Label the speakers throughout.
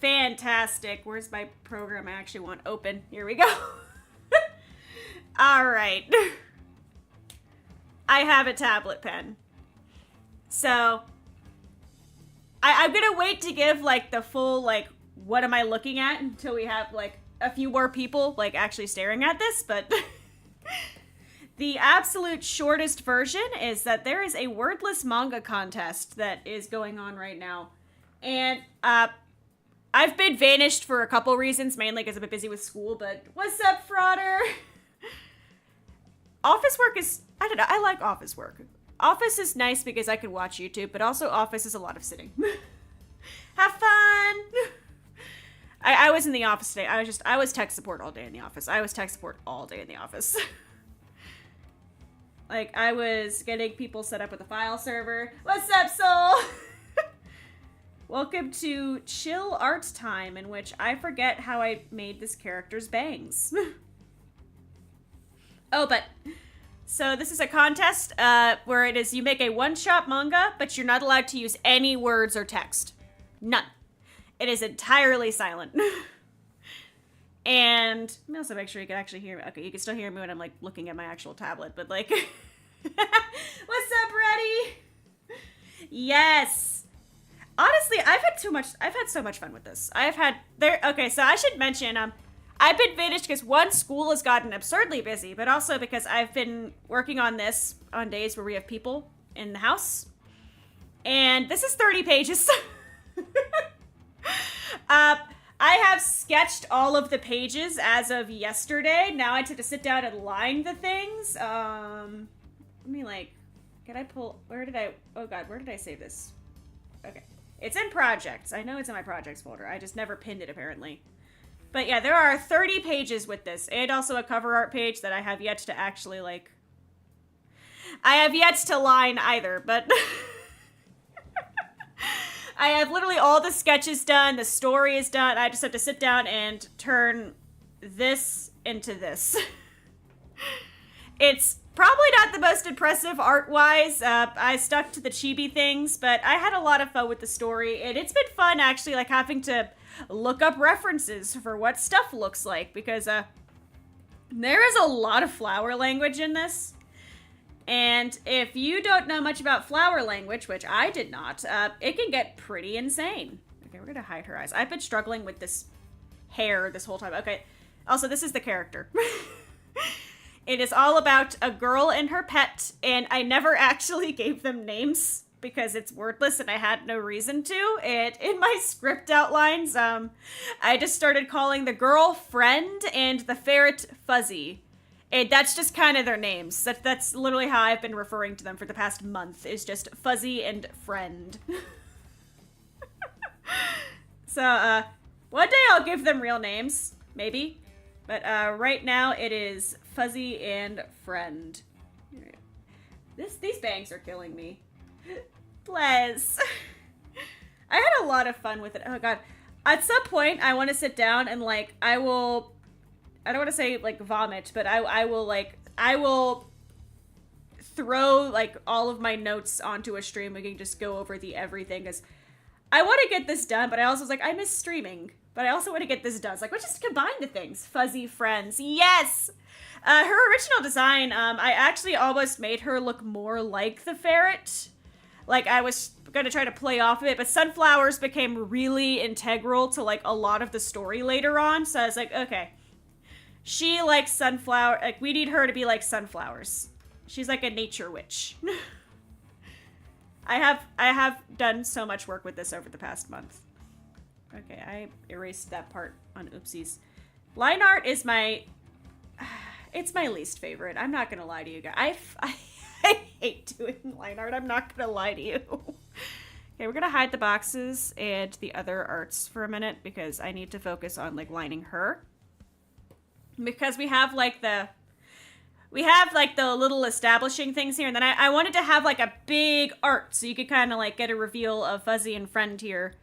Speaker 1: Fantastic. Where's my program I actually want open? Here we go. All right. I have a tablet pen. So I'm gonna wait to give like the full like what am I looking at until we have like a few more people like actually staring at this, but the absolute shortest version is that there is a wordless manga contest that is going on right now. And I've been vanished for a couple reasons, mainly because I've been busy with school, but what's up, Frauder? Office work is, I don't know, I like office work. Office is nice because I can watch YouTube, but also office is a lot of sitting. Have fun! I was in the office today. I was tech support all day in the office. Like, I was getting people set up with a file server. What's up, Soul? Welcome to Chill Art Time, in which I forget how I made this character's bangs. Oh, but... So this is a contest where it is you make a one-shot manga, but you're not allowed to use any words or text. None. It is entirely silent. And let me also make sure you can actually hear me. Okay, you can still hear me when I'm like looking at my actual tablet, but like, what's up, Reddy? Yes. Honestly, I've had so much fun with this. Okay, so I should mention, I've been vanished because one, school has gotten absurdly busy, but also because I've been working on this on days where we have people in the house. And this is 30 pages. I have sketched all of the pages as of yesterday. Now I have to sit down and line the things. Let me like, can I pull, oh god, where did I save this? Okay. It's in projects. I know it's in my projects folder. I just never pinned it apparently. But yeah, there are 30 pages with this, and also a cover art page that I have yet to actually like, I have yet to line either, but I have literally all the sketches done, the story is done. I just have to sit down and turn this into this. It's probably not the most impressive art-wise. I stuck to the chibi things, but I had a lot of fun with the story, and it's been fun actually like having to look up references for what stuff looks like, because there is a lot of flower language in this. And if you don't know much about flower language, which I did not, it can get pretty insane. Okay, we're gonna hide her eyes. I've been struggling with this hair this whole time. Okay, also this is the character. It is all about a girl and her pet, and I never actually gave them names because it's wordless and I had no reason to. And in my script outlines, I just started calling the girl Friend and the ferret Fuzzy. And that's just kind of their names. That's literally how I've been referring to them for the past month, is just Fuzzy and Friend. So, one day I'll give them real names, maybe. But right now it is Fuzzy and Friend. These bangs are killing me. Bless. I had a lot of fun with it. Oh god. At some point I want to sit down and like, I don't want to say like vomit, but I will throw like all of my notes onto a stream. We can just go over the everything, because I want to get this done, but I also was like, I miss streaming, but I also want to get this done. It's like, let's just combine the things. Fuzzy Friends. Yes! Her original design, I actually almost made her look more like the ferret. Like, I was gonna try to play off of it, but sunflowers became really integral to like a lot of the story later on, so I was like, okay. She likes sunflower, like, we need her to be like sunflowers. She's like a nature witch. I have done so much work with this over the past month. Okay, I erased that part on oopsies. Line art is it's my least favorite. I'm not gonna lie to you guys. I hate doing line art, I'm not gonna lie to you. Okay, we're gonna hide the boxes and the other arts for a minute, because I need to focus on like lining her. Because we have like the little establishing things here, and then I wanted to have like a big art so you could kind of like get a reveal of Fuzzy and Friend here.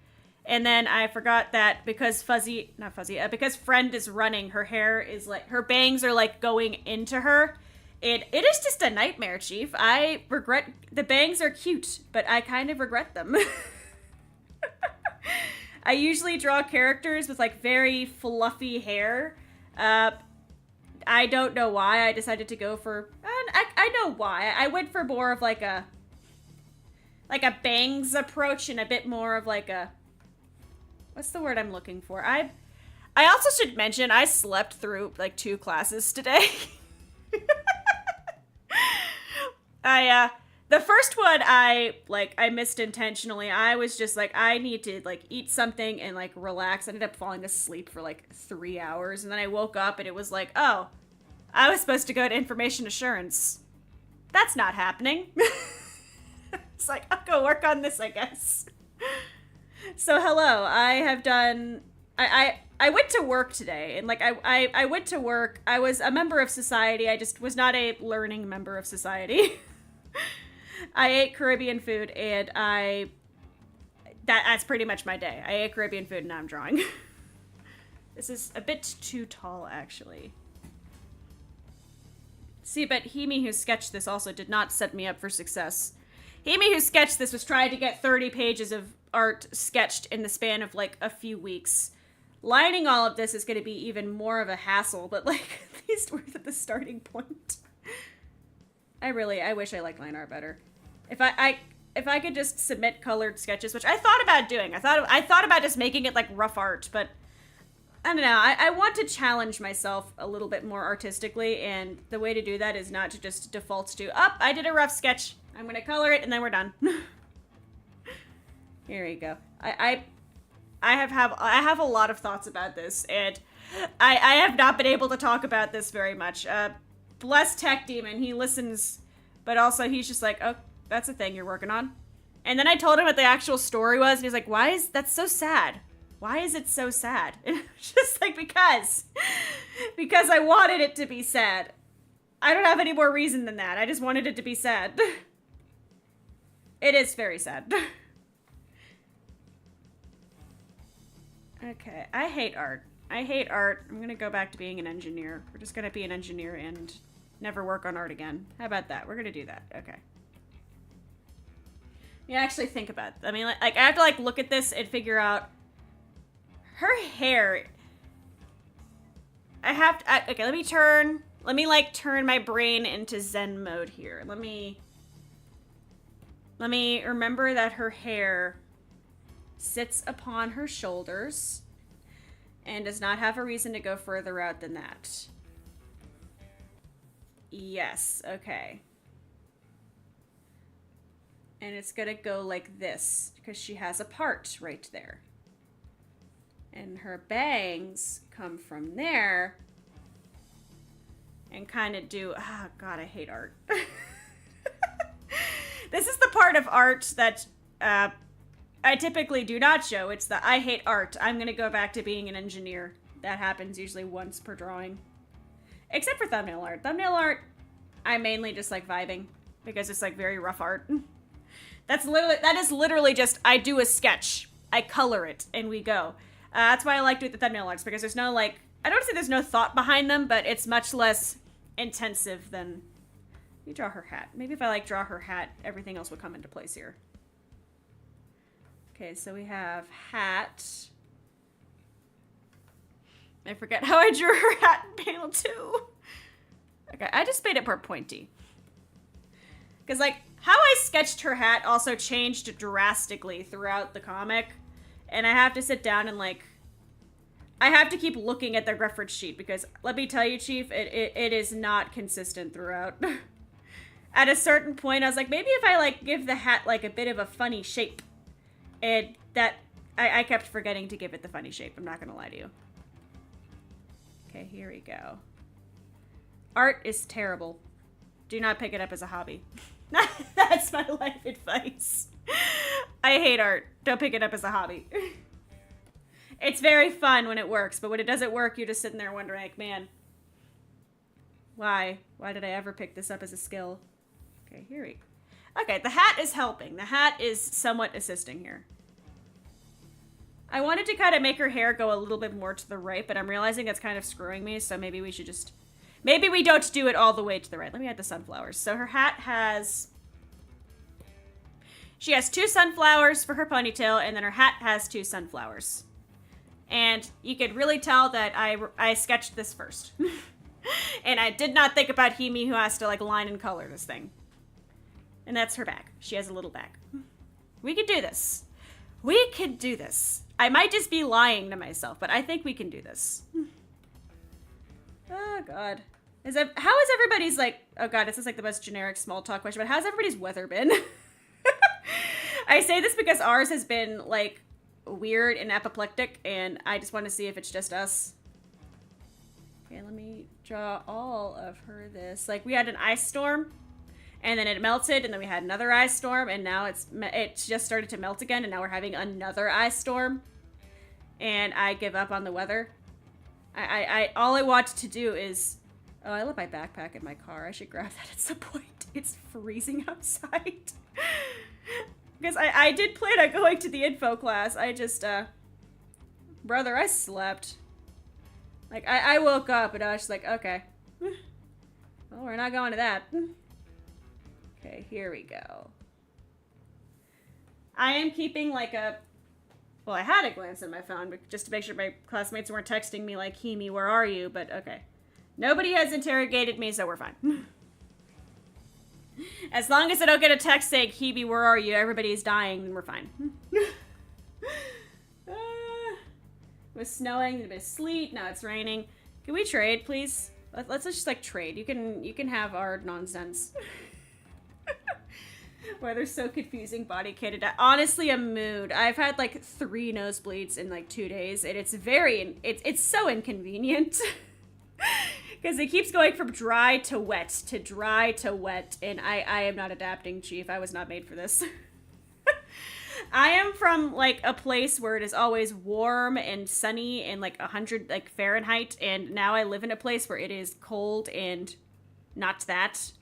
Speaker 1: And then I forgot that because because Friend is running, her hair is like, her bangs are like going into her. It is just a nightmare, Chief. I regret, the bangs are cute, but I kind of regret them. I usually draw characters with like very fluffy hair. I don't know why I decided to go for, I know why. I went for more of like a bangs approach and a bit more of like a, what's the word I'm looking for? I also should mention I slept through like 2 classes today. The first one I missed intentionally. I was just like, I need to like eat something and like relax. I ended up falling asleep for like 3 hours, and then I woke up and it was like, oh, I was supposed to go to information assurance. That's not happening. It's like, I'll go work on this, I guess. So hello, I have done, I went to work today, and like I went to work. I was a member of society. I just was not a learning member of society. I ate Caribbean food, and that's pretty much my day. I ate Caribbean food and now I'm drawing. This is a bit too tall, actually. See, but Himi, who sketched this, also did not set me up for success. Himi, who sketched this, was trying to get 30 pages of art sketched in the span of like a few weeks. Lining all of this is going to be even more of a hassle, but like, at least we're at the starting point. I wish I liked LINEART better. If I could just submit colored sketches, which I thought about doing. I thought about just making it like rough art, but I don't know. I want to challenge myself a little bit more artistically, and the way to do that is not to just default to, I did a rough sketch. I'm going to color it, and then we're done. Here we go. I have a lot of thoughts about this, and I have not been able to talk about this very much. Bless Tech Demon, he listens, but also he's just like, oh, that's a thing you're working on. And then I told him what the actual story was, and he's like, that's so sad? Why is it so sad? And it's just like, because I wanted it to be sad. I don't have any more reason than that. I just wanted it to be sad. It is very sad. Okay, I hate art. I hate art. I'm gonna go back to being an engineer. We're just gonna be an engineer and never work on art again. How about that? We're gonna do that. Okay. You actually think about it. I mean, like I have to like look at this and figure out her hair. I have to, okay, let me like turn my brain into Zen mode here. Let me remember that her hair sits upon her shoulders and does not have a reason to go further out than that. Yes, okay. And it's gonna go like this because she has a part right there. And her bangs come from there and kind of do, oh God, I hate art. This is the part of art that I typically do not show. It's the I hate art. I'm gonna go back to being an engineer. That happens usually once per drawing. Except for thumbnail art. Thumbnail art, I mainly just like vibing because it's like very rough art. That is literally just, I do a sketch, I color it, and we go. That's why I like doing the thumbnail arts, because there's no like, I don't say there's no thought behind them, but it's much less intensive than, you draw her hat. Maybe if I like draw her hat, everything else will come into place here. Okay, so we have hat. I forget how I drew her hat in panel 2. Okay, I just made it more pointy. Because, like, how I sketched her hat also changed drastically throughout the comic. And I have to sit down and, like, I have to keep looking at the reference sheet. Because, let me tell you, Chief, it is not consistent throughout. At a certain point, I was like, maybe if I, like, give the hat, like, a bit of a funny shape. And that, I kept forgetting to give it the funny shape. I'm not going to lie to you. Okay, here we go. Art is terrible. Do not pick it up as a hobby. That's my life advice. I hate art. Don't pick it up as a hobby. It's very fun when it works, but when it doesn't work, you're just sitting there wondering, like, man, why? Why did I ever pick this up as a skill? Okay, here we go. Okay, the hat is helping. The hat is somewhat assisting here. I wanted to kind of make her hair go a little bit more to the right, but I'm realizing that's kind of screwing me, so maybe we should just... Maybe we don't do it all the way to the right. Let me add the sunflowers. So her hat has... She has 2 sunflowers for her ponytail, and then her hat has 2 sunflowers. And you could really tell that I sketched this first. And I did not think about Himi, who has to, like, line and color this thing. And that's her bag. She has a little bag. We could do this. We could do this. I might just be lying to myself, but I think we can do this. Oh, God. How is everybody's, like... Oh, God, this is, like, the most generic small talk question, but how's everybody's weather been? I say this because ours has been, like, weird and apoplectic, and I just want to see if it's just us. Okay, let me draw all of her this. Like, we had an ice storm, and then it melted, and then we had another ice storm, and now it just started to melt again, and now we're having another ice storm. And I give up on the weather. All I want to do is... Oh, I left my backpack in my car. I should grab that at some point. It's freezing outside. Because I did plan on going to the info class. I just, brother, I slept. Like, I woke up and I was just like, okay. Well, we're not going to that. Okay, here we go. I am keeping, like, a... Well, I had a glance at my phone, but just to make sure my classmates weren't texting me like, Himi, where are you? But, okay. Nobody has interrogated me, so we're fine. As long as I don't get a text saying, Hebe, where are you? Everybody's dying, then we're fine. It was snowing, a bit of sleet, now it's raining. Can we trade, please? Let's just, like, trade. You can have our nonsense. Weather's so confusing, body kit. Honestly, a mood. I've had, like, 3 nosebleeds in, like, 2 days, and it's so inconvenient. Because it keeps going from dry to wet to dry to wet, and I am not adapting, Chief. I was not made for this. I am from, like, a place where it is always warm and sunny and, like, 100, like, Fahrenheit, and now I live in a place where it is cold and not that.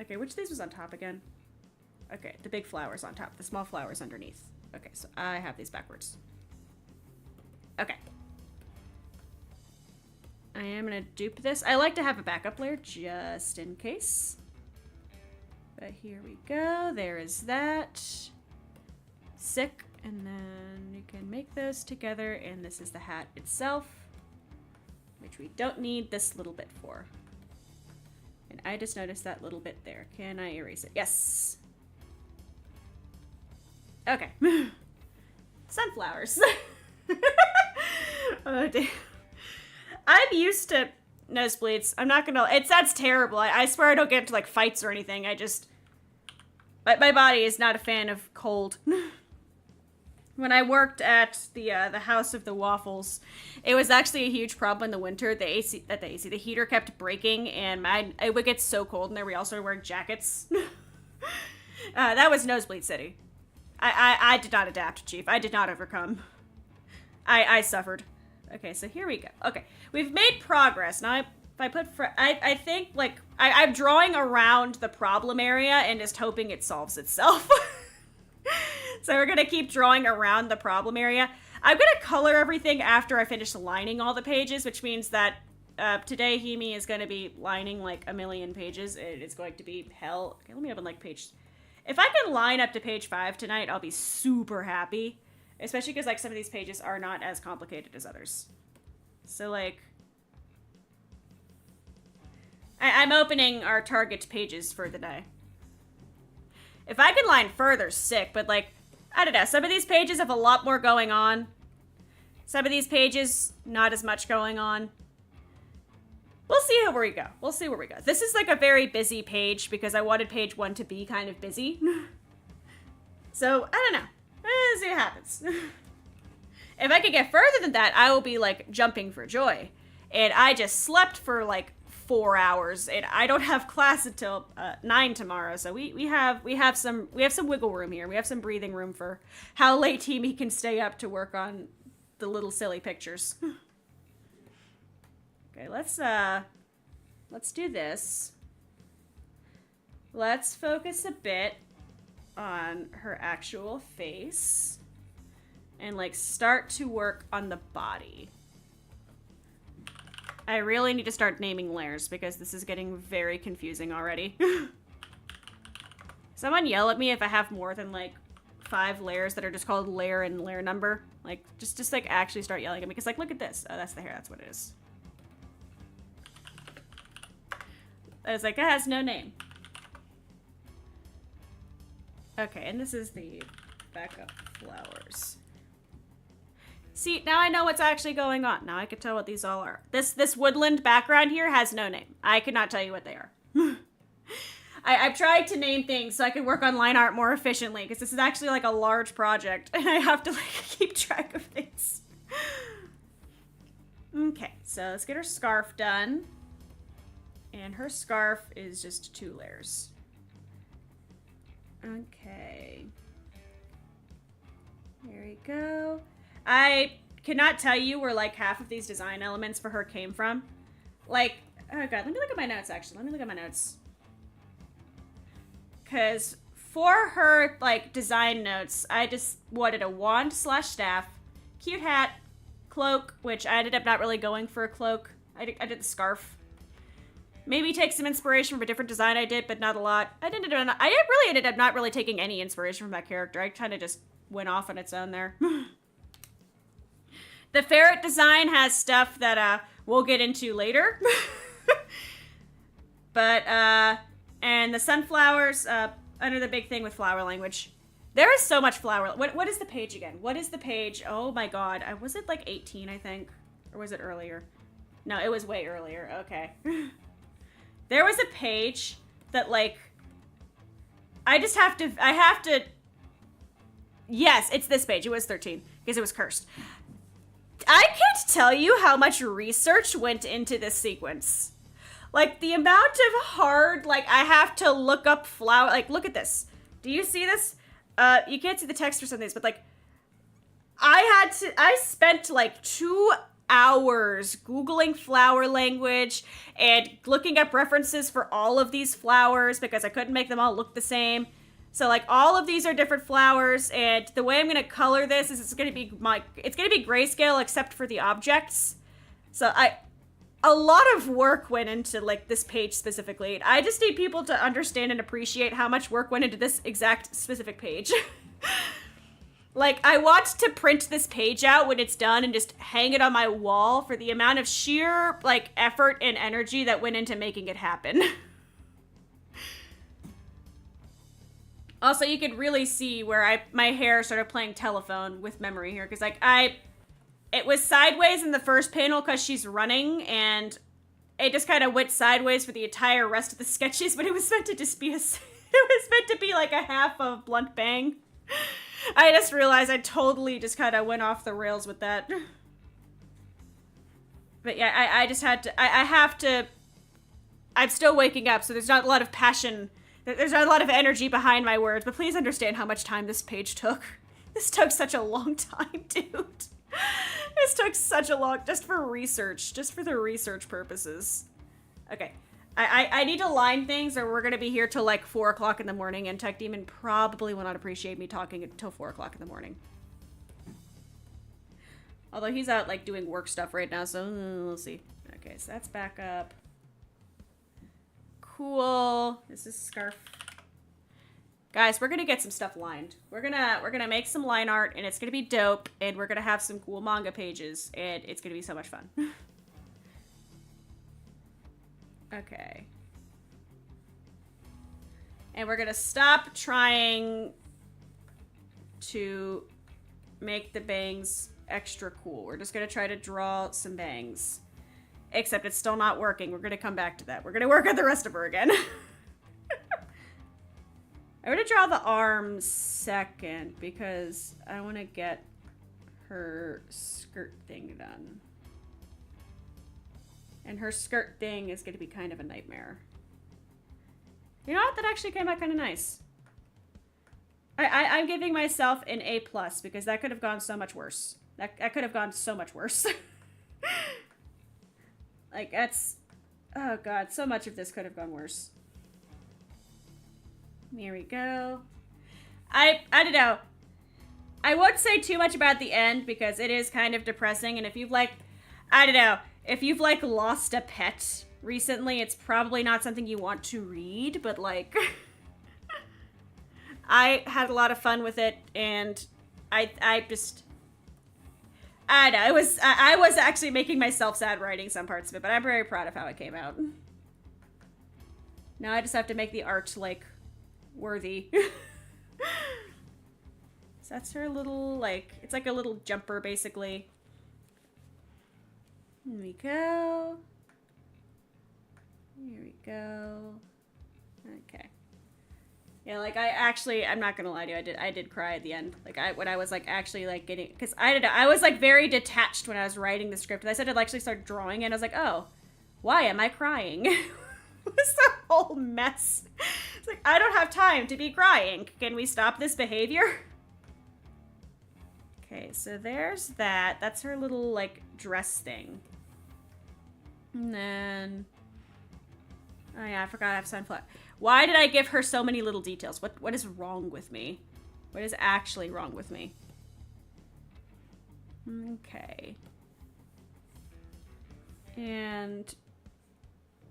Speaker 1: Okay, which of these was on top again? Okay, the big flowers on top, the small flowers underneath. Okay, so I have these backwards. Okay. I am going to dupe this. I like to have a backup layer just in case. But here we go. There is that. Sick. And then you can make those together. And this is the hat itself, which we don't need this little bit for. And I just noticed that little bit there. Can I erase it? Yes. Okay. Sunflowers. Oh, damn. I'm used to nosebleeds. I'm not gonna... That's terrible. I swear I don't get into, like, fights or anything. My body is not a fan of cold. When I worked at the House of the Waffles, it was actually a huge problem in the winter. The heater kept breaking, and it would get so cold in there. We also were wearing jackets. That was Nosebleed City. I did not adapt, Chief. I did not overcome. I suffered. Okay, so here we go. Okay, we've made progress. Now, if I put... I think, like... I'm drawing around the problem area and just hoping it solves itself. So we're going to keep drawing around the problem area. I'm going to color everything after I finish lining all the pages, which means that today Himi is going to be lining, like, 1,000,000 pages. It's going to be hell. Okay, let me open, like, page... If I can line up to page 5 tonight, I'll be super happy. Especially because, like, some of these pages are not as complicated as others. So, like... I'm opening our target pages for the day. If I could line further, sick. But, like, I don't know. Some of these pages have a lot more going on. Some of these pages, not as much going on. We'll see where we go. We'll see where we go. This is, like, a very busy page because I wanted page 1 to be kind of busy. So, I don't know. Let's see what happens. If I could get further than that, I will be, like, jumping for joy. And I just slept for, like, 4 hours, and I don't have class until 9 tomorrow. So we have some wiggle room here. We have some breathing room for how late Himi can stay up to work on the little silly pictures. Okay, let's do this. Let's focus a bit on her actual face and, like, start to work on the body. I really need to start naming layers because this is getting very confusing already. Someone yell at me if I have more than like 5 layers that are just called layer and layer number. Like, just like actually start yelling at me. Because like, look at this. Oh, that's the hair. That's what it is. I was like, that has no name. Okay, and this is the backup flowers. See, now I know what's actually going on. Now I can tell what these all are. This woodland background here has no name. I could not tell you what they are. I've tried to name things so I can work on line art more efficiently, because this is actually like a large project, and I have to like keep track of things. Okay, so let's get her scarf done. And her scarf is just 2 layers. Okay. There we go. I cannot tell you where like half of these design elements for her came from. Like, oh god, let me look at my notes actually. Let me look at my notes. Because for her, like, design notes, I just wanted a wand / staff, cute hat, cloak, which I ended up not really going for a cloak. I did the scarf. Maybe take some inspiration from a different design I did, but not a lot. I really ended up not really taking any inspiration from that character. I kind of just went off on its own there. The ferret design has stuff that we'll get into later. But, and the sunflowers, another big thing with flower language. There is so much flower. What is the page again? What is the page? Oh my god. Was it like 18, I think? Or was it earlier? No, it was way earlier. Okay. There was a page that like, I have to, yes, it's this page. It was 13 because it was cursed. I can't tell you how much research went into this sequence. Like, the amount of hard, like, I have to look up flower, like, look at this. Do you see this? You can't see the text for some of these, but, like, I spent, like, 2 hours Googling flower language and looking up references for all of these flowers because I couldn't make them all look the same. So, like, all of these are different flowers, and the way I'm gonna color this is it's gonna be grayscale except for the objects. So, a lot of work went into, like, this page specifically. I just need people to understand and appreciate how much work went into this exact specific page. Like, I want to print this page out when it's done and just hang it on my wall for the amount of sheer, like, effort and energy that went into making it happen. Also, you could really see where my hair started playing telephone with memory here, because, like, it was sideways in the first panel because she's running, and it just kind of went sideways for the entire rest of the sketches, but it was meant to just be it was meant to be like a half of Blunt Bang. I just realized I totally just kind of went off the rails with that. But yeah, I just had to, I have to, I'm still waking up, so there's not a lot of passion, there's not a lot of energy behind my words, but please understand how much time this page took. This took such a long time, dude. This took such a long, just for the research purposes. Okay, I need to line things or we're gonna be here till like 4 o'clock in the morning, and Tech Demon probably will not appreciate me talking until 4 o'clock in the morning. Although he's out like doing work stuff right now, so we'll see. Okay, so that's back up. Cool, this is scarf. Guys, we're gonna get some stuff lined. We're gonna make some line art, and it's gonna be dope, and we're gonna have some cool manga pages, and it's gonna be so much fun. Okay. And we're gonna stop trying to make the bangs extra cool. We're just gonna try to draw some bangs. Except it's still not working. We're gonna come back to that. We're gonna work on the rest of her again. I'm gonna draw the arms second because I want to get her skirt thing done. And her skirt thing is gonna be kind of a nightmare. You know what? That actually came out kind of nice. I'm giving myself an A+ because that could have gone so much worse. That could have gone so much worse. Like, that's... Oh god, so much of this could have gone worse. Here we go. I don't know. I won't say too much about the end because it is kind of depressing, and if you've like... I don't know. If you've like lost a pet recently, it's probably not something you want to read, but like... I had a lot of fun with it, and I don't know, I was actually making myself sad writing some parts of it, but I'm very proud of how it came out. Now I just have to make the art, like, worthy. So that's her little, like, it's like a little jumper, basically. Here we go. Here we go. Okay. Yeah, like, I'm not gonna lie to you, I did cry at the end. Like, when I was, like, actually, like, getting, because I don't know, I was, like, very detached when I was writing the script, and I said I'd actually start drawing, and I was like, oh, why am I crying? It was a whole mess. It's like, I don't have time to be crying. Can we stop this behavior? Okay, so there's that. That's her little, like, dress thing. And then... oh yeah, I forgot I have sunflower. Why did I give her so many little details? What is wrong with me? What is actually wrong with me? Okay. And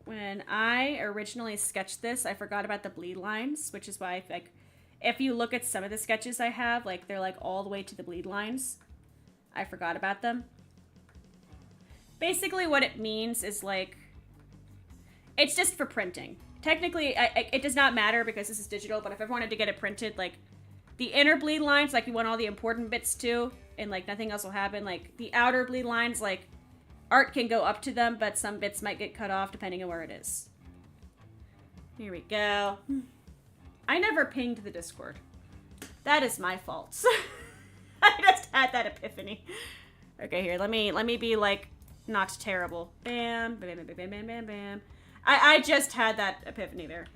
Speaker 1: when I originally sketched this, I forgot about the bleed lines, which is why, like, if you look at some of the sketches I have, like, they're, like, all the way to the bleed lines. I forgot about them. Basically, what it means is, like, it's just for printing. Technically, it does not matter because this is digital, but if I wanted to get it printed, like, the inner bleed lines, like, you want all the important bits too, and, like, nothing else will happen. Like, the outer bleed lines, like, art can go up to them, but some bits might get cut off depending on where it is. Here we go. I never pinged the Discord. That is my fault. I just had that epiphany. Okay, here, let me be, like, not terrible. Bam, bam, bam, bam, bam, bam, bam. I just had that epiphany there.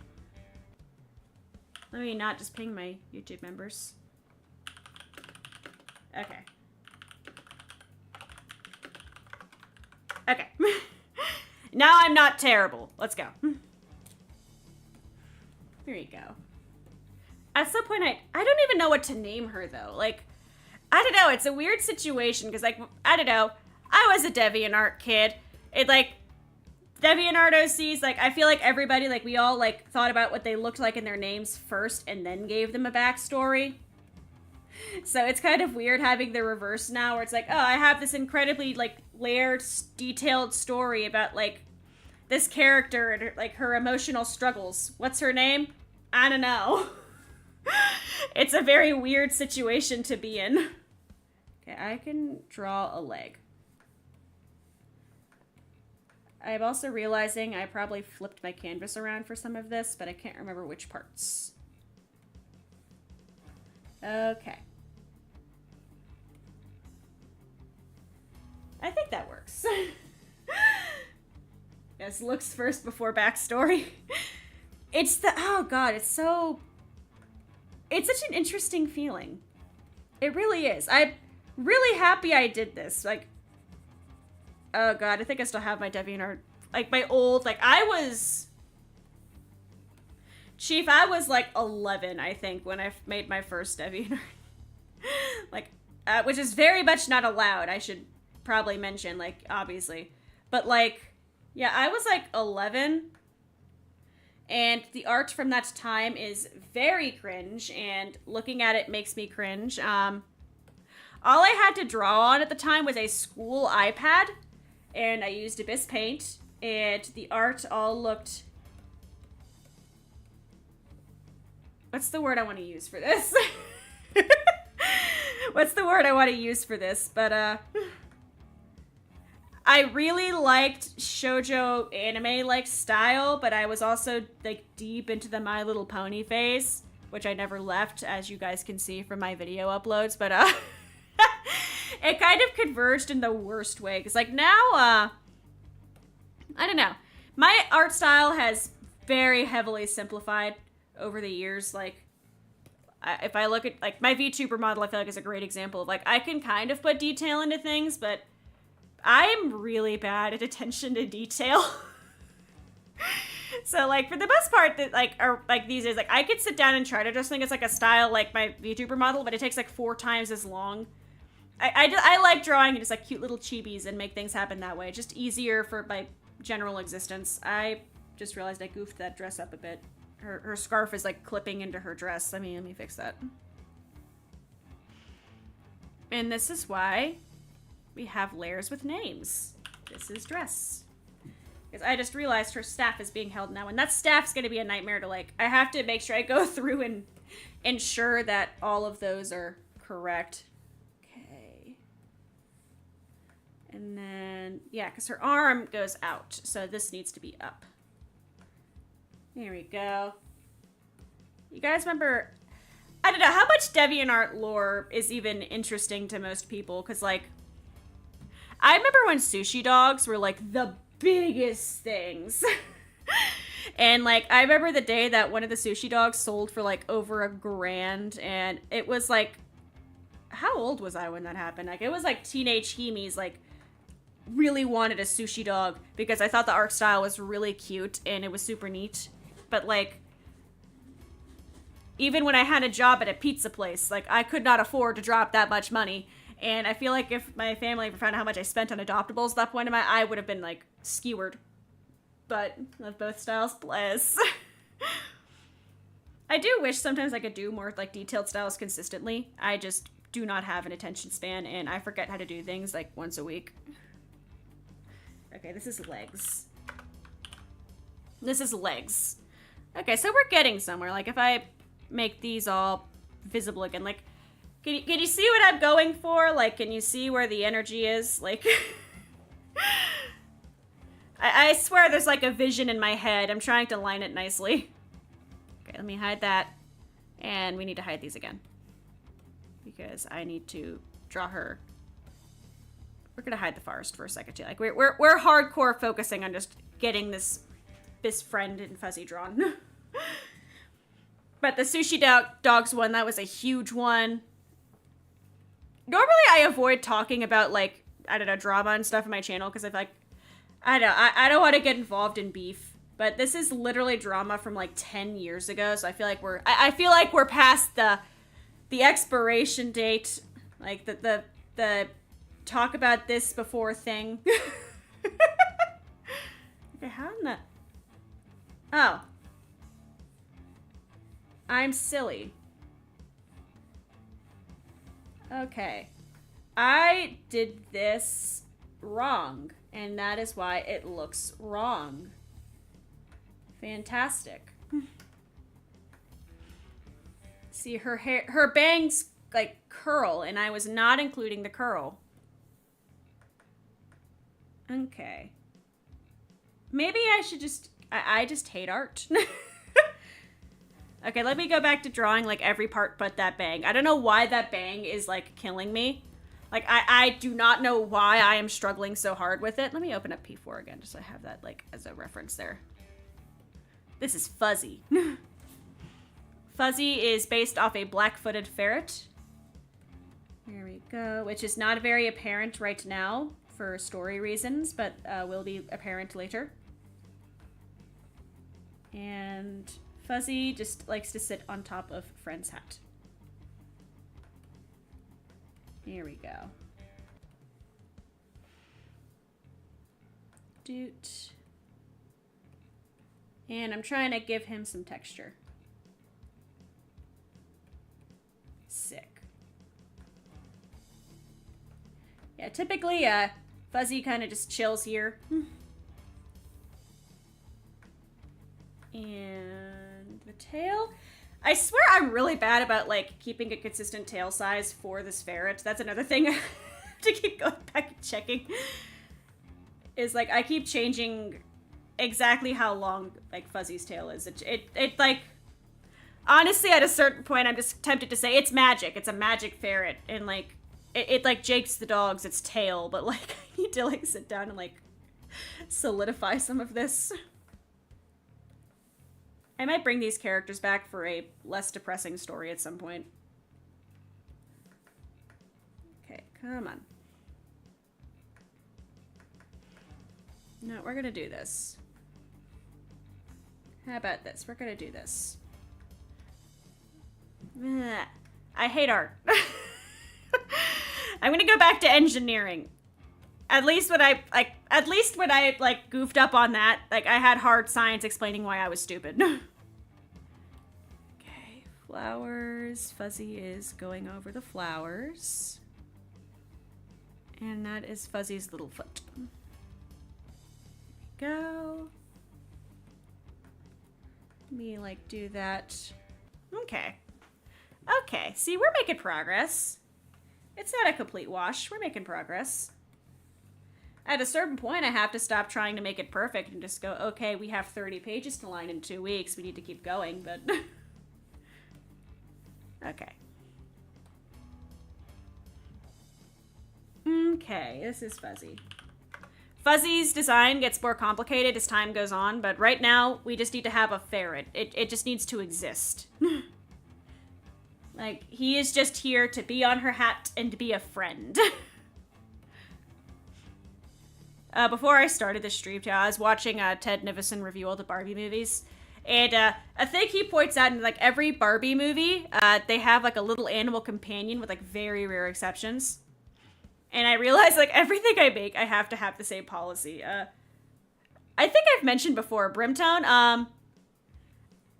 Speaker 1: Let me not just ping my YouTube members. Okay. Okay. Now I'm not terrible. Let's go. There you go. At some point, I don't even know what to name her, though. Like, I don't know. It's a weird situation, because, like, I don't know. I was a DeviantArt kid. It, like, DeviantArt OCs, like, I feel like everybody, like, we all, like, thought about what they looked like in their names first and then gave them a backstory. So it's kind of weird having the reverse now, where it's like, oh, I have this incredibly, like, layered, detailed story about, like, this character and, like, her emotional struggles. What's her name? I don't know. It's a very weird situation to be in. Okay, I can draw a leg. I'm also realizing I probably flipped my canvas around for some of this, but I can't remember which parts. Okay. I think that works. Yes, looks first before backstory. It's the, oh god, it's so... it's such an interesting feeling. It really is. I'm really happy I did this. Like, oh god, I think I still have my DeviantArt, like, my old, like, I was like 11, I think, when I made my first DeviantArt. Like, which is very much not allowed, I should probably mention, like, obviously. But, like, yeah, I was like 11, and the art from that time is very cringe, and looking at it makes me cringe. All I had to draw on at the time was a school iPad, and I used Abyss Paint, and the art all looked... what's the word I want to use for this? What's the word I want to use for this? But, I really liked shoujo anime-like style, but I was also, like, deep into the My Little Pony phase, which I never left, as you guys can see from my video uploads, but, it kind of converged in the worst way, because, like, now, I don't know. My art style has very heavily simplified over the years. Like, if I look at, like, my VTuber model, I feel like is a great example of, like, I can kind of put detail into things, but I'm really bad at attention to detail. So, like, for the most part, that, like, are, like, these days, like, I could sit down and try to just think it's, like, a style like my VTuber model, but it takes, like, 4 times as long. I like drawing just, like, cute little chibis and make things happen that way. Just easier for my general existence. I just realized I goofed that dress up a bit. her scarf is like clipping into her dress. Let me fix that. And this is why we have layers with names. This is dress. Because I just realized her staff is being held now, and that staff's gonna be a nightmare to like, I have to make sure I go through and ensure that all of those are correct. Okay. And then, yeah, because her arm goes out, so this needs to be up. There we go. You guys remember, I don't know, how much DeviantArt lore is even interesting to most people, because like, I remember when sushi dogs were like the biggest things. And like, I remember the day that one of the sushi dogs sold for like over $1,000, and it was like, how old was I when that happened? Like, it was like teenage Himis, like, really wanted a sushi dog because I thought the art style was really cute and it was super neat. But like, even when I had a job at a pizza place, like, I could not afford to drop that much money. And I feel like if my family ever found out how much I spent on adoptables at that point in my, I would have been like skewered. But of both styles, bless. I do wish sometimes I could do more like detailed styles consistently. I just do not have an attention span, and I forget how to do things like once a week. Okay, this is legs. This is legs. Okay, so we're getting somewhere. Like, if I make these all visible again, like, can you see what I'm going for? Like, can you see where the energy is? Like, I swear there's like a vision in my head. I'm trying to line it nicely. Okay, let me hide that. And we need to hide these again. Because I need to draw her. We're gonna hide the forest for a second too. Like, we're hardcore focusing on just getting this friend and Fuzzy drawn. But the sushi dogs one, that was a huge one. Normally I avoid talking about, like, I don't know, drama and stuff on my channel because I feel like, I don't want to get involved in beef. But this is literally drama from like 10 years ago, so I feel like I feel like we're past the expiration date, like the talk about this before thing. Okay, how in the... Oh. I'm silly. Okay. I did this wrong, and that is why it looks wrong. Fantastic. See, her bangs, like, curl, and I was not including the curl. Okay. Maybe I should just... I just hate art. Okay, let me go back to drawing, like, every part but that bang. I don't know why that bang is, like, killing me. Like, I do not know why I am struggling so hard with it. Let me open up P4 again, just so I have that, like, as a reference there. This is Fuzzy. Fuzzy is based off a black-footed ferret. There we go, which is not very apparent right now for story reasons, but will be apparent later. And Fuzzy just likes to sit on top of Friend's hat. Here we go. Doot. And I'm trying to give him some texture. Sick. Yeah, typically, Fuzzy kind of just chills here. And the tail. I swear I'm really bad about, like, keeping a consistent tail size for this ferret. That's another thing to keep going back and checking. Is, like, I keep changing exactly how long, like, Fuzzy's tail is. It like, honestly, at a certain point, I'm just tempted to say, it's magic. It's a magic ferret. And, like, it like, Jake's the dog's its tail. But, like, I need to, like, sit down and, like, solidify some of this. I might bring these characters back for a less depressing story at some point. Okay, come on. No, we're gonna do this. How about this? We're gonna do this. Ugh, I hate art. I'm gonna go back to engineering. At least when I goofed up on that, like, I had hard science explaining why I was stupid. flowers. Fuzzy is going over the flowers. And that is Fuzzy's little foot. There we go. Let me, like, do that. Okay. Okay, see, we're making progress. It's not a complete wash. We're making progress. At a certain point, I have to stop trying to make it perfect and just go, okay, we have 30 pages to line in 2 weeks. We need to keep going, but... okay. Okay, this is Fuzzy. Fuzzy's design gets more complicated as time goes on, but right now, we just need to have a ferret. It just needs to exist. Like, he is just here to be on her hat and to be a friend. Before I started this stream, I was watching Ted Nivison review all the Barbie movies. And a thing he points out in, like, every Barbie movie, they have, like, a little animal companion with, like, very rare exceptions. And I realized, like, everything I make, I have to have the same policy. I think I've mentioned before, BRIMTONE,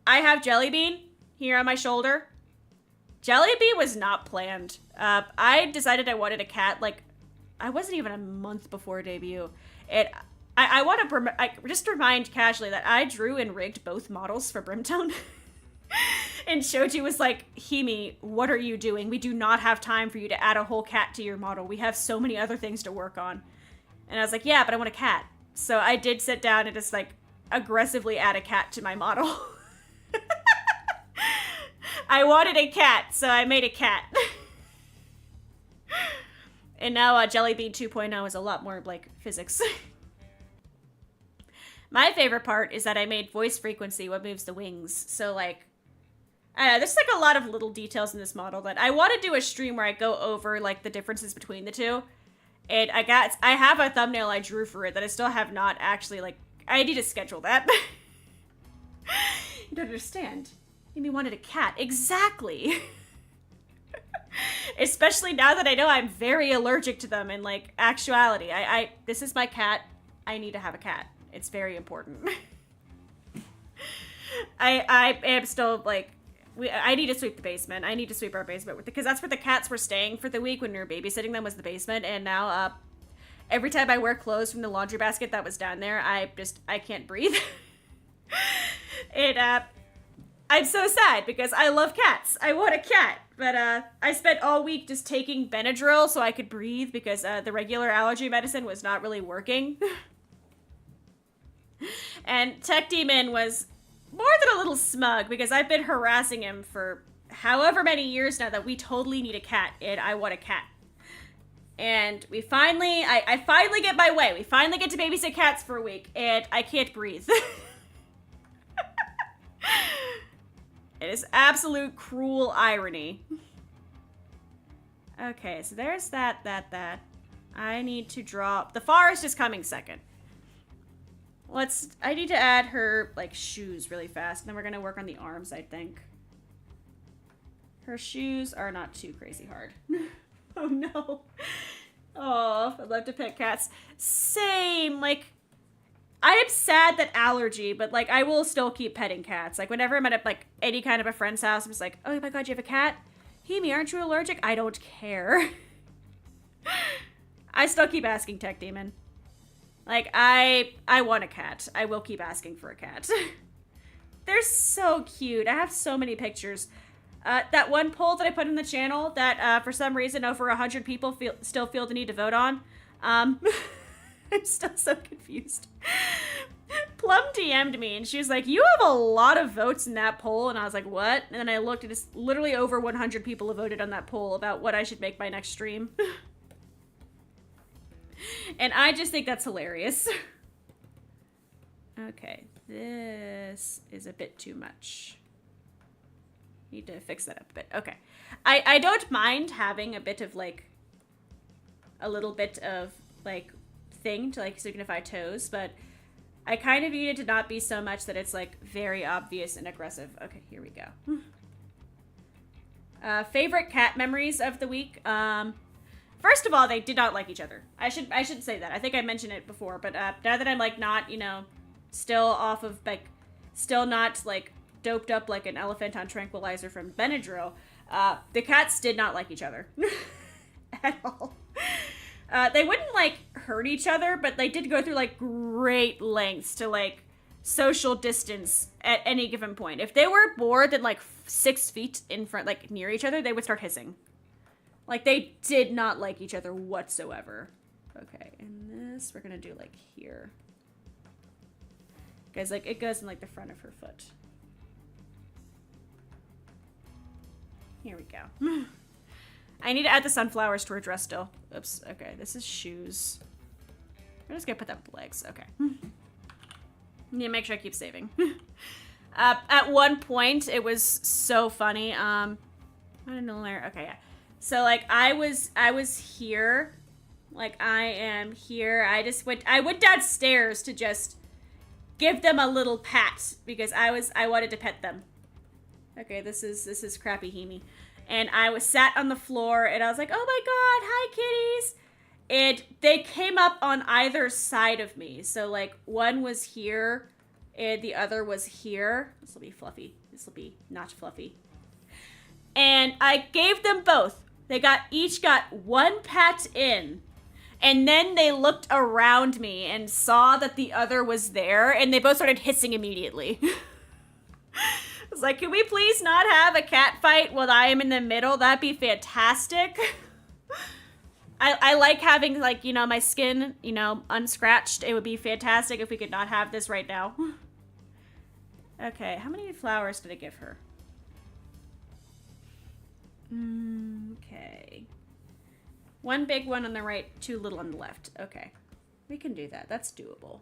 Speaker 1: I have Jellybean here on my shoulder. Jellybean was not planned. I decided I wanted a cat, like, I wasn't even a month before debut. I want to just remind casually that I drew and rigged both models for BRIMTONE. And Shoji was like, Himi, what are you doing? We do not have time for you to add a whole cat to your model. We have so many other things to work on. And I was like, yeah, but I want a cat. So I did sit down and just, like, aggressively add a cat to my model. I wanted a cat, so I made a cat. And now Jellybean 2.0 is a lot more, like, physics. My favorite part is that I made voice frequency what moves the wings. So, like, I don't know, there's, like, a lot of little details in this model that I want to do a stream where I go over, like, the differences between the two. And I have a thumbnail I drew for it that I still have not actually, like, I need to schedule that. You don't understand. Amy wanted a cat. Exactly. Especially now that I know I'm very allergic to them in, like, actuality. This is my cat. I need to have a cat. It's very important. I am still, like, I need to sweep the basement. I need to sweep our basement because that's where the cats were staying for the week when we were babysitting them, was the basement. And now, every time I wear clothes from the laundry basket that was down there, I can't breathe. I'm so sad because I love cats. I want a cat. But I spent all week just taking Benadryl so I could breathe because the regular allergy medicine was not really working. And Tech Demon was more than a little smug because I've been harassing him for however many years now that we totally need a cat and I want a cat. And we finally, I finally get my way. We finally get to babysit cats for a week and I can't breathe. It is absolute cruel irony. Okay, so there's that. I need to draw... The forest is coming second. I need to add her, like, shoes really fast. And then we're going to work on the arms, I think. Her shoes are not too crazy hard. Oh, no. Oh, I'd love to pet cats. Same, like... I am sad that allergy, but, like, I will still keep petting cats. Like, whenever I'm at, like, any kind of a friend's house, I'm just like, oh my god, you have a cat? Himi, aren't you allergic? I don't care. I still keep asking Tech Demon. Like, I want a cat. I will keep asking for a cat. They're so cute. I have so many pictures. That one poll that I put in the channel that, for some reason, over 100 people still feel the need to vote on. I'm still so confused. Plum DM'd me and she was like, you have a lot of votes in that poll. And I was like, what? And then I looked and it's literally over 100 people have voted on that poll about what I should make my next stream. And I just think that's hilarious. Okay, this is a bit too much. Need to fix that up a bit. Okay. I don't mind having a bit of, like, a little bit of, like, thing to, like, signify toes, but I kind of need it to not be so much that it's, like, very obvious and aggressive. Okay, here we go. Favorite cat memories of the week. First of all, they did not like each other. I should say that. I think I mentioned it before, but now that I'm, like, not, you know, still off of, like, still not, like, doped up like an elephant on tranquilizer from Benadryl, the cats did not like each other. At all. They wouldn't, like, hurt each other, but they did go through, like, great lengths to, like, social distance at any given point. If they were more than, like, 6 feet in front, like, near each other, they would start hissing. Like, they did not like each other whatsoever. Okay, and this we're gonna do, like, here. Guys, like, it goes in, like, the front of her foot. Here we go. I need to add the sunflowers to her dress still. Oops, okay, this is shoes. I'm just gonna put that with the legs, okay. Need to make sure I keep saving. At one point, it was so funny. I don't know where, okay, yeah. So, like, I was here. Like, I am here. I went downstairs to just give them a little pat because I wanted to pet them. Okay, this is crappy Himi. And I was sat on the floor and I was like, oh my god, hi kitties. And they came up on either side of me. So, like, one was here and the other was here. This will be fluffy. This will be not fluffy. And I gave them both. They each got one pat in. And then they looked around me and saw that the other was there. And they both started hissing immediately. I was like, can we please not have a cat fight while I am in the middle? That'd be fantastic. I like having, like, you know, my skin, you know, unscratched. It would be fantastic if we could not have this right now. Okay, how many flowers did I give her? Okay. One big one on the right, 2 little on the left. Okay. We can do that. That's doable.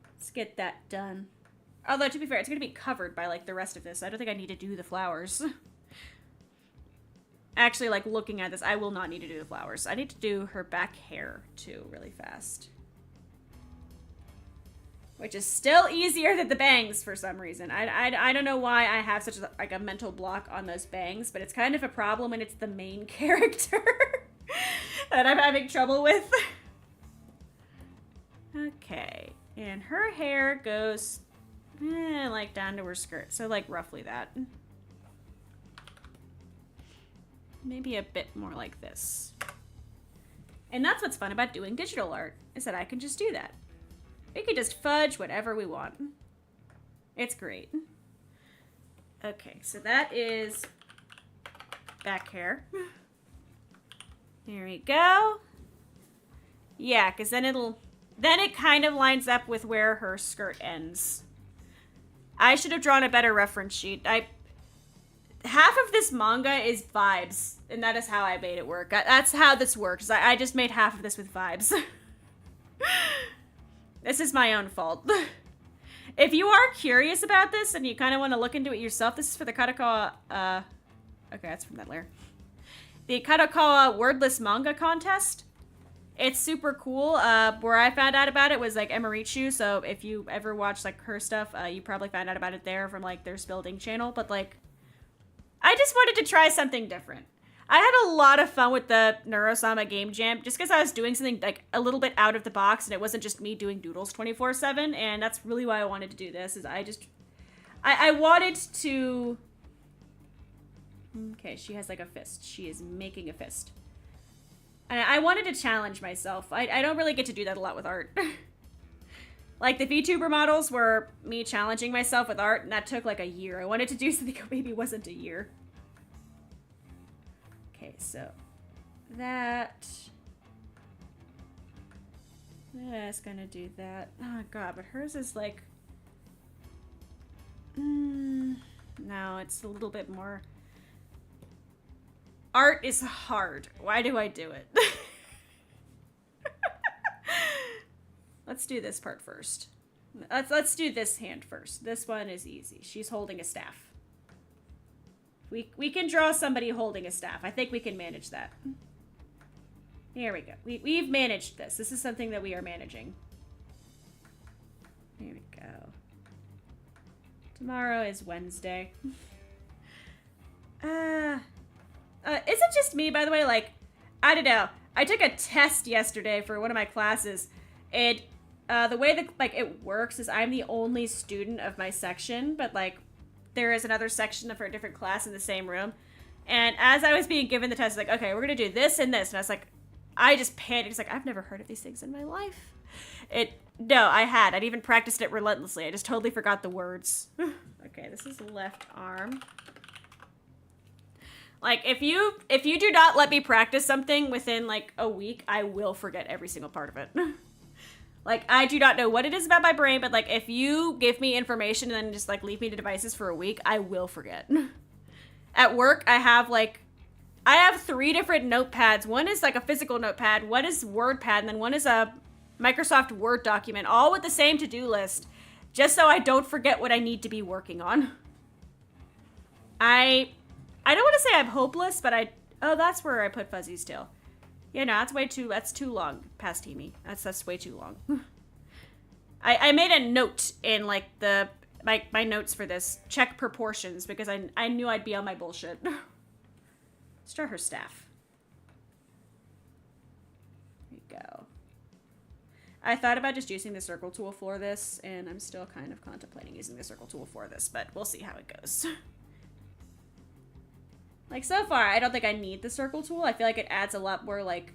Speaker 1: Let's get that done. Although, to be fair, it's going to be covered by, like, the rest of this. So I don't think I need to do the flowers. Actually, like, looking at this, I will not need to do the flowers. I need to do her back hair, too, really fast. Which is still easier than the bangs, for some reason. I don't know why I have such, like, a mental block on those bangs, but it's kind of a problem when it's the main character that I'm having trouble with. Okay. And her hair goes, like, down to her skirt. So, like, roughly that. Maybe a bit more like this. And that's what's fun about doing digital art, is that I can just do that. We can just fudge whatever we want. It's great. Okay, so that is back hair. There we go. Yeah, because then it kind of lines up with where her skirt ends. I should have drawn a better reference sheet. Half of this manga is vibes, and that is how I made it work. That's how this works. I just made half of this with vibes. This is my own fault. If you are curious about this and you kind of want to look into it yourself, this is for the KANEKO, okay, that's from that layer. The KANEKO Wordless Manga Contest. It's super cool. Where I found out about it was, like, Emirichu, so if you ever watch, like, her stuff, you probably found out about it there from, like, their Building channel, but, like, I just wanted to try something different. I had a lot of fun with the Neurosama Game Jam just because I was doing something, like, a little bit out of the box and it wasn't just me doing doodles 24/7, and that's really why I wanted to do this, is I wanted to... Okay, she has, like, a fist. She is making a fist. And I wanted to challenge myself. I don't really get to do that a lot with art. Like, the VTuber models were me challenging myself with art, and that took, like, a year. I wanted to do something that maybe wasn't a year. Okay, so that... That's gonna do that. Oh, God, but hers is, like... No, it's a little bit more... Art is hard. Why do I do it? Let's do this part first. Let's do this hand first. This one is easy. She's holding a staff. We can draw somebody holding a staff. I think we can manage that. Here we go. We've managed this. This is something that we are managing. Here we go. Tomorrow is Wednesday. Is it just me, by the way? Like, I don't know. I took a test yesterday for one of my classes, and the way that, like, it works is I'm the only student of my section, but, like, there is another section for a different class in the same room. And as I was being given the test, like, okay, we're gonna do this and this. And I was like, I just panicked. It's like, I've never heard of these things in my life. No, I'd even practiced it relentlessly. I just totally forgot the words. Okay, this is left arm. Like, if you do not let me practice something within, like, a week, I will forget every single part of it. Like, I do not know what it is about my brain, but, like, if you give me information and then just, like, leave me to devices for a week, I will forget. At work, I have 3 different notepads. One is, like, a physical notepad, one is WordPad, and then one is a Microsoft Word document, all with the same to-do list, just so I don't forget what I need to be working on. I don't want to say I'm hopeless, but oh, that's where I put Fuzzy's tail. Yeah, no, that's too long past Himi. That's way too long. I made a note in, like, my notes for this. Check proportions, because I knew I'd be on my bullshit. Let's draw her staff. There you go. I thought about just using the circle tool for this, and I'm still kind of contemplating using the circle tool for this, but we'll see how it goes. Like, so far, I don't think I need the circle tool. I feel like it adds a lot more, like,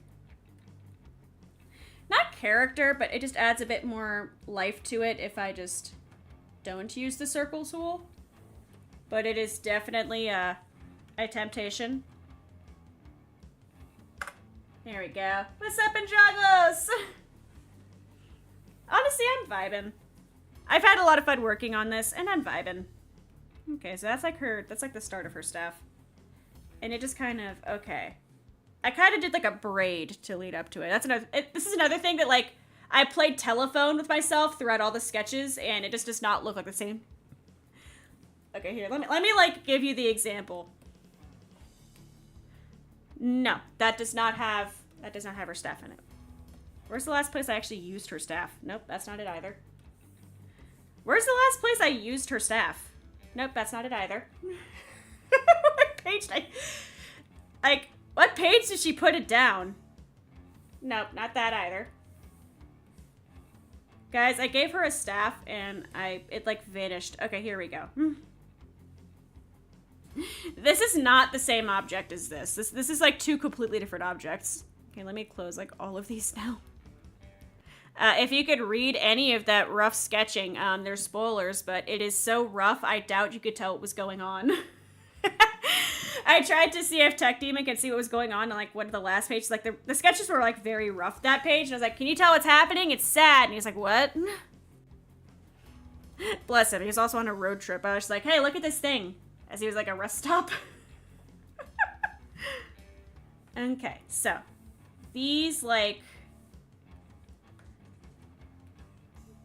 Speaker 1: not character, but it just adds a bit more life to it if I just don't use the circle tool. But it is definitely a temptation. There we go. What's up, Injagos? Honestly, I'm vibing. I've had a lot of fun working on this, and I'm vibing. Okay, so that's like the start of her staff. And it just kind of, okay. I kind of did like a braid to lead up to it. This is another thing that, like, I played telephone with myself throughout all the sketches, and it just does not look like the same. Okay, here, let me like give you the example. No, that does not have her staff in it. Where's the last place I actually used her staff? Nope, that's not it either. Where's the last place I used her staff? Nope, that's not it either. What page what page did she put it down? Nope, not that either. Guys, I gave her a staff and it like vanished. Okay, here we go. This is not the same object as this. This is like 2 completely different objects. Okay, let me close like all of these now. If you could read any of that rough sketching, there's spoilers, but it is so rough, I doubt you could tell what was going on. I tried to see if Tech Demon could see what was going on like one of the last pages. Like the sketches were like very rough that page, and I was like, "Can you tell what's happening? It's sad." And he's like, "What?" Bless him. He was also on a road trip. I was just like, "Hey, look at this thing," as he was like a rest stop. Okay, so these like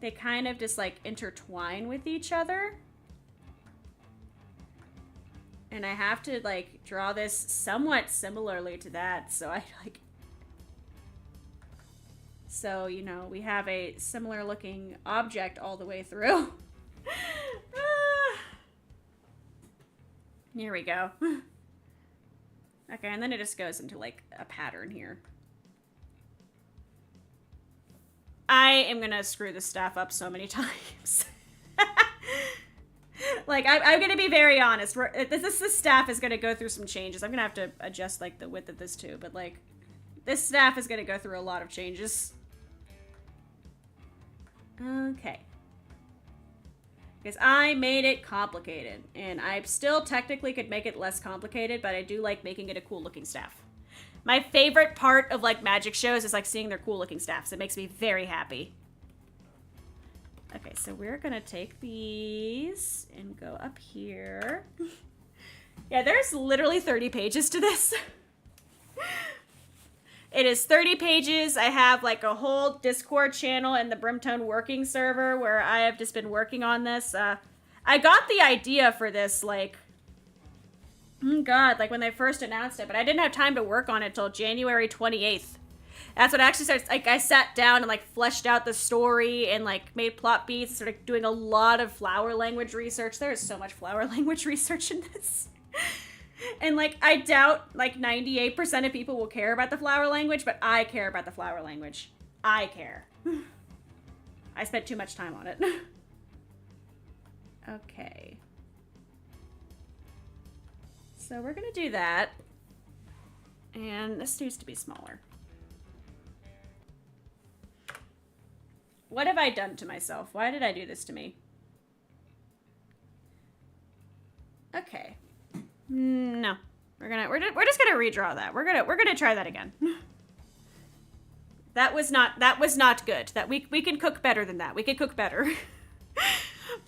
Speaker 1: they kind of just like intertwine with each other. And I have to, like, draw this somewhat similarly to that, so so, you know, we have a similar looking object all the way through. Here we go. Okay, and then it just goes into, like, a pattern here. I am gonna screw this staff up so many times. Like, I'm gonna be very honest. This staff is gonna go through some changes. I'm gonna have to adjust, like, the width of this too, but, like, this staff is gonna go through a lot of changes. Okay. Because I made it complicated, and I still technically could make it less complicated, but I do like making it a cool-looking staff. My favorite part of, like, magic shows is, like, seeing their cool-looking staffs. It makes me very happy. Okay, so we're gonna take these and go up here. Yeah, there's literally 30 pages to this. It is 30 pages. I have like a whole Discord channel and the BRIMTONE working server where I have just been working on this. I got the idea for this like, God, like when they first announced it, but I didn't have time to work on it till January 28th. That's what actually starts, like, I sat down and, like, fleshed out the story and, like, made plot beats and started doing a lot of flower language research. There is so much flower language research in this. And, like, I doubt, like, 98% of people will care about the flower language, but I care about the flower language. I care. I spent too much time on it. Okay. So we're gonna do that. And this needs to be smaller. What have I done to myself? Why did I do this to me? Okay. No. We're just gonna redraw that. We're gonna try that again. That was not good. That we can cook better than that. We can cook better.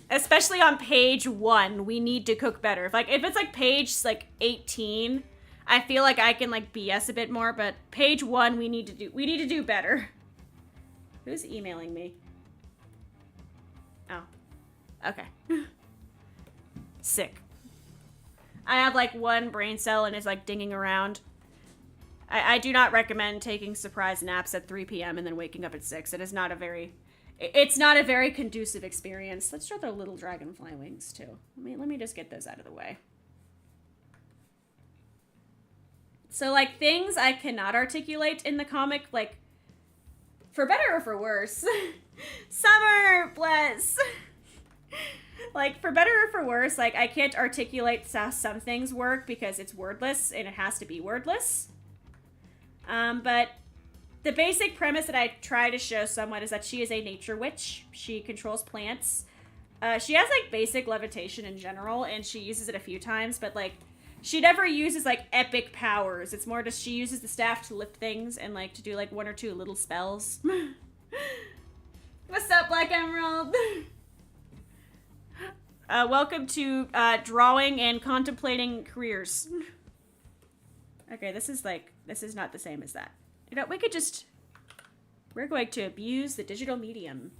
Speaker 1: Especially on page 1, we need to cook better. If it's like page like 18, I feel like I can like BS a bit more, but page 1 we need to do better. Who's emailing me? Oh. Okay. Sick. I have like 1 brain cell and it's like dinging around. I do not recommend taking surprise naps at 3 p.m. and then waking up at 6. It's not a very conducive experience. Let's draw the little dragonfly wings too. Let me just get those out of the way. So like things I cannot articulate in the comic, like for better or for worse. Summer, bless. Like for better or for worse, like I can't articulate how some things work because it's wordless and it has to be wordless. But the basic premise that I try to show someone is that she is a nature witch. She controls plants. She has like basic levitation in general, and she uses it a few times, but like she never uses like epic powers. It's more just she uses the staff to lift things and like to do like 1 or 2 little spells. What's up, Black Emerald? Welcome to drawing and contemplating careers. Okay, this is not the same as that. You know, we're going to abuse the digital medium.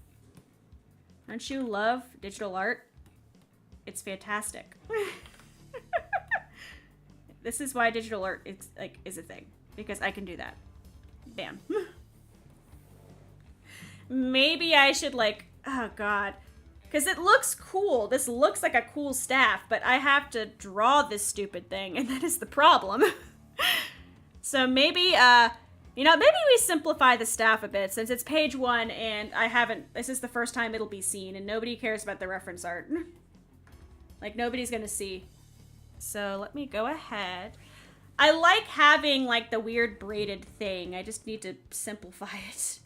Speaker 1: Don't you love digital art? It's fantastic. This is why digital art is a thing, because I can do that. Bam. Maybe I should oh god. Because it looks cool. This looks like a cool staff, but I have to draw this stupid thing, and that is the problem. So maybe, maybe we simplify the staff a bit, since it's page 1, and this is the first time it'll be seen, and nobody cares about the reference art. Like, nobody's gonna see. So let me go ahead. I like having, like, the weird braided thing. I just need to simplify it.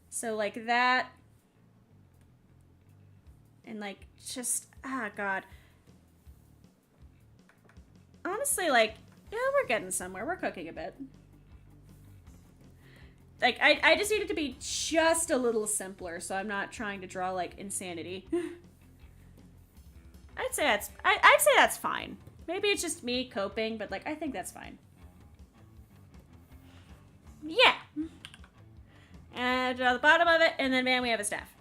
Speaker 1: So, like, that. And, like, just, god. Honestly, like, yeah, we're getting somewhere. We're cooking a bit. Like, I just need it to be just a little simpler, so I'm not trying to draw, like, insanity. I'd say that's fine. Maybe it's just me coping, but, like, I think that's fine. Yeah. And draw the bottom of it, and then, man, we have a staff.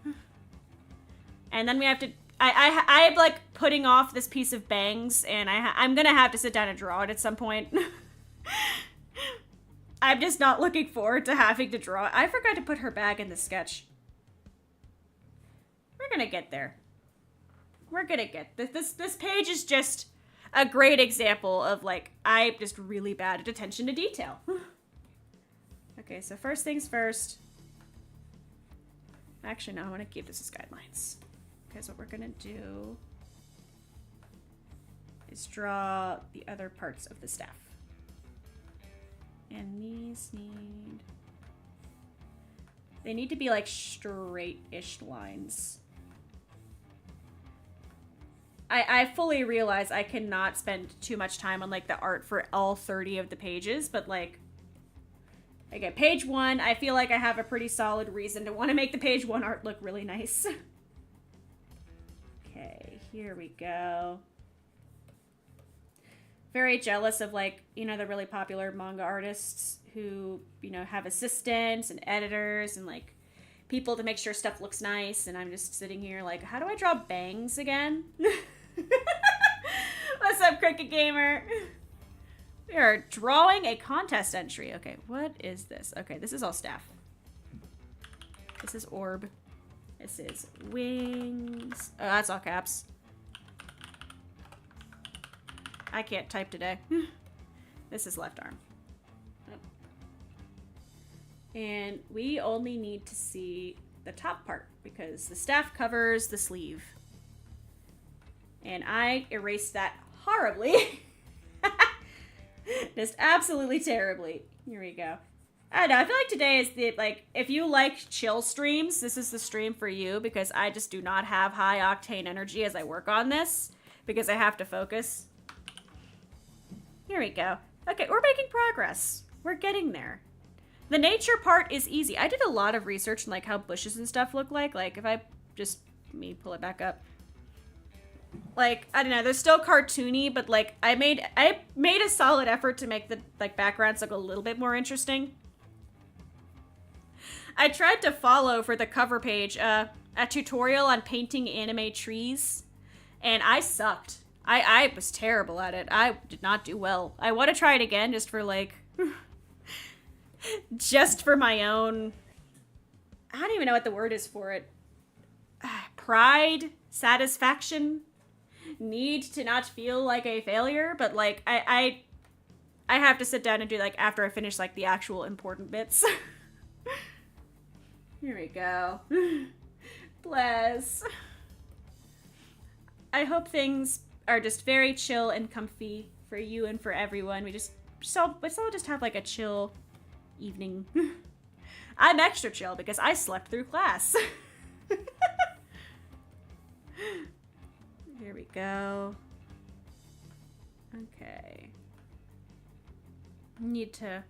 Speaker 1: And then we have to... I'm like putting off this piece of bangs, and I'm gonna have to sit down and draw it at some point. I'm just not looking forward to having to draw it. I forgot to put her bag in the sketch. We're gonna get there. We're gonna get this page is just a great example of like I'm just really bad at attention to detail. Okay, so first things first. Actually, no, I want to keep this as guidelines. Because what we're gonna do is draw the other parts of the staff. And these they need to be like straight-ish lines. I fully realize I cannot spend too much time on like the art for all 30 of the pages, but like, okay, page 1, I feel like I have a pretty solid reason to want to make the page 1 art look really nice. Okay, here we go. Very jealous of like, the really popular manga artists who, have assistants and editors and like people to make sure stuff looks nice. And I'm just sitting here like, how do I draw bangs again? What's up, Cricket Gamer? We are drawing a contest entry. Okay, what is this? Okay, this is all staff. This is orb. This is wings. Oh, that's all caps. I can't type today. This is left arm. And we only need to see the top part because the staff covers the sleeve. And I erased that horribly. Just absolutely terribly. Here we go. I don't know, I feel like today is the, like, if you like chill streams, this is the stream for you because I just do not have high octane energy as I work on this because I have to focus. Here we go. Okay, we're making progress. We're getting there. The nature part is easy. I did a lot of research on like how bushes and stuff look like. Like if I just, let me pull it back up. Like, I don't know, they're still cartoony, but like I made a solid effort to make the like backgrounds look a little bit more interesting. I tried to follow for the cover page a tutorial on painting anime trees, and I sucked. I was terrible at it. I did not do well. I want to try it again just for like, just for my own, I don't even know what the word is for it. Pride, satisfaction, need to not feel like a failure, but like I have to sit down and do like after I finish like the actual important bits. Here we go. Bless. I hope things are just very chill and comfy for you and for everyone. Let's all just have like a chill evening. I'm extra chill because I slept through class. Here we go. Okay. Need to...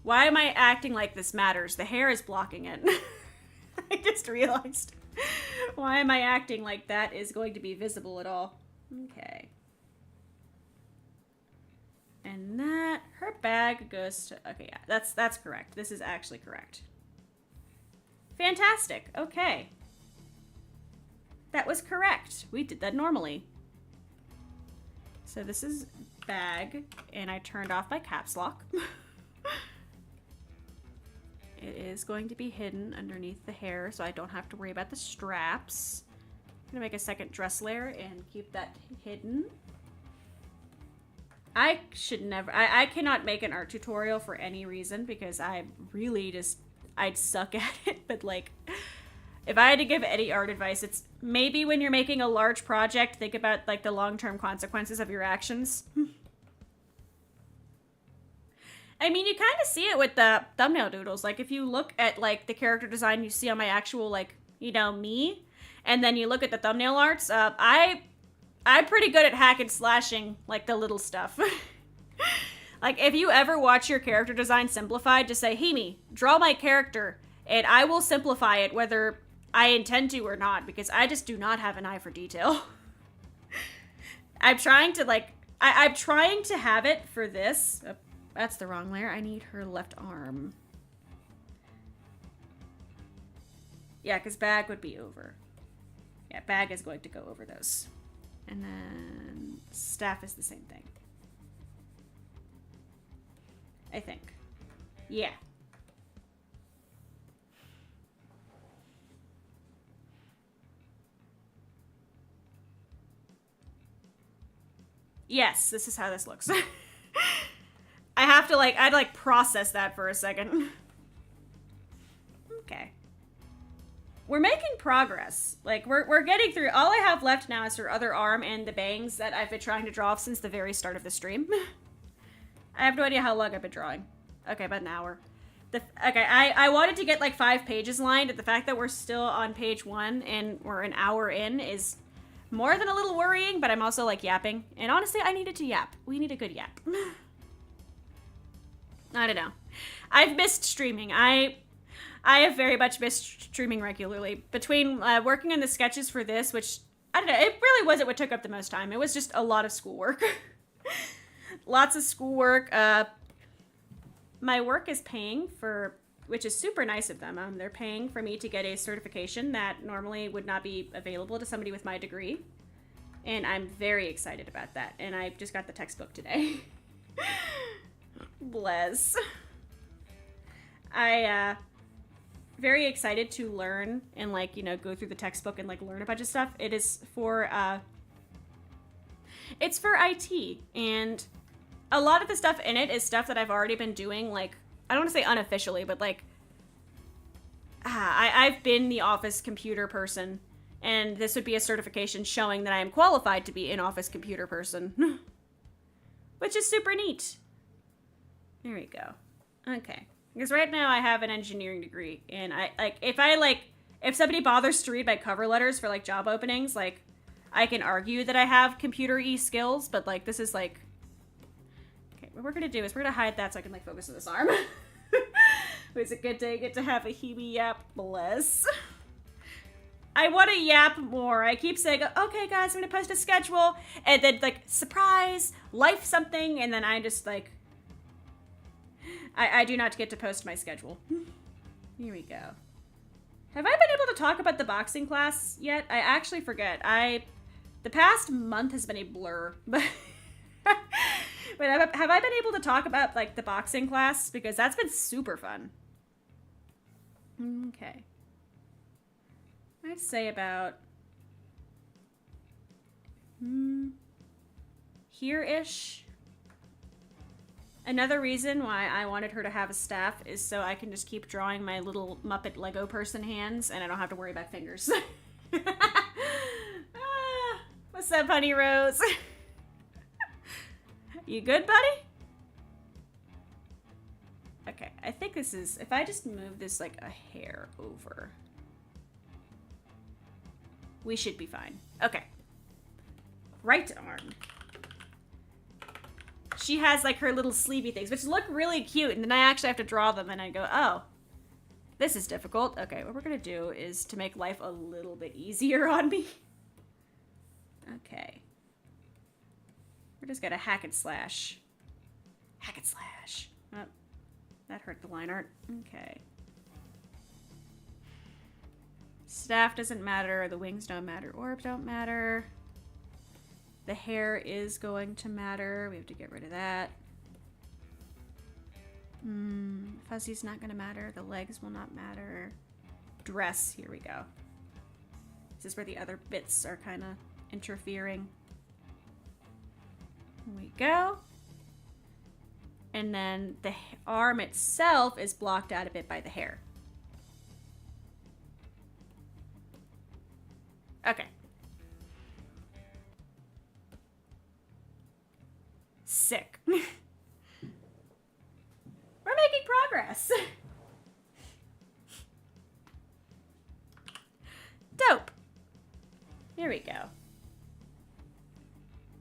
Speaker 1: Why am I acting like this matters? The hair is blocking it. I just realized. Why am I acting like that is going to be visible at all? Okay. And that, her bag goes to, okay, yeah, that's correct. This is actually correct. Fantastic. Okay. That was correct. We did that normally. So this is bag, and I turned off my caps lock. It is going to be hidden underneath the hair, so I don't have to worry about the straps. I'm gonna make a second dress layer and keep that hidden. I should never, I cannot make an art tutorial for any reason because I really just, I'd suck at it, but like, if I had to give any art advice, it's maybe when you're making a large project, think about like the long-term consequences of your actions. I mean, you kind of see it with the thumbnail doodles. Like if you look at like the character design you see on my actual like, you know, me, and then you look at the thumbnail arts, I'm pretty good at hack and slashing like the little stuff. Like if you ever watch your character design simplified, just say, Himi, draw my character, and I will simplify it whether I intend to or not, because I just do not have an eye for detail. I'm trying to like, I'm trying to have it for this. That's the wrong layer. I need her left arm. Yeah, because bag would be over. Yeah, bag is going to go over those. And then staff is the same thing. I think. Yeah. Yes, this is how this looks. I have to like, I'd like process that for a second. Okay. We're making progress. Like we're getting through. All I have left now is her other arm and the bangs that I've been trying to draw since the very start of the stream. I have no idea how long I've been drawing. Okay, about an hour. Okay, I wanted to get like 5 pages lined, and the fact that we're still on page 1 and we're an hour in is more than a little worrying, but I'm also like yapping. And honestly, I needed to yap. We need a good yap. I don't know. I've missed streaming. I have very much missed streaming regularly. Between working on the sketches for this, which, I don't know, it really wasn't what took up the most time. It was just a lot of schoolwork. Lots of schoolwork. My work is paying for, which is super nice of them. They're paying for me to get a certification that normally would not be available to somebody with my degree. And I'm very excited about that. And I just got the textbook today. Bless. Very excited to learn and like, you know, go through the textbook and like learn a bunch of stuff. It is for, it's for IT, and a lot of the stuff in it is stuff that I've already been doing. Like, I don't want to say unofficially, but like, I've been the office computer person, and this would be a certification showing that I am qualified to be an office computer person. Which is super neat. There we go. Okay. Because right now I have an engineering degree, and if somebody bothers to read my cover letters for like job openings, like I can argue that I have computer-y skills, but like this is like, okay, what we're gonna do is we're gonna hide that so I can like focus on this arm. It's a good day, get to have a Hebe yap, bless. I want to yap more. I keep saying, okay guys, I'm gonna post a schedule, and then like, surprise, life something, and then I just like, I do not get to post my schedule. Here we go. Have I been able to talk about the boxing class yet? I actually forget. The past month has been a blur, but but have I been able to talk about like the boxing class? Because that's been super fun. Okay. I'd say about here-ish. Another reason why I wanted her to have a staff is so I can just keep drawing my little Muppet Lego person hands and I don't have to worry about fingers. What's up, Honey Rose? You good, buddy? Okay, I think this is, if I just move this like a hair over, we should be fine. Okay. Right arm. She has like her little sleevey things, which look really cute, and then I actually have to draw them, and I go, oh, this is difficult. Okay, what we're gonna do is to make life a little bit easier on me. Okay. We're just gonna hack and slash. Hack and slash. Oh, that hurt the line art. Okay. Staff doesn't matter, the wings don't matter, orb don't matter. The hair is going to matter. We have to get rid of that. Fuzzy's not gonna matter. The legs will not matter. Dress, here we go. This is where the other bits are kind of interfering. Here we go. And then the arm itself is blocked out a bit by the hair. Okay. Sick. We're making progress. Dope. Here we go.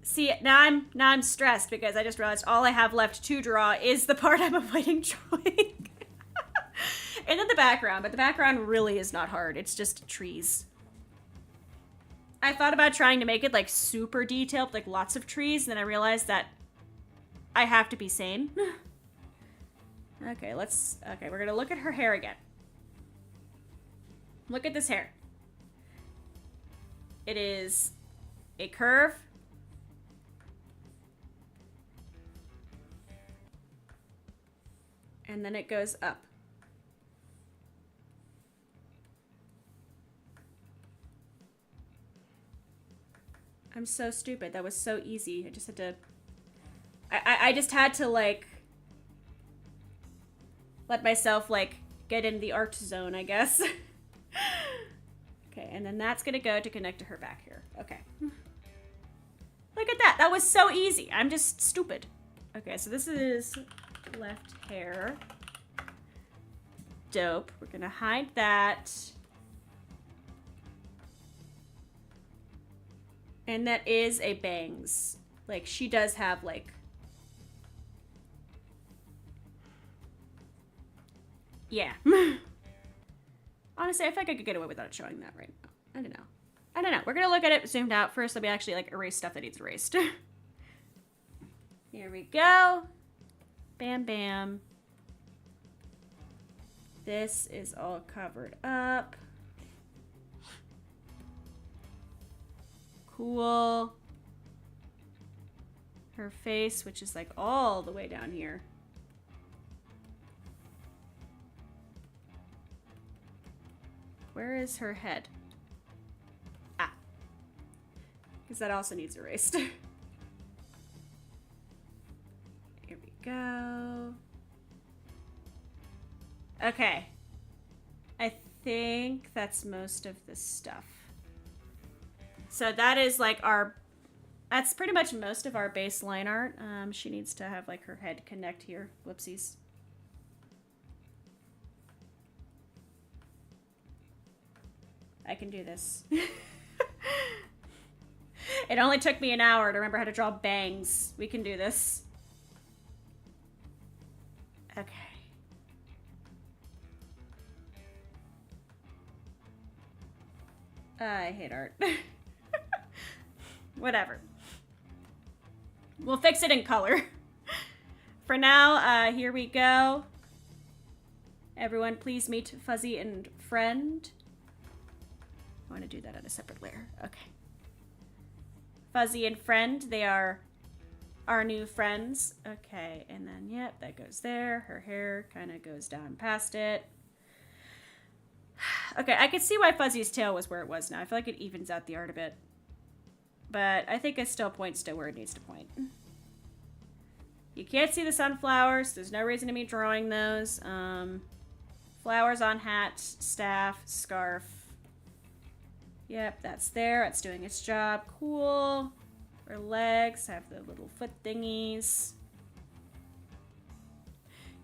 Speaker 1: See, now I'm stressed because I just realized all I have left to draw is the part I'm avoiding drawing. And then the background, but the background really is not hard. It's just trees. I thought about trying to make it like super detailed, like lots of trees, and then I realized that I have to be sane. Okay, we're gonna look at her hair again. Look at this hair. It is a curve. And then it goes up. I'm so stupid. That was so easy. I just had to... I just had to, like... let myself, like, get in the art zone, I guess. Okay, and then that's gonna go to connect to her back here. Okay. Look at that. That was so easy. I'm just stupid. Okay, so this is left hair. Dope. We're gonna hide that. And that is a bangs. Like, she does have, like... Yeah. Honestly, I think I could get away without showing that right now. I don't know. I don't know. We're gonna look at it zoomed out first. Let me actually, like, erase stuff that needs erased. Here we go. Bam, bam. This is all covered up. Cool. Her face, which is like all the way down here. Where is her head? Ah. Because that also needs erased. Here we go. Okay. I think that's most of the stuff. So that is like our... That's pretty much most of our baseline art. She needs to have like her head connect here. Whoopsies. I can do this. It only took me an hour to remember how to draw bangs. We can do this. Okay. I hate art. Whatever. We'll fix it in color. For now, here we go. Everyone, please meet Fuzzy and Friend. I want to do that on a separate layer. Okay. Fuzzy and Friend, they are our new friends. Okay, and then, yep, that goes there. Her hair kind of goes down past it. Okay, I can see why Fuzzy's tail was where it was now. I feel like it evens out the art a bit. But I think it still points to where it needs to point. You can't see the sunflowers. There's no reason to be drawing those. Flowers on hat, staff, scarf. Yep, that's there. It's doing its job. Cool. Her legs have the little foot thingies.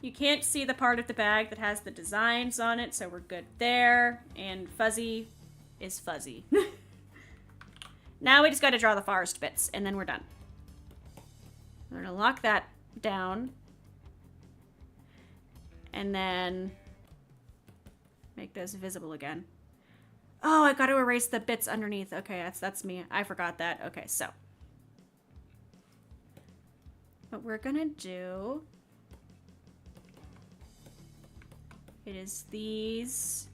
Speaker 1: You can't see the part of the bag that has the designs on it, so we're good there. And Fuzzy is fuzzy. Now we just got to draw the forest bits, and then we're done. We're going to lock that down. And then make those visible again. Oh, I got to erase the bits underneath. Okay, that's me. I forgot that. Okay, so. What we're going to do... It is these.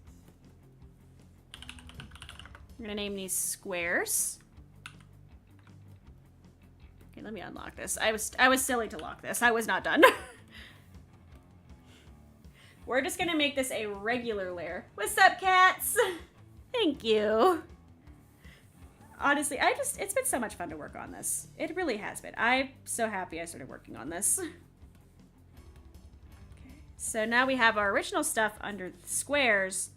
Speaker 1: I'm gonna name these squares. Okay, let me unlock this. I was silly to lock this. I was not done. We're just gonna make this a regular layer. What's up, cats? Thank you. Honestly, it's been so much fun to work on this. It really has been. I'm so happy I started working on this. So now we have our original stuff under the squares,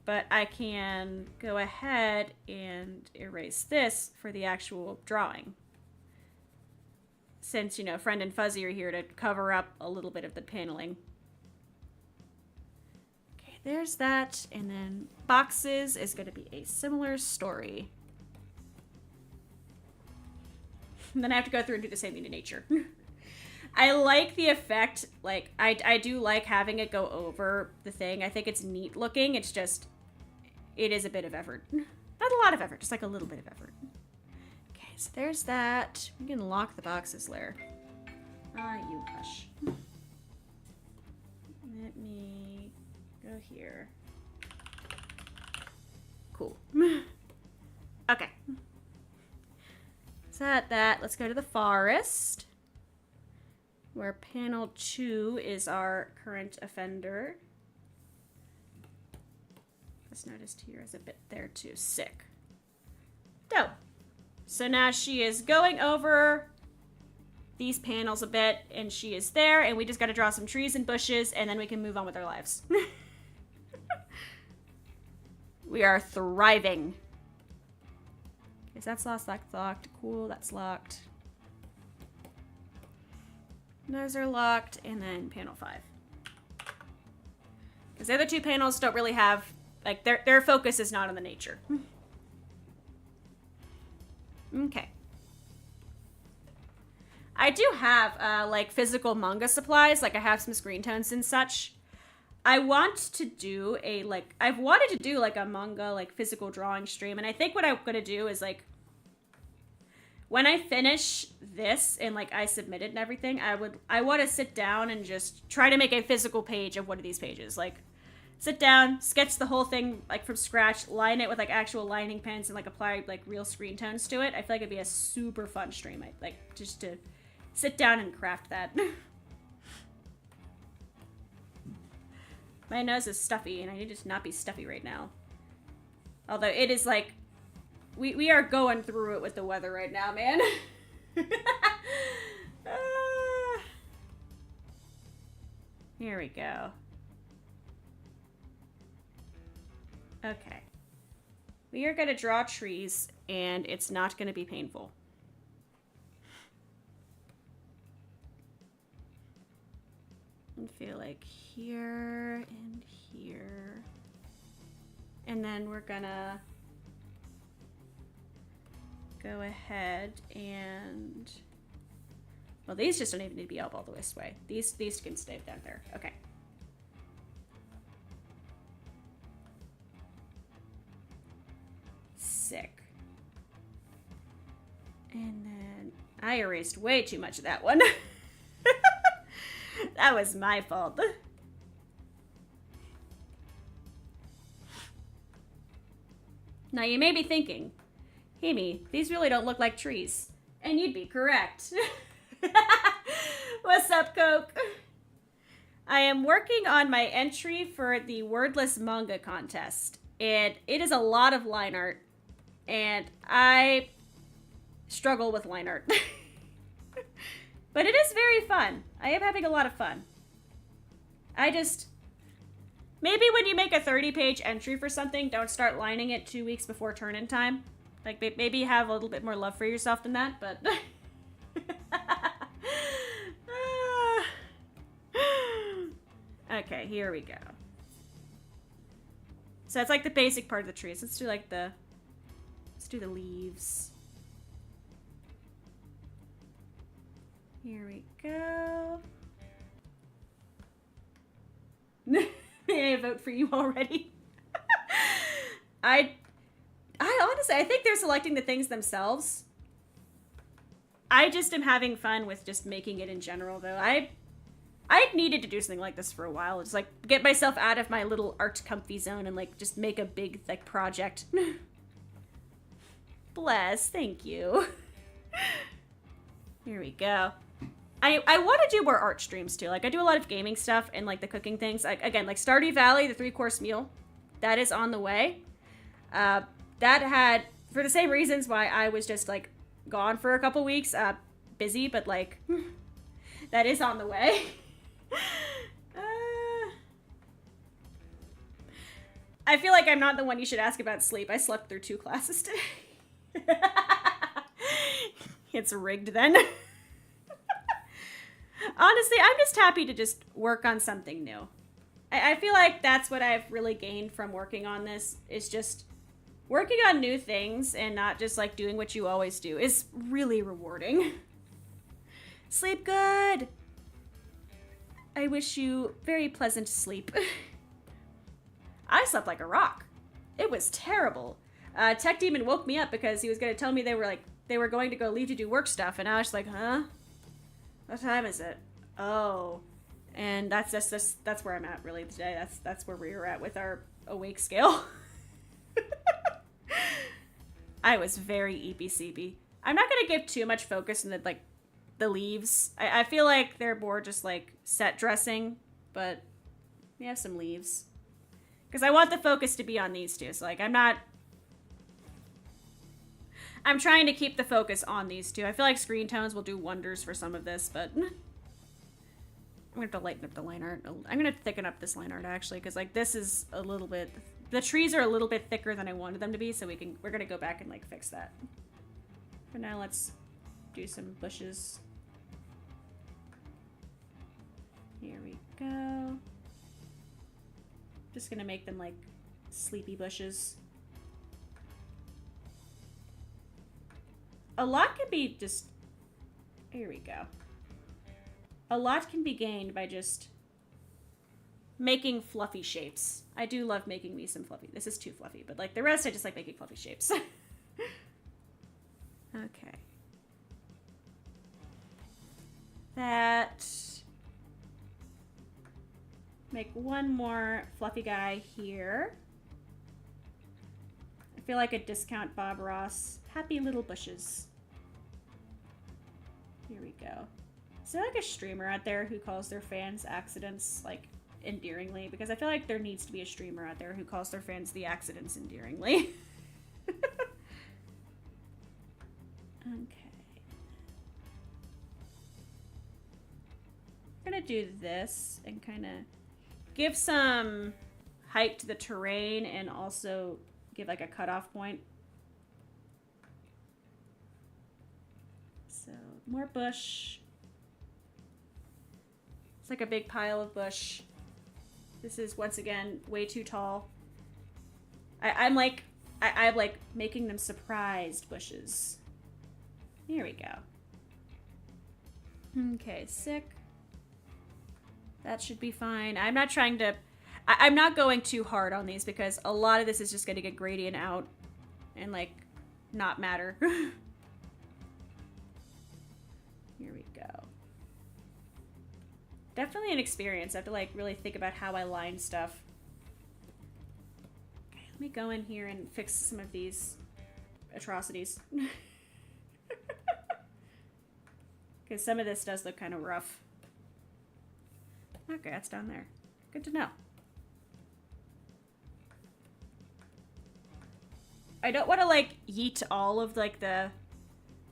Speaker 1: but I can go ahead and erase this for the actual drawing. Since, you know, Friend and Fuzzy are here to cover up a little bit of the paneling. Okay, there's that. And then boxes is going to be a similar story. And then I have to go through and do the same thing to nature. I like the effect, like, I do like having it go over the thing. I think it's neat looking. It's just, it is a bit of effort. Not a lot of effort, just like a little bit of effort. Okay, so there's that. We can lock the boxes layer. You hush. Let me go here. Cool. Okay. So that, let's go to the forest. Where panel 2 is our current offender. This noticed here is a bit there too. Sick. Dope. So now she is going over these panels a bit, and she is there, and we just got to draw some trees and bushes, and then we can move on with our lives. We are thriving. Okay, so that's locked. Cool, that's locked. Those are locked, and then panel 5. Because the other two panels don't really have, like, their focus is not on the nature. Okay. I do have, like, physical manga supplies. Like, I have some screen tones and such. I want to do a, like, I've wanted to do, like, a manga, like, physical drawing stream. And I think what I'm going to do is, like, when I finish this and, like, I submit it and everything, I want to sit down and just try to make a physical page of one of these pages. Like, sit down, sketch the whole thing, like, from scratch, line it with, like, actual lining pens and, like, apply, like, real screen tones to it. I feel like it'd be a super fun stream. Like, just to sit down and craft that. My nose is stuffy, and I need it to not be stuffy right now. Although it is, like... We are going through it with the weather right now, man. Here we go. Okay. We are going to draw trees, and it's not going to be painful. I feel like here and here. And then we're going to go ahead and... Well, these just don't even need to be up all the way. These can stay down there. Okay. Sick. And then I erased way too much of that one. That was my fault. Now you may be thinking, Himi, these really don't look like trees. And you'd be correct. What's up, Coke? I am working on my entry for the wordless manga contest. And it is a lot of line art. And I struggle with line art. But it is very fun. I am having a lot of fun. Maybe when you make a 30-page entry for something, don't start lining it 2 weeks before turn-in time. Like, maybe have a little bit more love for yourself than that, but... Okay, here we go. So that's like the basic part of the trees. Let's do like the... Let's do the leaves. Here we go. May I vote for you already? I honestly, I think they're selecting the things themselves. I just am having fun with just making it in general, though. I needed to do something like this for a while. Just, like, get myself out of my little art comfy zone and, like, just make a big, like, project. Bless. Thank you. Here we go. I want to do more art streams, too. Like, I do a lot of gaming stuff and, like, the cooking things. Like, again, like, Stardew Valley, the 3-course meal. That is on the way. That had, for the same reasons why I was just, like, gone for a couple weeks. Busy, but, like, that is on the way. I feel like I'm not the one you should ask about sleep. I slept through 2 classes today. It's rigged then. Honestly, I'm just happy to just work on something new. I feel like that's what I've really gained from working on this, is just working on new things and not just like doing what you always do is really rewarding. Sleep good. I wish you very pleasant sleep. I slept like a rock. It was terrible. Tech Demon woke me up because he was going to tell me they were going to go leave to do work stuff, and I was like, huh? What time is it? Oh. And that's where I'm at really today. That's where we're at with our awake scale. I was very eepy-seepy. I'm not going to give too much focus in the leaves. I feel like they're more just like set dressing, but we have some leaves. Because I want the focus to be on these two. So like I'm trying to keep the focus on these two. I feel like screen tones will do wonders for some of this, but I'm gonna have to lighten up the line art. I'm gonna thicken up this line art actually, because like this is a little bit, the trees are a little bit thicker than I wanted them to be, so we're gonna go back and like fix that. For now, let's do some bushes. Here we go. Just gonna make them like sleepy bushes. A lot can be just... Here we go. A lot can be gained by just making fluffy shapes. I do love making me some fluffy... This is too fluffy, but like the rest I just like making fluffy shapes. Okay. That... Make one more fluffy guy here. I feel like a discount Bob Ross. Happy little bushes. Here we go. Is there like a streamer out there who calls their fans accidents like endearingly? Because I feel like there needs to be a streamer out there who calls their fans the accidents endearingly. Okay. I'm gonna do this and kind of give some height to the terrain and also give like a cutoff point. So more bush. It's like a big pile of bush. This is once again way too tall. I'm like making them surprised bushes. Here we go. Okay, sick. That should be fine. I'm not trying to... I'm not going too hard on these because a lot of this is just going to get gradient out and, like, not matter. Here we go. Definitely an experience. I have to, like, really think about how I line stuff. Okay, let me go in here and fix some of these atrocities. Because some of this does look kind of rough. Okay, that's down there. Good to know. I don't want to, like, yeet all of, like, the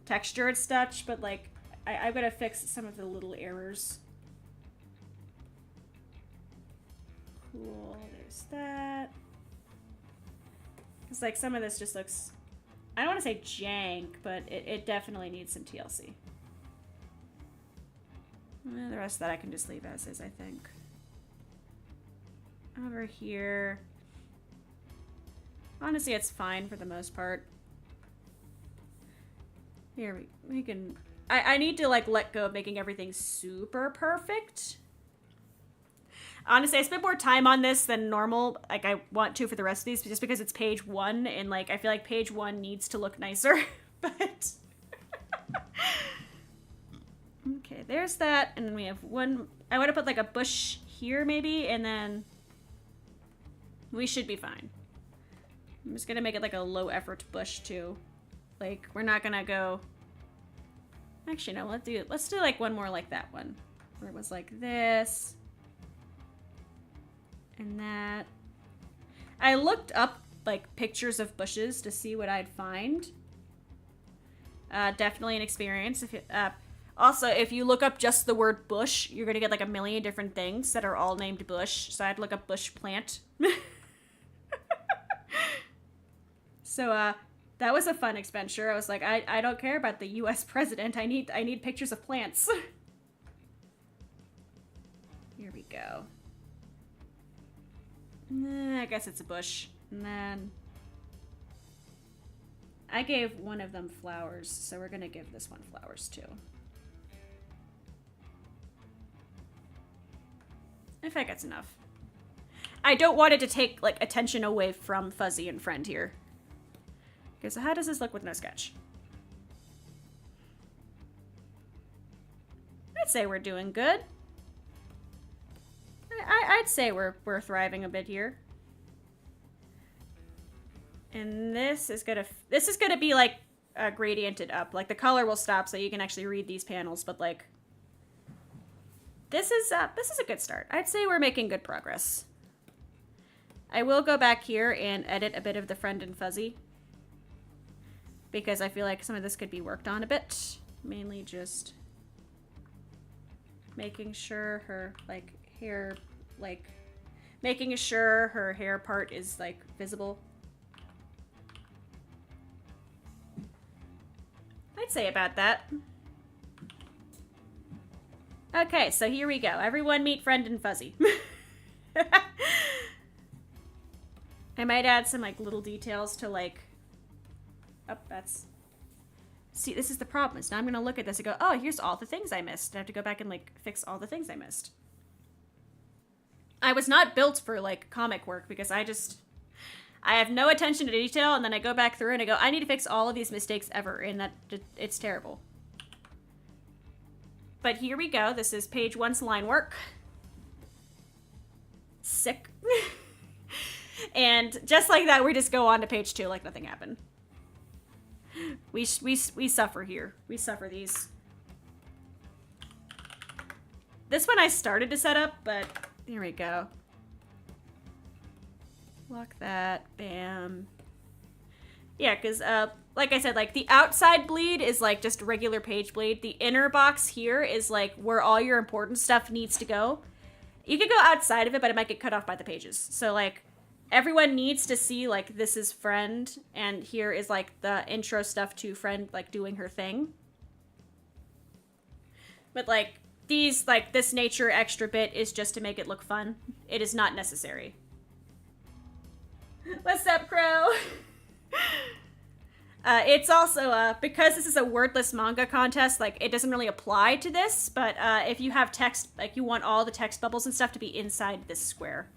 Speaker 1: texture and such, but, like, I'm gonna fix some of the little errors. Cool, there's that. Because, like, some of this just looks... I don't want to say jank, but it definitely needs some TLC. The rest of that I can just leave as is, I think. Over here. Honestly, it's fine for the most part. Here, we can... I need to, like, let go of making everything super perfect. Honestly, I spent more time on this than normal. Like, I want to for the rest of these, just because it's page 1, and, like, I feel like page 1 needs to look nicer. But... Okay, there's that, and then we have one... I want to put, like, a bush here, maybe, and then... We should be fine. I'm just gonna make it, like, a low-effort bush, too. Like, we're not gonna go... Actually, no, let's do, like, one more like that one. Where it was like this. And that. I looked up, like, pictures of bushes to see what I'd find. Definitely an experience. If it, also, if you look up just the word bush, you're gonna get, like, a million different things that are all named bush. So I'd look up bush plant. So, that was a fun expenditure. I was like, I don't care about the US president. I need pictures of plants. Here we go. I guess it's a bush. And then... I gave one of them flowers, so we're gonna give this one flowers too. I think that's enough. I don't want it to take, like, attention away from Fuzzy and Friend here. Okay, so how does this look with no sketch? I'd say we're doing good. I'd say we're thriving a bit here. And this is gonna be, like, gradiented up. Like, the color will stop so you can actually read these panels, but, like, this is a good start. I'd say we're making good progress. I will go back here and edit a bit of the Friend and Fuzzy, because I feel like some of this could be worked on a bit. Mainly just making sure her, like, hair, like, making sure her hair part is, like, visible. I'd say about that. Okay, so here we go. Everyone meet Friend and Fuzzy. I might add some, like, little details to, like... Oh, that's... See, this is the problem. Is now I'm going to look at this and go, oh, here's all the things I missed. I have to go back and, like, fix all the things I missed. I was not built for, like, comic work because I have no attention to detail, and then I go back through and I go, I need to fix all of these mistakes ever, and it's terrible. But here we go. This is page 1's line work. Sick. And just like that, we just go on to page 2 like nothing happened. We suffer here. We suffer these. This one I started to set up, but here we go. Lock that. Bam. Yeah, because, like I said, like, the outside bleed is, like, just regular page bleed. The inner box here is, like, where all your important stuff needs to go. You could go outside of it, but it might get cut off by the pages. So, like, everyone needs to see, like, this is friend, and here is, like, the intro stuff to friend, like, doing her thing. But, like, these, like, this nature extra bit is just to make it look fun. It is not necessary. What's up, Crow? It's also, because this is a wordless manga contest, like, it doesn't really apply to this, but, if you have text, like, you want all the text bubbles and stuff to be inside this square.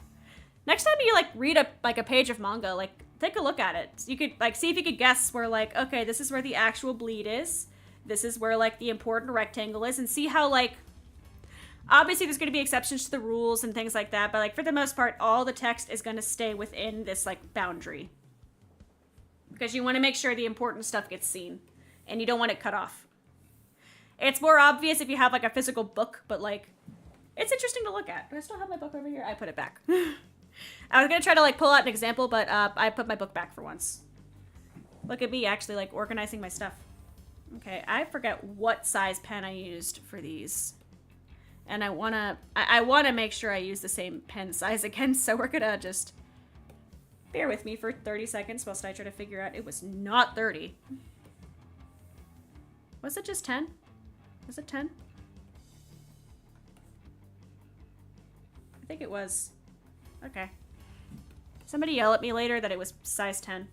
Speaker 1: Next time you, like, read a page of manga, like, take a look at it. You could, like, see if you could guess where, like, okay, this is where the actual bleed is. This is where, like, the important rectangle is, and see how, like, obviously there's going to be exceptions to the rules and things like that, but, like, for the most part, all the text is going to stay within this, like, boundary. Because you want to make sure the important stuff gets seen, and you don't want it cut off. It's more obvious if you have, like, a physical book, but, like, it's interesting to look at. Do I still have my book over here? I put it back. I was going to try to, like, pull out an example, but I put my book back for once. Look at me actually, like, organizing my stuff. Okay, I forget what size pen I used for these. And I want to make sure I use the same pen size again, so we're going to just... bear with me for 30 seconds whilst I try to figure out it was not 30. Was it just 10? Was it 10? I think it was. Okay. Somebody yell at me later that it was size 10.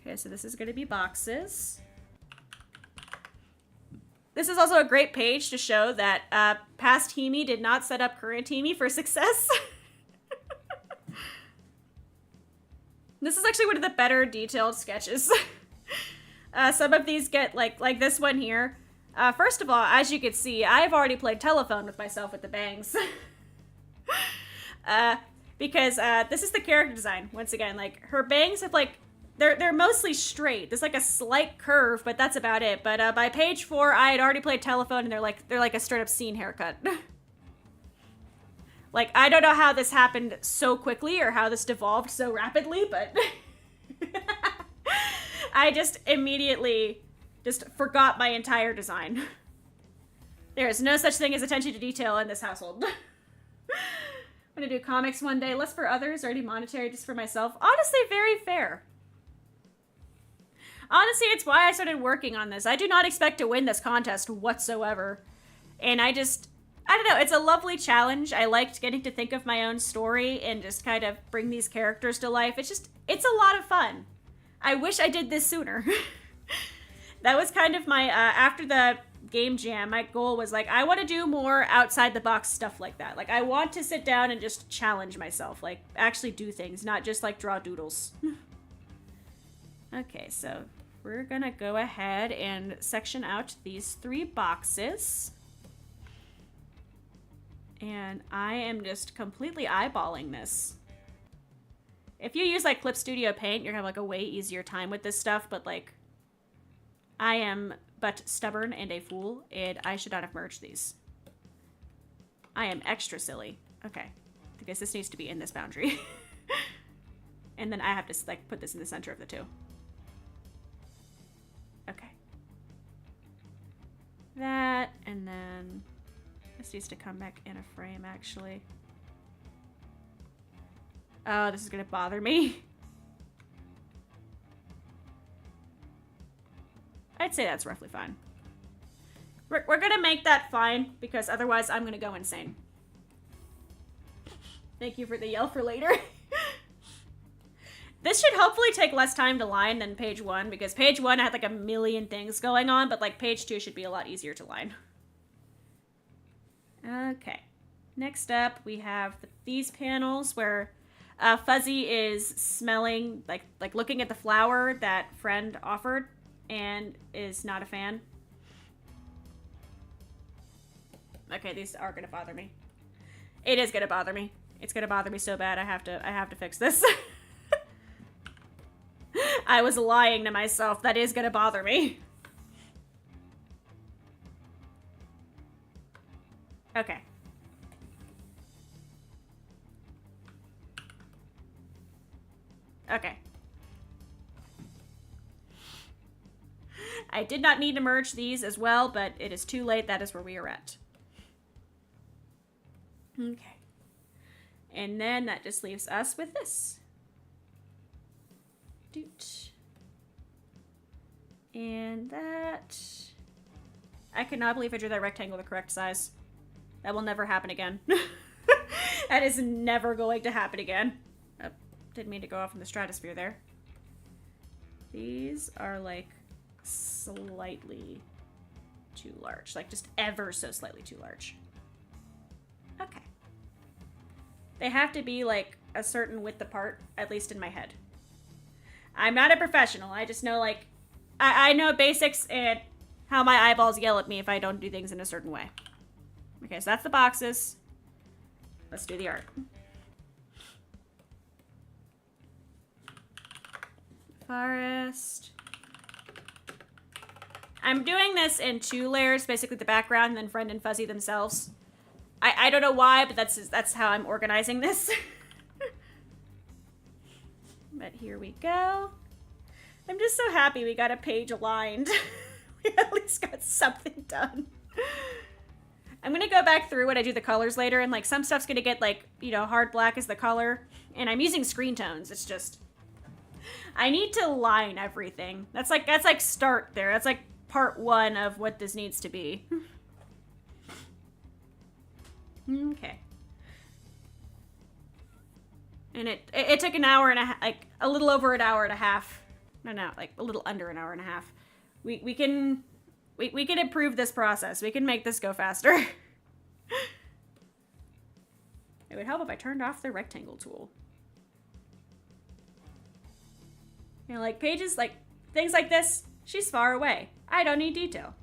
Speaker 1: Okay, so this is going to be boxes. This is also a great page to show that past Himi did not set up current Himi for success. This is actually one of the better detailed sketches. Some of these get, like this one here. First of all, as you can see, I've already played telephone with myself with the bangs. Because this is the character design, once again. Like, her bangs have, like, they're mostly straight. There's, like, a slight curve, but that's about it. But by page 4, I had already played telephone, and they're like a straight-up scene haircut. Like, I don't know how this happened so quickly or how this devolved so rapidly, but I just immediately just forgot my entire design. There is no such thing as attention to detail in this household. I'm gonna do comics one day, less for others, already monetary, just for myself. Honestly, very fair. Honestly, it's why I started working on this. I do not expect to win this contest whatsoever. And I don't know, it's a lovely challenge. I liked getting to think of my own story and just kind of bring these characters to life. It's a lot of fun. I wish I did this sooner. That was kind of my, after the game jam, my goal was like, I want to do more outside the box stuff like that. Like, I want to sit down and just challenge myself, like, actually do things, not just, like, draw doodles. Okay, so we're gonna go ahead and section out these 3 boxes. And I am just completely eyeballing this. If you use, like, Clip Studio Paint, you're gonna have, like, a way easier time with this stuff, but, like, I am but stubborn and a fool, and I should not have merged these. I am extra silly. Okay. Because this needs to be in this boundary. And then I have to, like, put this in the center of the 2. Okay. That, and then... this needs to come back in a frame, actually. Oh, this is gonna bother me. I'd say that's roughly fine. We're gonna make that fine, because otherwise I'm gonna go insane. Thank you for the yell for later. This should hopefully take less time to line than page 1, because page 1 I had like a million things going on, but like page 2 should be a lot easier to line. Okay. Next up, we have these panels where Fuzzy is smelling, like looking at the flower that friend offered and is not a fan. Okay, these are gonna bother me. It is gonna bother me. It's gonna bother me so bad. I have to fix this. I was lying to myself. That is gonna bother me. Okay. Okay. I did not need to merge these as well, but it is too late. That is where we are at. Okay. And then that just leaves us with this. Doot. And that... I cannot believe I drew that rectangle the correct size. That will never happen again. That is never going to happen again. Oh, didn't mean to go off in the stratosphere there. These are like slightly too large. Like just ever so slightly too large. Okay. They have to be like a certain width apart, at least in my head. I'm not a professional. I just know like, I know basics and how my eyeballs yell at me if I don't do things in a certain way. Okay, so that's the boxes. Let's do the art. Forest. I'm doing this in 2 layers, basically the background and then Friend and Fuzzy themselves. I don't know why, but that's how I'm organizing this. But here we go. I'm just so happy we got a page aligned. We at least got something done. I'm gonna go back through when I do the colors later, and like some stuff's gonna get like, you know, hard black as the color. And I'm using screen tones. It's just, I need to line everything. That's like start there. That's like part 1 of what this needs to be. Okay. And it took an hour and a half, like a little over an hour and a half. No, like a little under an hour and a half. We can improve this process. We can make this go faster. It would help if I turned off the rectangle tool. You know, like pages, like things like this, she's far away. I don't need detail.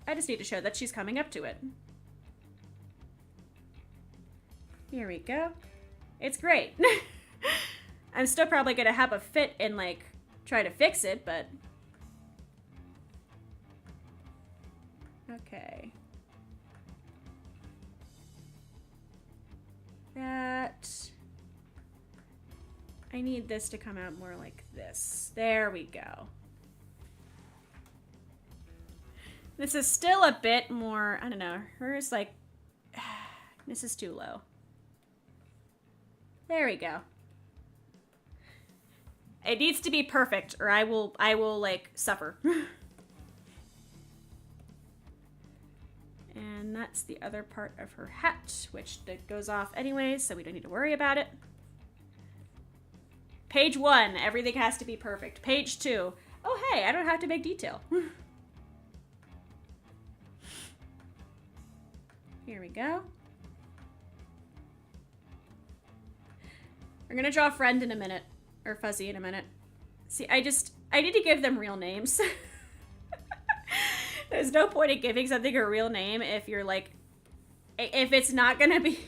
Speaker 1: I just need to show that she's coming up to it. Here we go. It's great. I'm still probably gonna have a fit and like try to fix it, but okay. That, I need this to come out more like this. There we go. This is still a bit more, I don't know, hers like, this is too low. There we go. It needs to be perfect or I will like suffer. And that's the other part of her hat, which goes off anyways, so we don't need to worry about it. Page 1, everything has to be perfect. Page 2, oh hey, I don't have to make detail. Here we go. We're gonna draw Friend in a minute, or Fuzzy in a minute. See, I need to give them real names. There's no point in giving something a real name if you're like, if it's not gonna be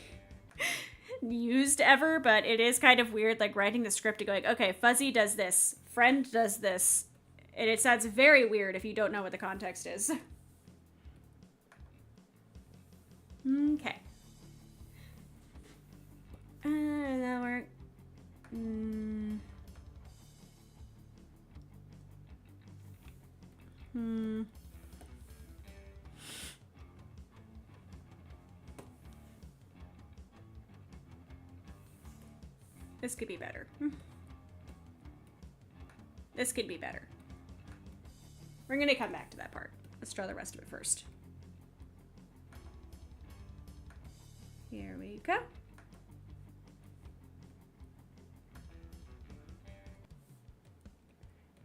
Speaker 1: used ever, but it is kind of weird like writing the script and going, okay, Fuzzy does this, Friend does this, and it sounds very weird if you don't know what the context is. Okay. Now we're... This could be better. This could be better. We're gonna come back to that part. Let's draw the rest of it first. Here we go.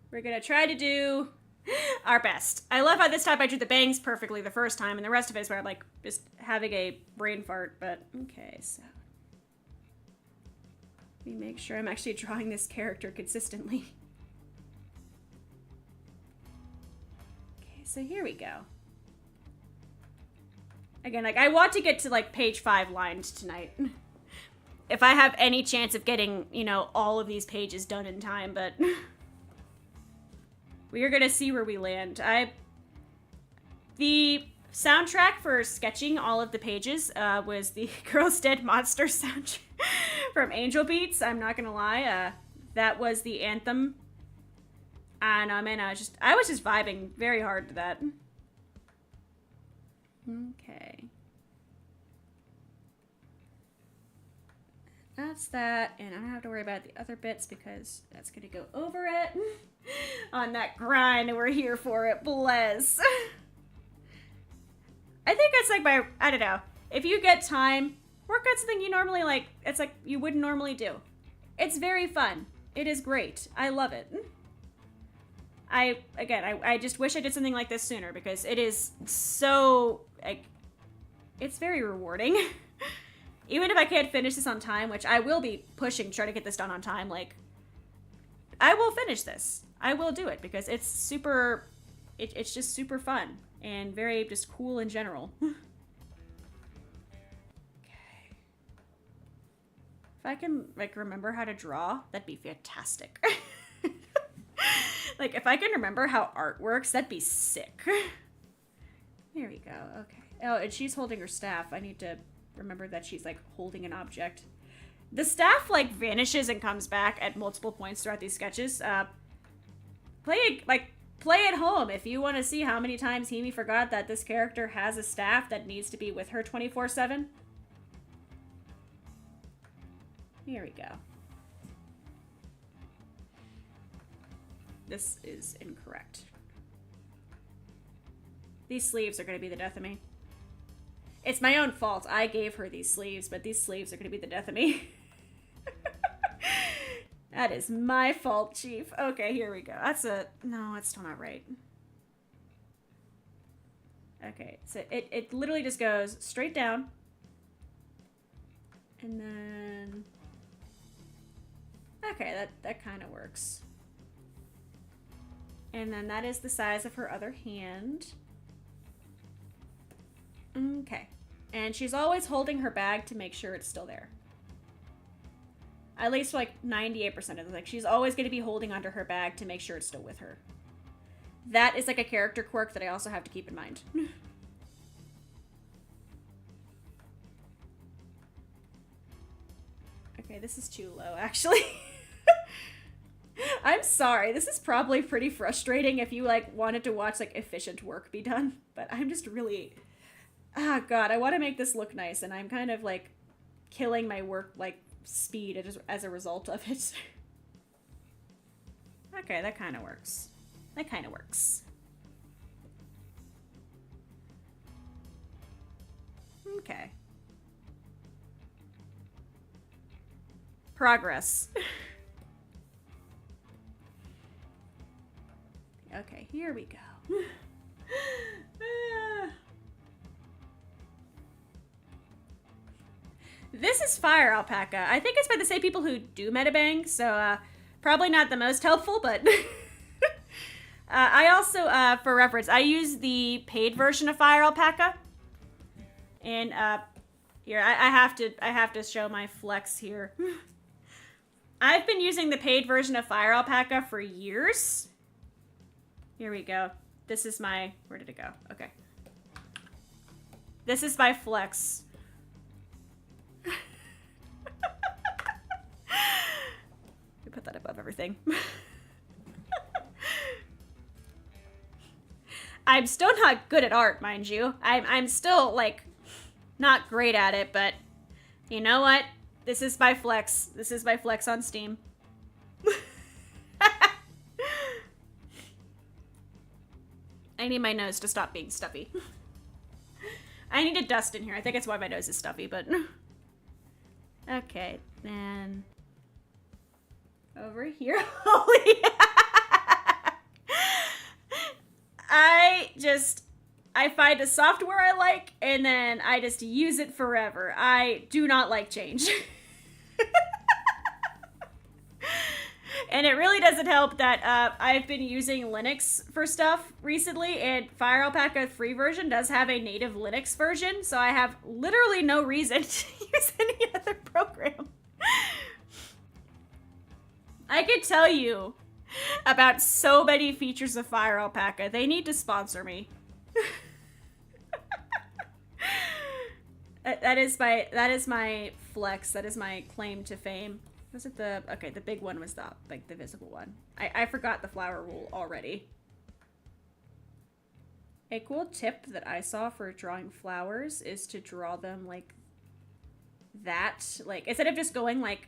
Speaker 1: We're gonna try to do our best. I love how this time I drew the bangs perfectly the first time, and the rest of it is where I'm like just having a brain fart, but okay, so. Let me make sure I'm actually drawing this character consistently. Okay, so here we go. Again, like I want to get to like page 5 lined tonight. If I have any chance of getting, you know, all of these pages done in time, but we are gonna see where we land. The soundtrack for sketching all of the pages was the Girls Dead Monster soundtrack from Angel Beats. I'm not gonna lie, that was the anthem, and man, I was just vibing very hard to that. Okay. That's that, and I don't have to worry about the other bits because that's gonna go over it. On that grind, and we're here for it, bless. I think it's like I don't know. If you get time, work on something you normally like, it's like you wouldn't normally do. It's very fun. It is great. I love it. I just wish I did something like this sooner because it is so, like, it's very rewarding. Even if I can't finish this on time, which I will be pushing to try to get this done on time, like, I will finish this. I will do it because it's super, it's just super fun and very just cool in general. Okay. If I can, like, remember how to draw, that'd be fantastic. Like, if I can remember how art works, that'd be sick. Here we go. Okay. Oh, and she's holding her staff. I need to remember that she's, like, holding an object. The staff, like, vanishes and comes back at multiple points throughout these sketches. Play at home if you want to see how many times Himi forgot that this character has a staff that needs to be with her 24/7. Here we go. This is incorrect. These sleeves are going to be the death of me. It's my own fault. I gave her these sleeves, but these sleeves are going to be the death of me. That is my fault, Chief. Okay, here we go. No, that's still not right. Okay, so it literally just goes straight down. And then... Okay, that kind of works. And then that is the size of her other hand. Okay. And she's always holding her bag to make sure it's still there. At least like 98% of it. Like, she's always going to be holding onto her bag to make sure it's still with her. That is like a character quirk that I also have to keep in mind. Okay, this is too low, actually. I'm sorry. This is probably pretty frustrating if you, like, wanted to watch, like, efficient work be done. But I'm just really... Ah, God, I want to make this look nice, and I'm kind of, like, killing my work, like, speed as a result of it. Okay, that kind of works. That kind of works. Okay. Progress. Okay, here we go. This is Fire Alpaca. I think it's by the same people who do Metabang, so probably not the most helpful, but I also, for reference, I use the paid version of Fire Alpaca. And here, I have to show my flex here. I've been using the paid version of Fire Alpaca for years. Here we go. This is my... Where did it go? Okay. This is my flex. We put that above everything. I'm still not good at art, mind you. I'm still, like, not great at it, but you know what? This is my flex. This is my flex on Steam. I need my nose to stop being stuffy. I need a dust in here. I think it's why my nose is stuffy, but... Okay, then... Over here. Holy... I find a software I like, and then I just use it forever. I do not like change. And it really doesn't help that I've been using Linux for stuff recently, and Fire Alpaca free version does have a native Linux version, so I have literally no reason to use any other program. I could tell you about so many features of Fire Alpaca. They need to sponsor me. That is my flex. That is my claim to fame. Was it the... Okay, the big one was the, like, the visible one. I forgot the flower rule already. A cool tip that I saw for drawing flowers is to draw them, like, that. Like, instead of just going, like,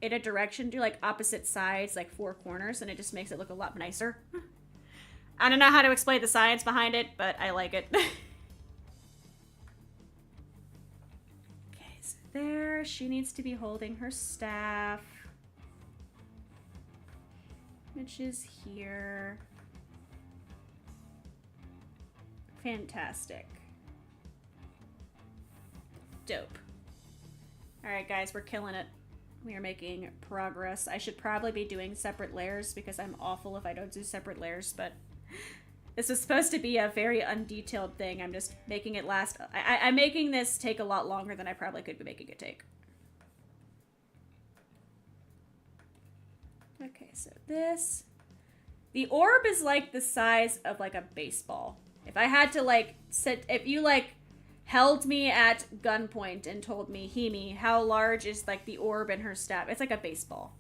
Speaker 1: in a direction, do, like, opposite sides, like, 4 corners, and it just makes it look a lot nicer. I don't know how to explain the science behind it, but I like it. Okay, so there, she needs to be holding her staff. Which is here. Fantastic. Dope. Alright guys, we're killing it. We are making progress. I should probably be doing separate layers because I'm awful if I don't do separate layers, but this is supposed to be a very undetailed thing. I'm just making it last. I'm making this take a lot longer than I probably could be making it take. Okay, so this. The orb is like the size of like a baseball. If I had to like if you like held me at gunpoint and told me, Himi, how large is like the orb in her staff? It's like a baseball.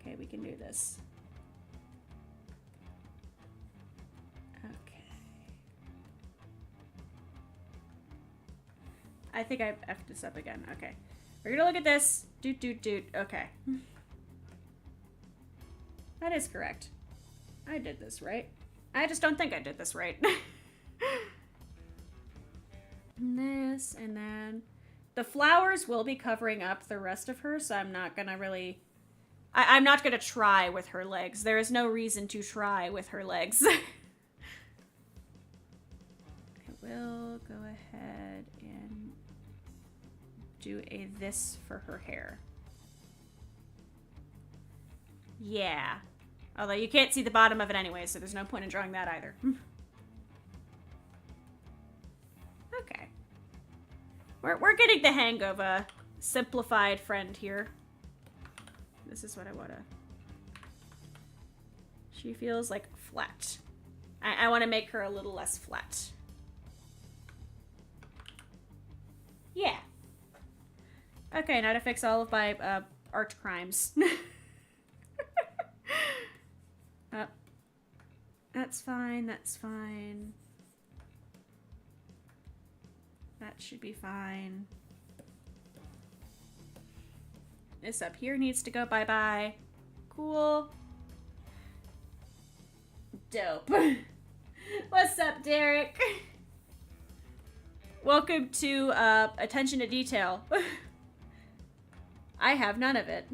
Speaker 1: Okay, we can do this. Okay. I think I effed this up again. Okay. We're gonna look at this. Doot, doot, doot. Okay. That is correct. I did this right. I just don't think I did this right. And this, and then the flowers will be covering up the rest of her, so I'm not gonna really... I'm not gonna try with her legs. There is no reason to try with her legs. I will go ahead and do a this for her hair. Yeah. Although you can't see the bottom of it anyway, so there's no point in drawing that either. Okay. We're getting the hang of a simplified friend here. This is what I want to... She feels like flat. I want to make her a little less flat. Yeah. Okay, now to fix all of my art crimes. That's fine, that's fine. That should be fine. This up here needs to go bye-bye. Cool. Dope. What's up, Derek? Welcome to attention to detail. I have none of it.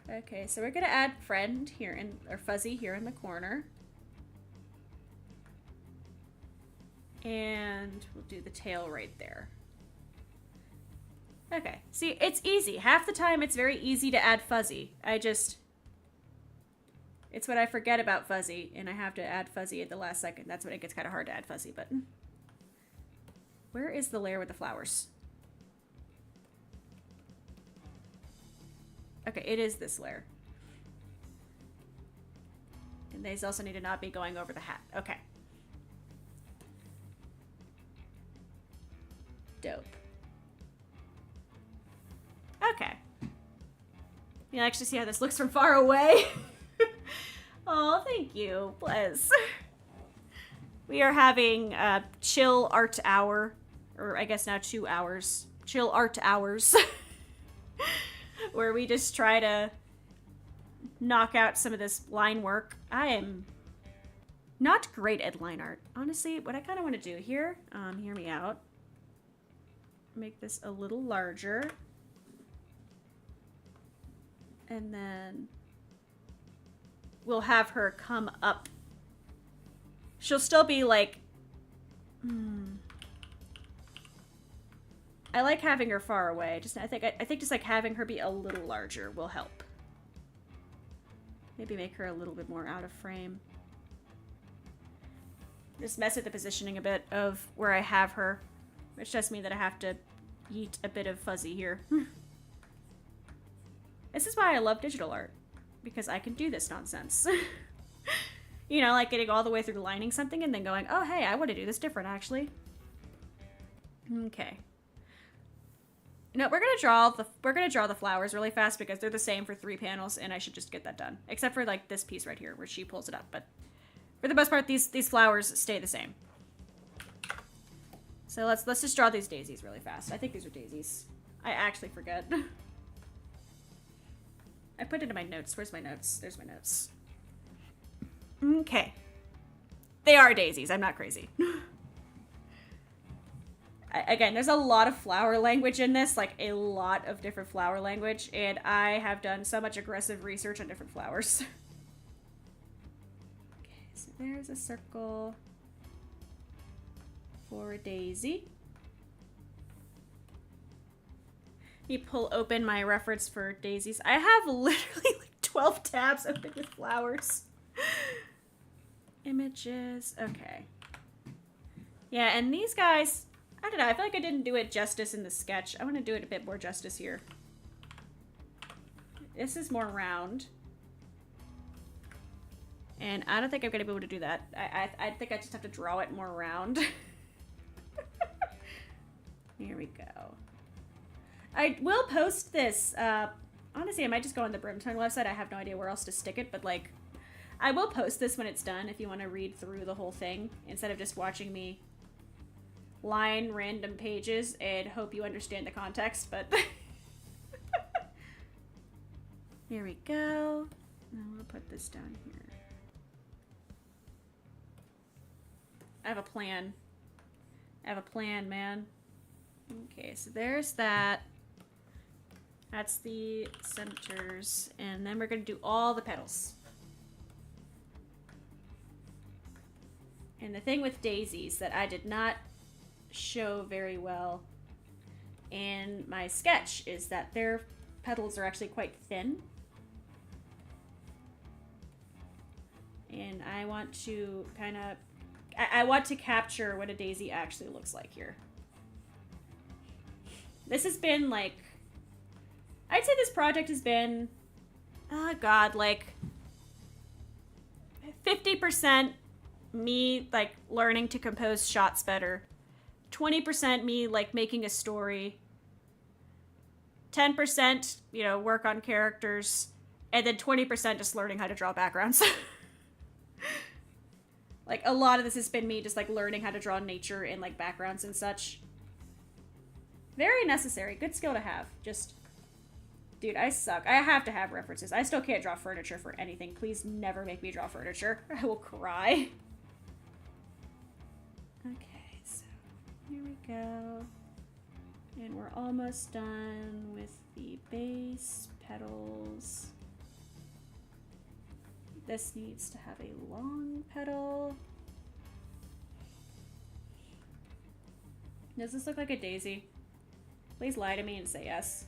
Speaker 1: Okay, so we're gonna add friend here or fuzzy here in the corner. And we'll do the tail right there. Okay, see, it's easy. Half the time it's very easy to add fuzzy. It's what I forget about fuzzy, and I have to add fuzzy at the last second. That's when it gets kind of hard to add fuzzy, but... Where is the layer with the flowers? Okay, it is this layer. And these also need to not be going over the hat. Okay. Dope. Okay. You can actually see how this looks from far away. Oh, thank you. Bless. We are having a chill art hour. Or I guess now 2 hours. Chill art hours. Where we just try to knock out some of this line work. I am not great at line art. Honestly, what I kind of want to do here, hear me out. Make this a little larger. And then we'll have her come up. She'll still be like... I like having her far away. I think just like having her be a little larger will help. Maybe make her a little bit more out of frame. Just mess with the positioning a bit of where I have her, which does mean that I have to yeet a bit of fuzzy here. This is why I love digital art, because I can do this nonsense. You know, like getting all the way through lining something and then going, oh hey, I want to do this different actually. Okay. No, we're gonna draw the flowers really fast because they're the same for 3 panels, and I should just get that done. Except for like this piece right here where she pulls it up. But For the most part, these flowers stay the same. So let's just draw these daisies really fast. I think these are daisies. I actually forget. I put it in my notes. Where's my notes? There's my notes. Okay. They are daisies. I'm not crazy. Again, there's a lot of flower language in this, like a lot of different flower language, and I have done so much aggressive research on different flowers. Okay, so there's a circle for a daisy. You pull open my reference for daisies. I have literally like 12 tabs open with flowers. Images, okay. Yeah, and these guys, I don't know, I feel like I didn't do it justice in the sketch. I want to do it a bit more justice here. This is more round. And I don't think I'm going to be able to do that. I think I just have to draw it more round. Here we go. I will post this. Honestly, I might just go on the BRIMTONE website. I have no idea where else to stick it, but like, I will post this when it's done if you want to read through the whole thing instead of just watching me line random pages and hope you understand the context, but here we go. Now we'll put this down here. I have a plan. I have a plan, man. Okay, so there's that. That's the centers, and then we're gonna do all the petals. And the thing with daisies that I did not show very well in my sketch is that their petals are actually quite thin. And I want to kind of, I want to capture what a daisy actually looks like here. This has been like, I'd say this project has been, oh god, like 50% me like learning to compose shots better, 20% me like making a story, 10% you know work on characters, and then 20% just learning how to draw backgrounds. Like a lot of this has been me just like learning how to draw nature and like backgrounds and such. Very necessary, good skill to have. Just, dude, I suck. I have to have references. I still can't draw furniture for anything. Please never make me draw furniture. I will cry. Okay, so here we go. And we're almost done with the base petals. This needs to have a long petal. Does this look like a daisy? Please lie to me and say yes.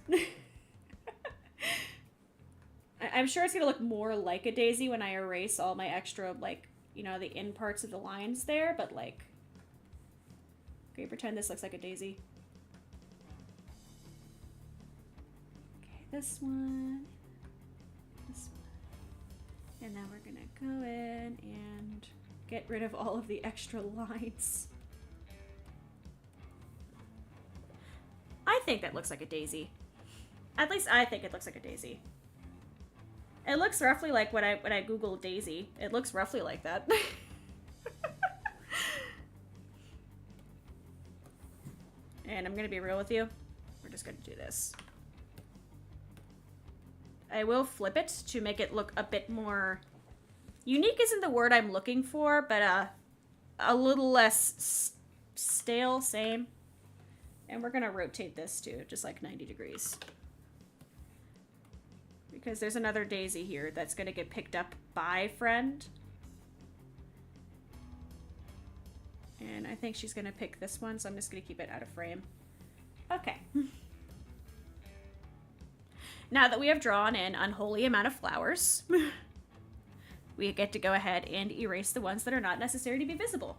Speaker 1: I'm sure it's gonna look more like a daisy when I erase all my extra, like, you know, the in parts of the lines there, but like, okay, pretend this looks like a daisy. Okay, this one, and then we're gonna go in and get rid of all of the extra lines. I think that looks like a daisy. At least I think it looks like a daisy. It looks roughly like when I Google daisy. It looks roughly like that. And I'm gonna be real with you. We're just gonna do this. I will flip it to make it look a bit more... Unique isn't the word I'm looking for, but a little less stale, same. And we're gonna rotate this too, just like 90 degrees. Because there's another daisy here that's gonna get picked up by friend. And I think she's gonna pick this one, so I'm just gonna keep it out of frame. Okay. Now that we have drawn an unholy amount of flowers, we get to go ahead and erase the ones that are not necessary to be visible.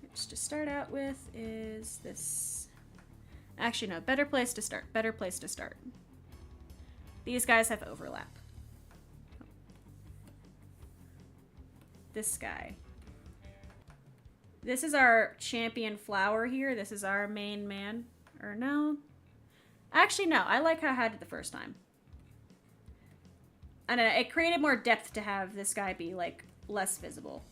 Speaker 1: Which to start out with is this. Actually, no, better place to start. Better place to start. These guys have overlap. This guy. This is our champion flower here. This is our main man. Or no. Actually, no. I like how I had it the first time. I don't know. It created more depth to have this guy be, like, less visible.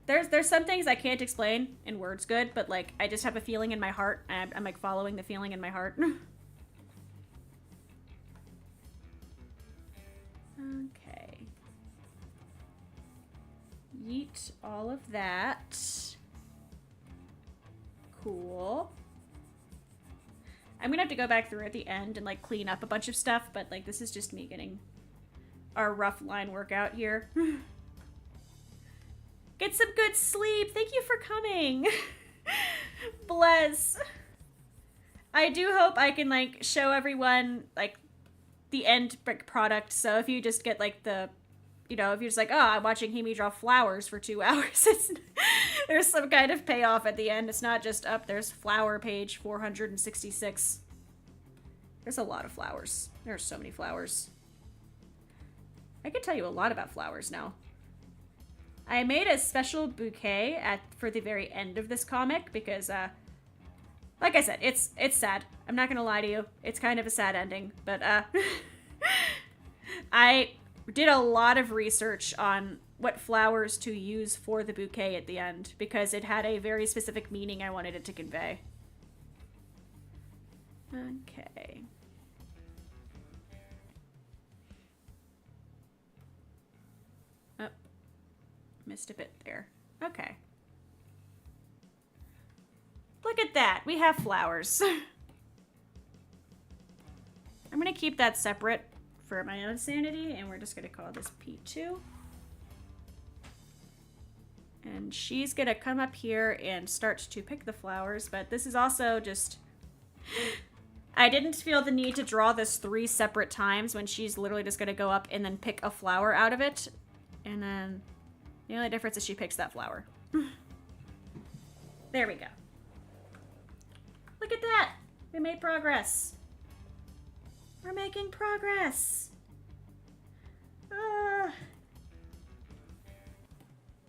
Speaker 1: There's some things I can't explain in words good, but like I just have a feeling in my heart, and I'm like following the feeling in my heart. Okay. Yeet all of that. Cool. I'm gonna have to go back through at the end and like clean up a bunch of stuff, but like this is just me getting our rough line workout here. Get some good sleep. Thank you for coming. Bless. I do hope I can like show everyone like the end product. So if you just get like the, you know, if you're just like, oh, I'm watching Himi draw flowers for 2 hours, there's some kind of payoff at the end. It's not just up. There's flower page 466. There's a lot of flowers. There's so many flowers. I could tell you a lot about flowers now. I made a special bouquet for the very end of this comic because, like I said, it's sad. I'm not gonna lie to you. It's kind of a sad ending, but I did a lot of research on what flowers to use for the bouquet at the end because it had a very specific meaning I wanted it to convey. Okay. Oh, missed a bit there. Okay. Look at that. We have flowers. I'm going to keep that separate for my own sanity, and we're just going to call this P2. And she's going to come up here and start to pick the flowers, but this is also just... I didn't feel the need to draw this 3 separate times when she's literally just going to go up and then pick a flower out of it. And then the only difference is she picks that flower. There we go. Look at that! We made progress. We're making progress.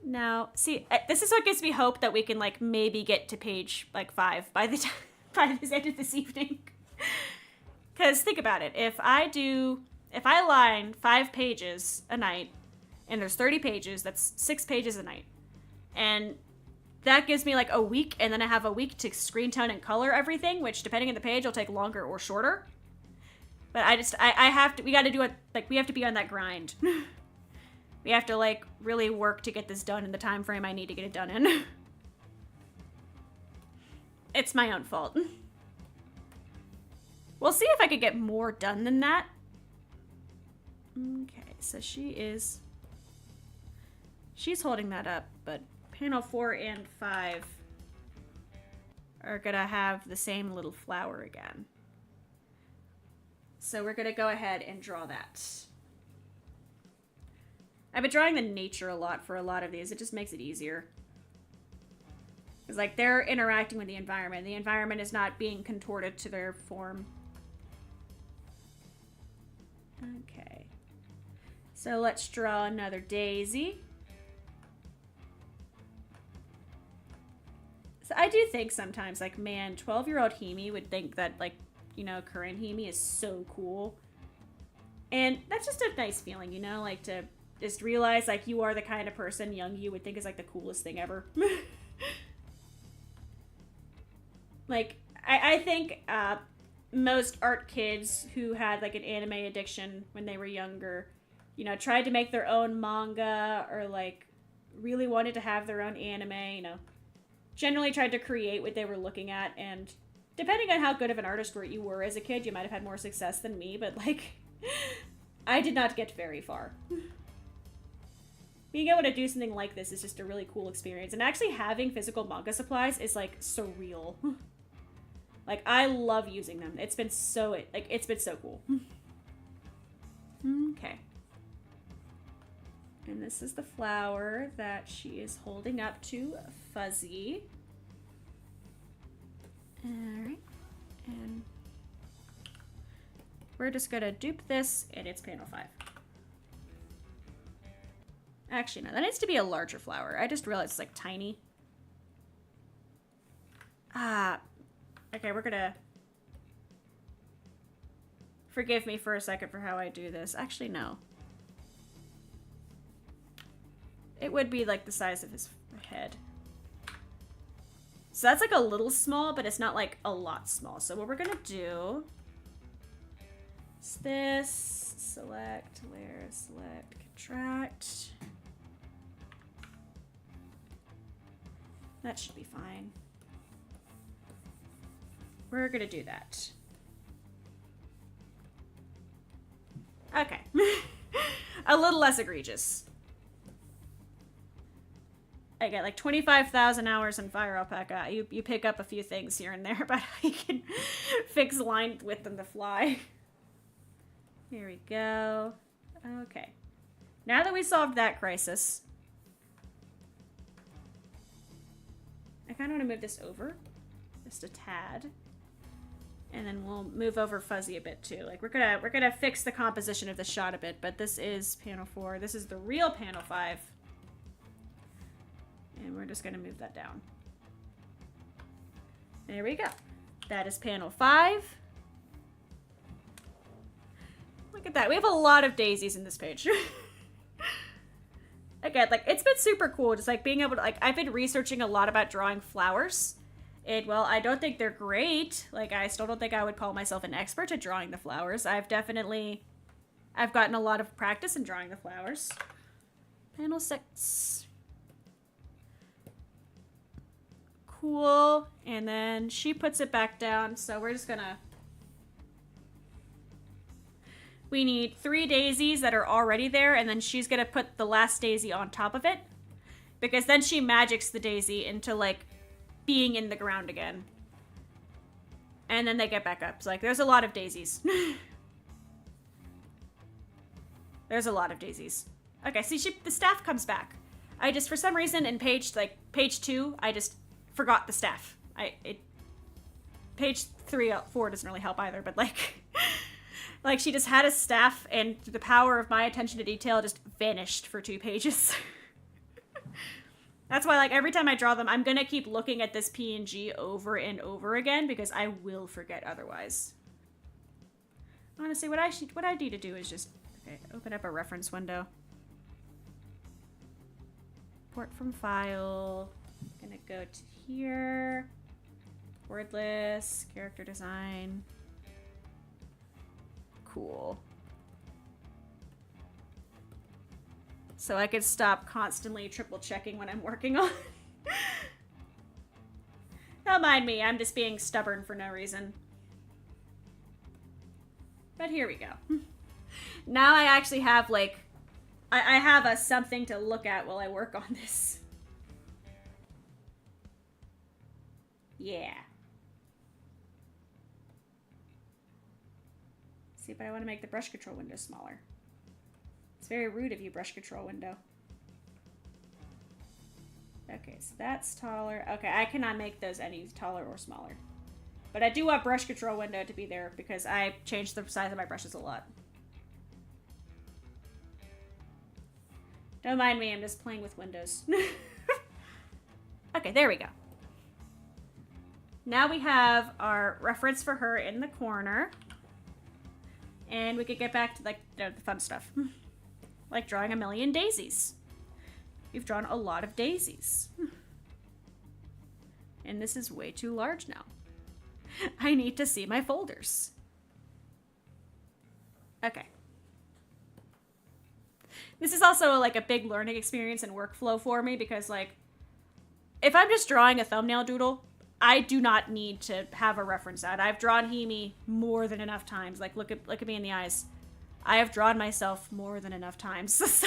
Speaker 1: Now, see, this is what gives me hope that we can, like, maybe get to page, like, 5 by the time, by the end of this evening. Because think about it. If I line 5 pages a night, and there's 30 pages, that's 6 pages a night. And that gives me, like, a week, and then I have a week to screen tone and color everything, which, depending on the page, will take longer or shorter. But I have to, we gotta do it, like, we have to be on that grind. We have to, like, really work to get this done in the time frame I need to get it done in. It's my own fault. We'll see if I could get more done than that. Okay, so she's holding that up, but panel 4 and 5 are gonna have the same little flower again. So we're gonna go ahead and draw that. I've been drawing the nature a lot for a lot of these. It just makes it easier. It's like they're interacting with the environment. The environment is not being contorted to their form. Okay. So let's draw another daisy. So I do think sometimes, like, man, 12-year-old Himi would think that, like, you know, current Himi is so cool. And that's just a nice feeling, you know, like, to just realize, like, you are the kind of person young you would think is, like, the coolest thing ever. Like, I think most art kids who had, like, an anime addiction when they were younger, you know, tried to make their own manga or, like, really wanted to have their own anime, you know, generally tried to create what they were looking at, and depending on how good of an artist you were as a kid, you might have had more success than me, but, like, I did not get very far. Being able to do something like this is just a really cool experience. And actually having physical manga supplies is, like, surreal. Like, I love using them. It's been so, like, it's been so cool. Okay. And this is the flower that she is holding up to Fuzzy. Alright. And we're just gonna dupe this, and it's panel 5. Actually, no, that needs to be a larger flower. I just realized it's, like, tiny. Okay, we're gonna... Forgive me for a second for how I do this. Actually, no. It would be like the size of his head. So that's like a little small, but it's not like a lot small. So what we're gonna do is this, select, layer, select, contract. That should be fine. We're gonna do that. Okay. A little less egregious. I get like 25,000 hours in Fire Alpaca. You pick up a few things here and there about how you can fix line width on the fly. Here we go. Okay. Now that we solved that crisis, I kind of want to move this over just a tad. And then we'll move over Fuzzy a bit too. Like we're gonna fix the composition of the shot a bit, but this is panel 4. This is the real panel 5. And we're just gonna move that down. There we go. That is panel 5. Look at that. We have a lot of daisies in this page. Again, like it's been super cool just like being able to, like, I've been researching a lot about drawing flowers. And, well, I don't think they're great. Like, I still don't think I would call myself an expert at drawing the flowers. I've gotten a lot of practice in drawing the flowers. Panel 6. Cool. And then she puts it back down, so we're just gonna... We need 3 daisies that are already there, and then she's gonna put the last daisy on top of it. Because then she magics the daisy into, like, being in the ground again. And then they get back up. So, like, there's a lot of daisies. There's a lot of daisies. Okay, see, the staff comes back. I just, for some reason, in page 2, I just forgot the staff. Page 3, 4 doesn't really help either, but, like, like, she just had a staff, and the power of my attention to detail just vanished for 2 pages. That's why, like, every time I draw them, I'm gonna keep looking at this PNG over and over again because I will forget otherwise. Honestly, what I need to do is just, okay, open up a reference window. Import from file. Gonna go to here. Wordless, character design. Cool. So I could stop constantly triple checking when I'm working on. Don't mind me, I'm just being stubborn for no reason. But here we go. Now I actually have, like, I have something to look at while I work on this. Yeah. See, but I want to make the brush control window smaller. It's very rude of you, brush control window. Okay, so that's taller. Okay, I cannot make those any taller or smaller. But I do want brush control window to be there because I changed the size of my brushes a lot. Don't mind me, I'm just playing with windows. Okay, there we go. Now we have our reference for her in the corner. And we could get back to, like, the fun stuff. Like drawing a million daisies. You've drawn a lot of daisies. And this is way too large now. I need to see my folders. Okay. This is also like a big learning experience and workflow for me because, like, if I'm just drawing a thumbnail doodle, I do not need to have a reference out. I've drawn Himi more than enough times. Like, look at me in the eyes. I have drawn myself more than enough times.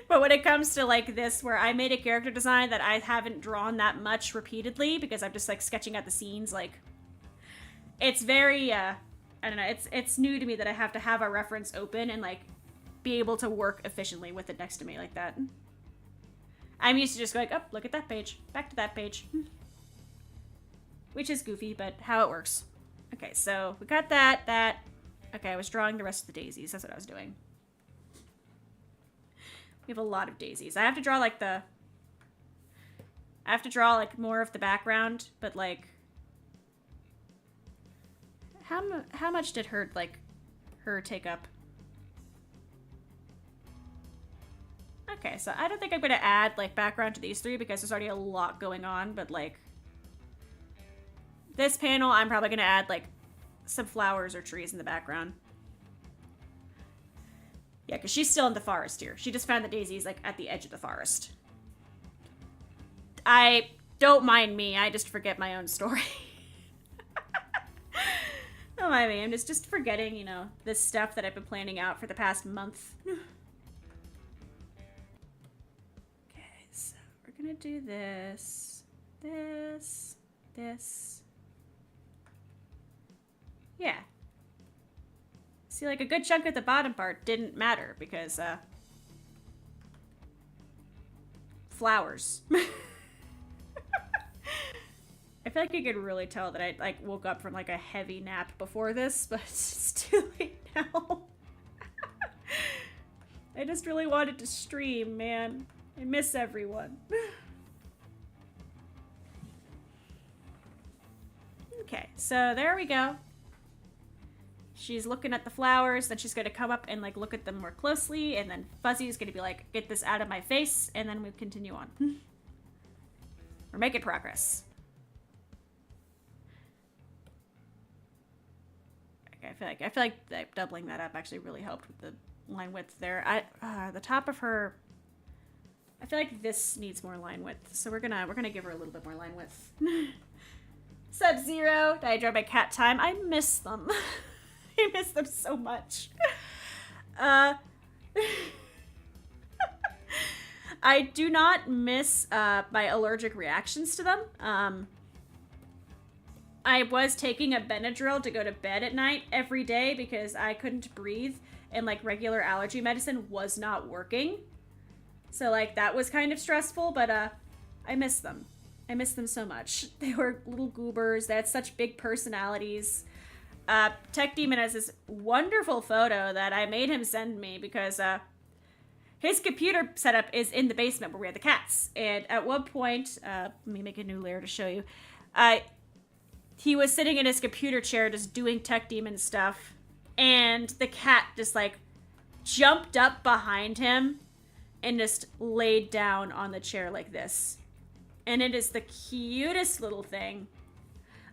Speaker 1: But when it comes to, like, this, where I made a character design that I haven't drawn that much repeatedly because I'm just, like, sketching out the scenes, like, it's very, I don't know, it's new to me that I have to have a reference open and, like, be able to work efficiently with it next to me like that. I'm used to just going, oh, look at that page. Back to that page. Which is goofy, but how it works. Okay, so we got that. Okay, I was drawing the rest of the daisies. That's what I was doing. We have a lot of daisies. I have to draw, like, more of the background, but, like, how much did her take up? Okay, so I don't think I'm gonna add, like, background to these three because there's already a lot going on, but, like, this panel, I'm probably gonna add, like, some flowers or trees in the background. Yeah, because she's still in the forest here. She just found the daisies, like, at the edge of the forest. Don't mind me, I just forget my own story. Don't mind me, I'm just forgetting, you know, this stuff that I've been planning out for the past month. Okay, so we're gonna do this, this. Yeah. See, like, a good chunk of the bottom part didn't matter because, flowers. I feel like you could really tell that I, like, woke up from, like, a heavy nap before this, but it's too late now. I just really wanted to stream, man. I miss everyone. Okay, so there we go. She's looking at the flowers, then she's gonna come up and, like, look at them more closely, and then Fuzzy's gonna be like, get this out of my face, and then we continue on. We're making progress. Okay, I feel like doubling that up actually really helped with the line width there. The top of her, I feel like this needs more line width, so we're gonna give her a little bit more line width. Sub-Zero, did I enjoy my cat time? I miss them. I miss them so much. I do not miss my allergic reactions to them. I was taking a Benadryl to go to bed at night every day because I couldn't breathe and, like, regular allergy medicine was not working. So, like, that was kind of stressful, but I miss them. I miss them so much. They were little goobers. They had such big personalities. Tech Demon has this wonderful photo that I made him send me because his computer setup is in the basement where we had the cats. And at one point, let me make a new layer to show you. He was sitting in his computer chair just doing Tech Demon stuff. And the cat just, like, jumped up behind him and just laid down on the chair like this. And it is the cutest little thing.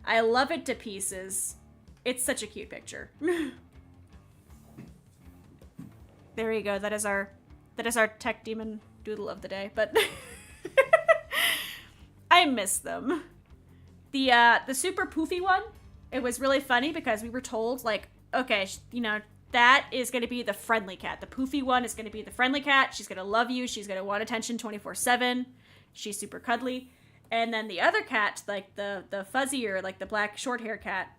Speaker 1: I love it to pieces. It's such a cute picture. There you go. That is our Tech Demon doodle of the day. But I miss them. The super poofy one, it was really funny because we were told, like, okay, you know, that is going to be the friendly cat. The poofy one is going to be the friendly cat. She's going to love you. She's going to want attention 24/7. She's super cuddly. And then the other cat, like the fuzzier, like the black short hair cat,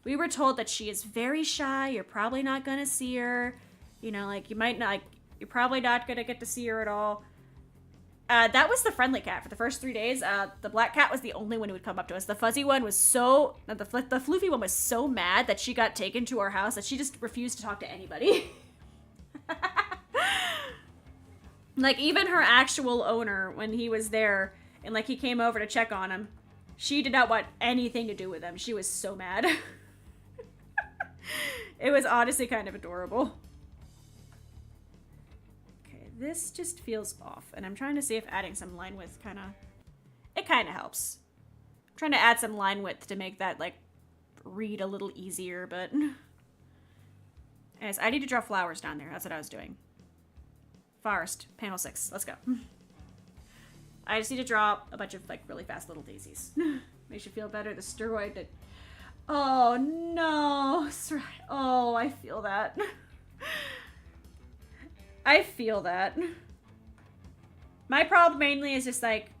Speaker 1: we were told that she is very shy. You're probably not going to see her. You know, like, you're probably not going to get to see her at all. That was the friendly cat for the first 3 days. The black cat was the only one who would come up to us. The fuzzy one was the floofy one was so mad that she got taken to our house that she just refused to talk to anybody. Like, even her actual owner, when he was there, and, like, he came over to check on him, she did not want anything to do with him. She was so mad. It was honestly kind of adorable. This just feels off, and I'm trying to see if adding some line width kind of helps. I'm trying to add some line width to make that, like, read a little easier, but anyways, I need to draw flowers down there. That's what I was doing. Forest, panel 6. Let's go. I just need to draw a bunch of, like, really fast little daisies. Makes you feel better. The steroid that... Oh, no. Oh, I feel that. I feel that. My problem mainly is just, like,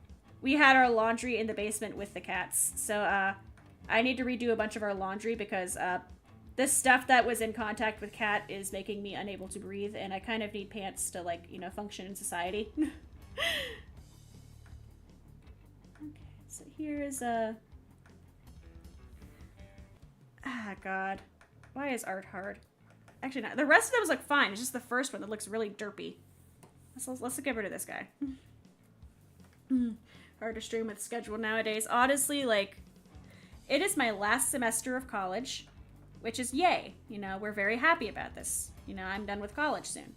Speaker 1: we had our laundry in the basement with the cats. So, I need to redo a bunch of our laundry because, this stuff that was in contact with Cat is making me unable to breathe, and I kind of need pants to, like, you know, function in society. Okay, so here's ah, God. Why is art hard? Actually, not. The rest of them was, like, fine. It's just the first one that looks really derpy. Let's get rid of this guy. Hard to stream with schedule nowadays. Honestly, like, it is my last semester of college, which is yay. You know, we're very happy about this. You know, I'm done with college soon.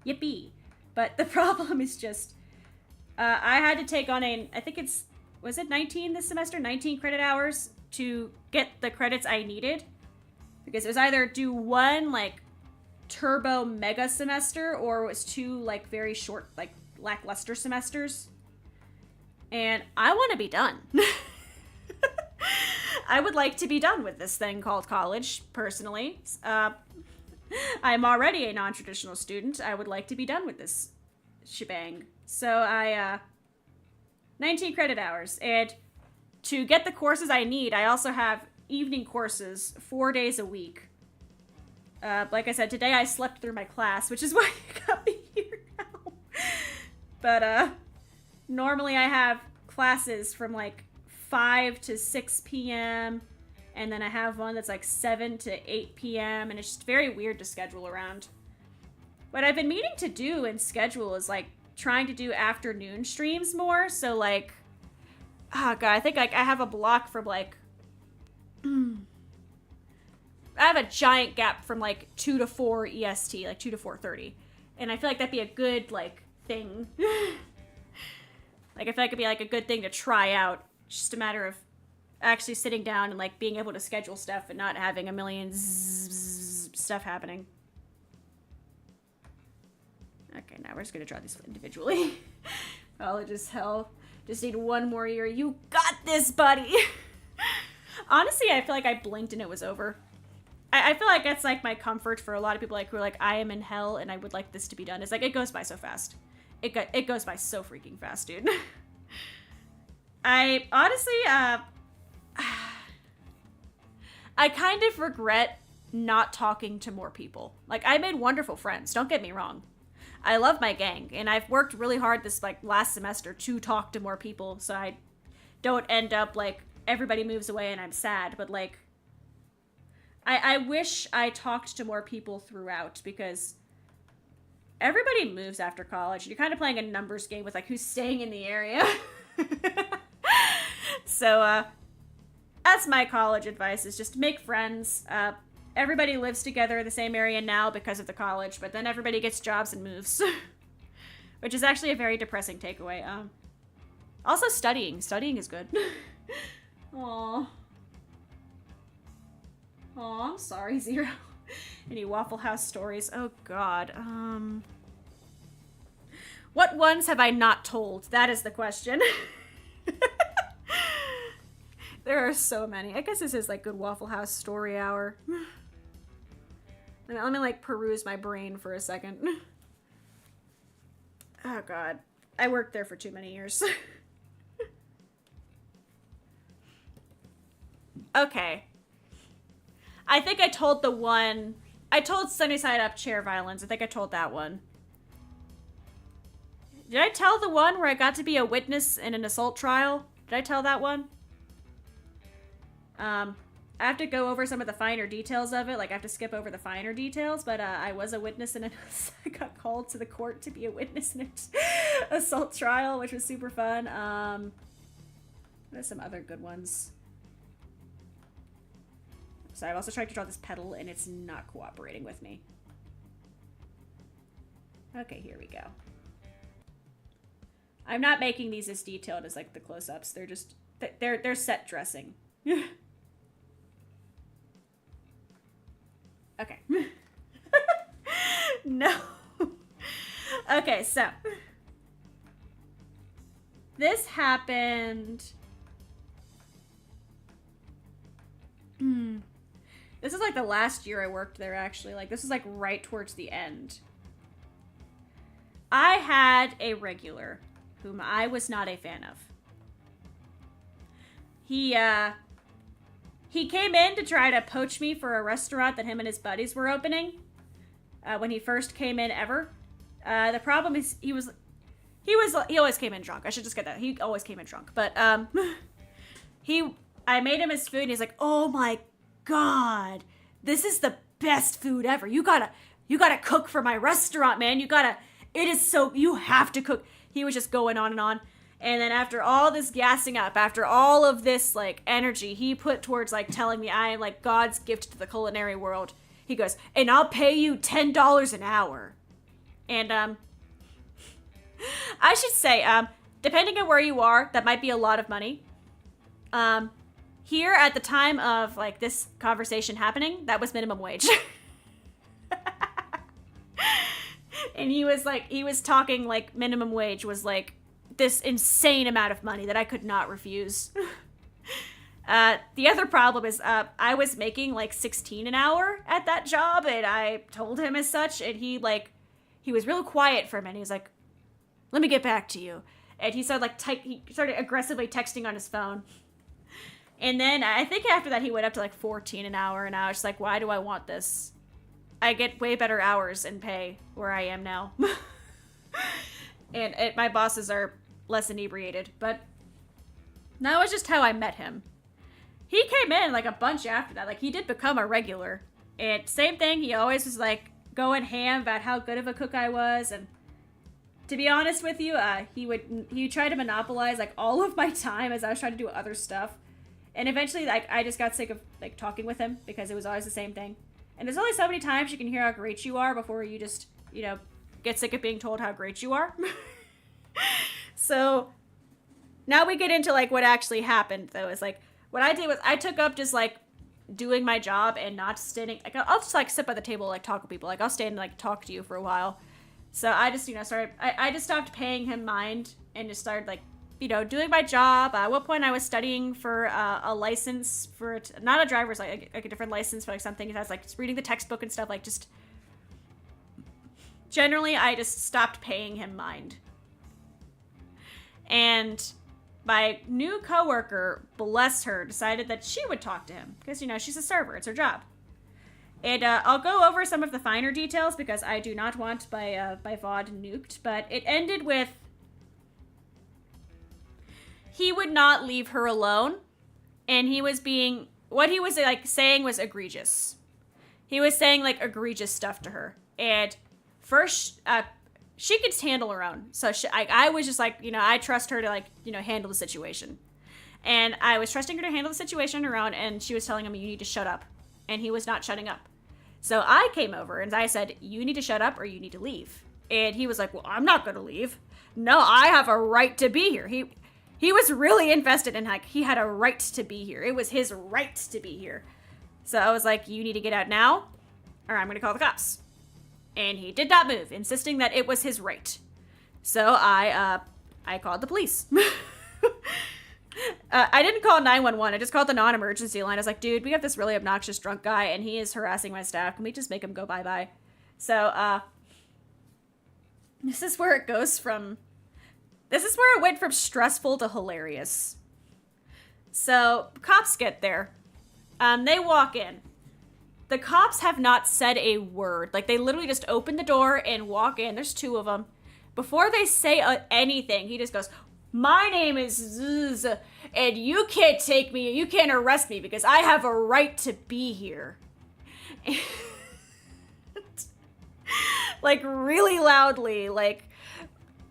Speaker 1: Yippee. But the problem is just, I had to take on I think was it 19 this semester? 19 credit hours to get the credits I needed. Because it was either do one, like, turbo mega semester, or it was two, like, very short, like, lackluster semesters. And I want to be done. I would like to be done with this thing called college, personally. I'm already a non-traditional student. I would like to be done with this shebang. So 19 credit hours. And to get the courses I need, I also have evening courses 4 days a week. Like I said, today I slept through my class, which is why you got me here now. But normally I have classes from like 5 to 6 p.m. and then I have one that's like 7 to 8 p.m. and it's just very weird to schedule around. What I've been meaning to do and schedule is like trying to do afternoon streams more. So like, oh god, I think like I have a block from like, I have a giant gap from like 2 to 4 EST, like 2 to 4:30. And I feel like that'd be a good like thing. Like I feel like it'd be like a good thing to try out. It's just a matter of actually sitting down and like being able to schedule stuff and not having a million stuff happening. Okay, now we're just gonna draw these individually. College is hell. Just need one more year. You got this, buddy. Honestly, I feel like I blinked and it was over. I feel like that's like my comfort for a lot of people like who are like, I am in hell and I would like this to be done. It's like, it goes by so fast. It goes by so freaking fast, dude. I honestly, I kind of regret not talking to more people. Like, I made wonderful friends, don't get me wrong. I love my gang, and I've worked really hard this, like, last semester to talk to more people, so I don't end up, like, everybody moves away and I'm sad, but, like, I wish I talked to more people throughout, because everybody moves after college. You're kind of playing a numbers game with, like, who's staying in the area. So, that's my college advice, is just make friends. Everybody lives together in the same area now because of the college, but then everybody gets jobs and moves. Which is actually a very depressing takeaway. Also studying. Studying is good. Aww. Aw, I'm sorry, Zero. Any Waffle House stories? Oh, God. What ones have I not told? That is the question. There are so many. I guess this is, like, good Waffle House story hour. Let me, like, peruse my brain for a second. Oh, God. I worked there for too many years. Okay. I think I told the one... I told Sunny Side Up chair violence. I think I told that one. Did I tell the one where I got to be a witness in an assault trial? Did I tell that one? I have to go over some of the finer details of it. Like, I have to skip over the finer details, but I was a witness in I got called to the court to be a witness in an assault trial, which was super fun. There's some other good ones. So I've also tried to draw this petal, and it's not cooperating with me. Okay, here we go. I'm not making these as detailed as, like, the close-ups. They're just... They're set dressing. Okay. No. Okay, so. This happened... This is like the last year I worked there, actually. Like, this is like right towards the end. I had a regular whom I was not a fan of. He came in to try to poach me for a restaurant that him and his buddies were opening. When he first came in ever. The problem is he always came in drunk. I should just get that. He always came in drunk. But, I made him his food and he's like, oh my God, this is the best food ever. You gotta cook for my restaurant, man. You have to cook. He was just going on and on. And then after all this gassing up, after all of this, like, energy he put towards, like, telling me I am, like, God's gift to the culinary world, he goes, and I'll pay you $10 an hour. And, should say, depending on where you are, that might be a lot of money. Here at the time of like this conversation happening, that was minimum wage. And he was talking like minimum wage was like this insane amount of money that I could not refuse. The other problem is I was making like 16 an hour at that job, and I told him as such, and he was real quiet for a minute. He was like, "Let me get back to you." And he started he started aggressively texting on his phone. And then I think after that he went up to like 14 an hour, and I was just like, why do I want this? I get way better hours and pay where I am now. And my bosses are less inebriated, but that was just how I met him. He came in like a bunch after that. Like, he did become a regular. And same thing, he always was like going ham about how good of a cook I was. And to be honest with you, he tried to monopolize like all of my time as I was trying to do other stuff. And eventually, like, I just got sick of like talking with him because it was always the same thing. And there's only so many times you can hear how great you are before you just, get sick of being told how great you are. So now we get into like what actually happened, though. Is like what I did was I took up just like doing my job and not standing. Like, I'll just like sit by the table, like talk with people. Like, I'll stand and like talk to you for a while. So I just I just stopped paying him mind and just started like doing my job. At one point I was studying for a license for not a driver's like a different license for like something. I was like just reading the textbook and stuff. Like, just generally I just stopped paying him mind. And my new coworker, bless her, decided that she would talk to him because she's a server. It's her job. And I'll go over some of the finer details because I do not want my VOD nuked. But it ended with he would not leave her alone, and what he was like saying was egregious. He was saying like egregious stuff to her, and first she could handle her own. So I was just like, I trust her to like handle the situation, and I was trusting her to handle the situation on her own, and she was telling him, you need to shut up, and he was not shutting up. So I came over and I said, you need to shut up or you need to leave. And he was like, well, I'm not going to leave. No, I have a right to be here. He was really invested in like he had a right to be here. It was his right to be here. So I was like, you need to get out now or I'm going to call the cops. And he did not move, insisting that it was his right. So I called the police. I didn't call 911. I just called the non-emergency line. I was like, dude, we have this really obnoxious drunk guy and he is harassing my staff. Can we just make him go bye-bye? So this is where it went from stressful to hilarious. So cops get there. They walk in. The cops have not said a word. Like, they literally just open the door and walk in. There's two of them. Before they say anything, he just goes, my name is Zzz, and you can't take me, you can't arrest me because I have a right to be here. And, like, really loudly, like,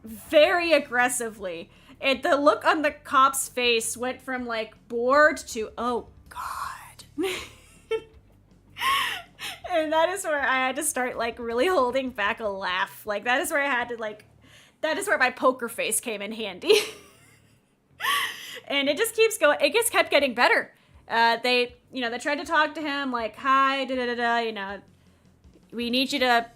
Speaker 1: very aggressively. And the look on the cop's face went from, like, bored to, oh, God. And that is where I had to start, like, really holding back a laugh. Like, that is where I had to, like, that is where my poker face came in handy. And it just keeps going. It just kept getting better. They tried to talk to him, like, hi, we need you to,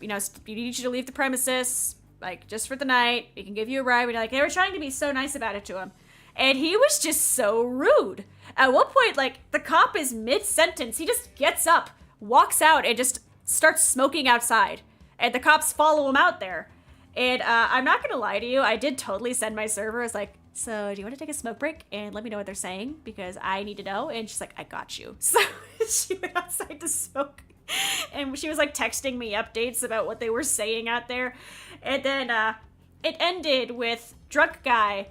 Speaker 1: leave the premises, like, just for the night. We can give you a ride. Like, they were trying to be so nice about it to him. And he was just so rude. At one point, like, the cop is mid-sentence. He just gets up, walks out, and just starts smoking outside. And the cops follow him out there. And I'm not going to lie to you. I did totally send my server. I was like, so do you want to take a smoke break and let me know what they're saying? Because I need to know. And she's like, I got you. So she went outside to smoke. And she was like texting me updates about what they were saying out there. And then it ended with drunk guy.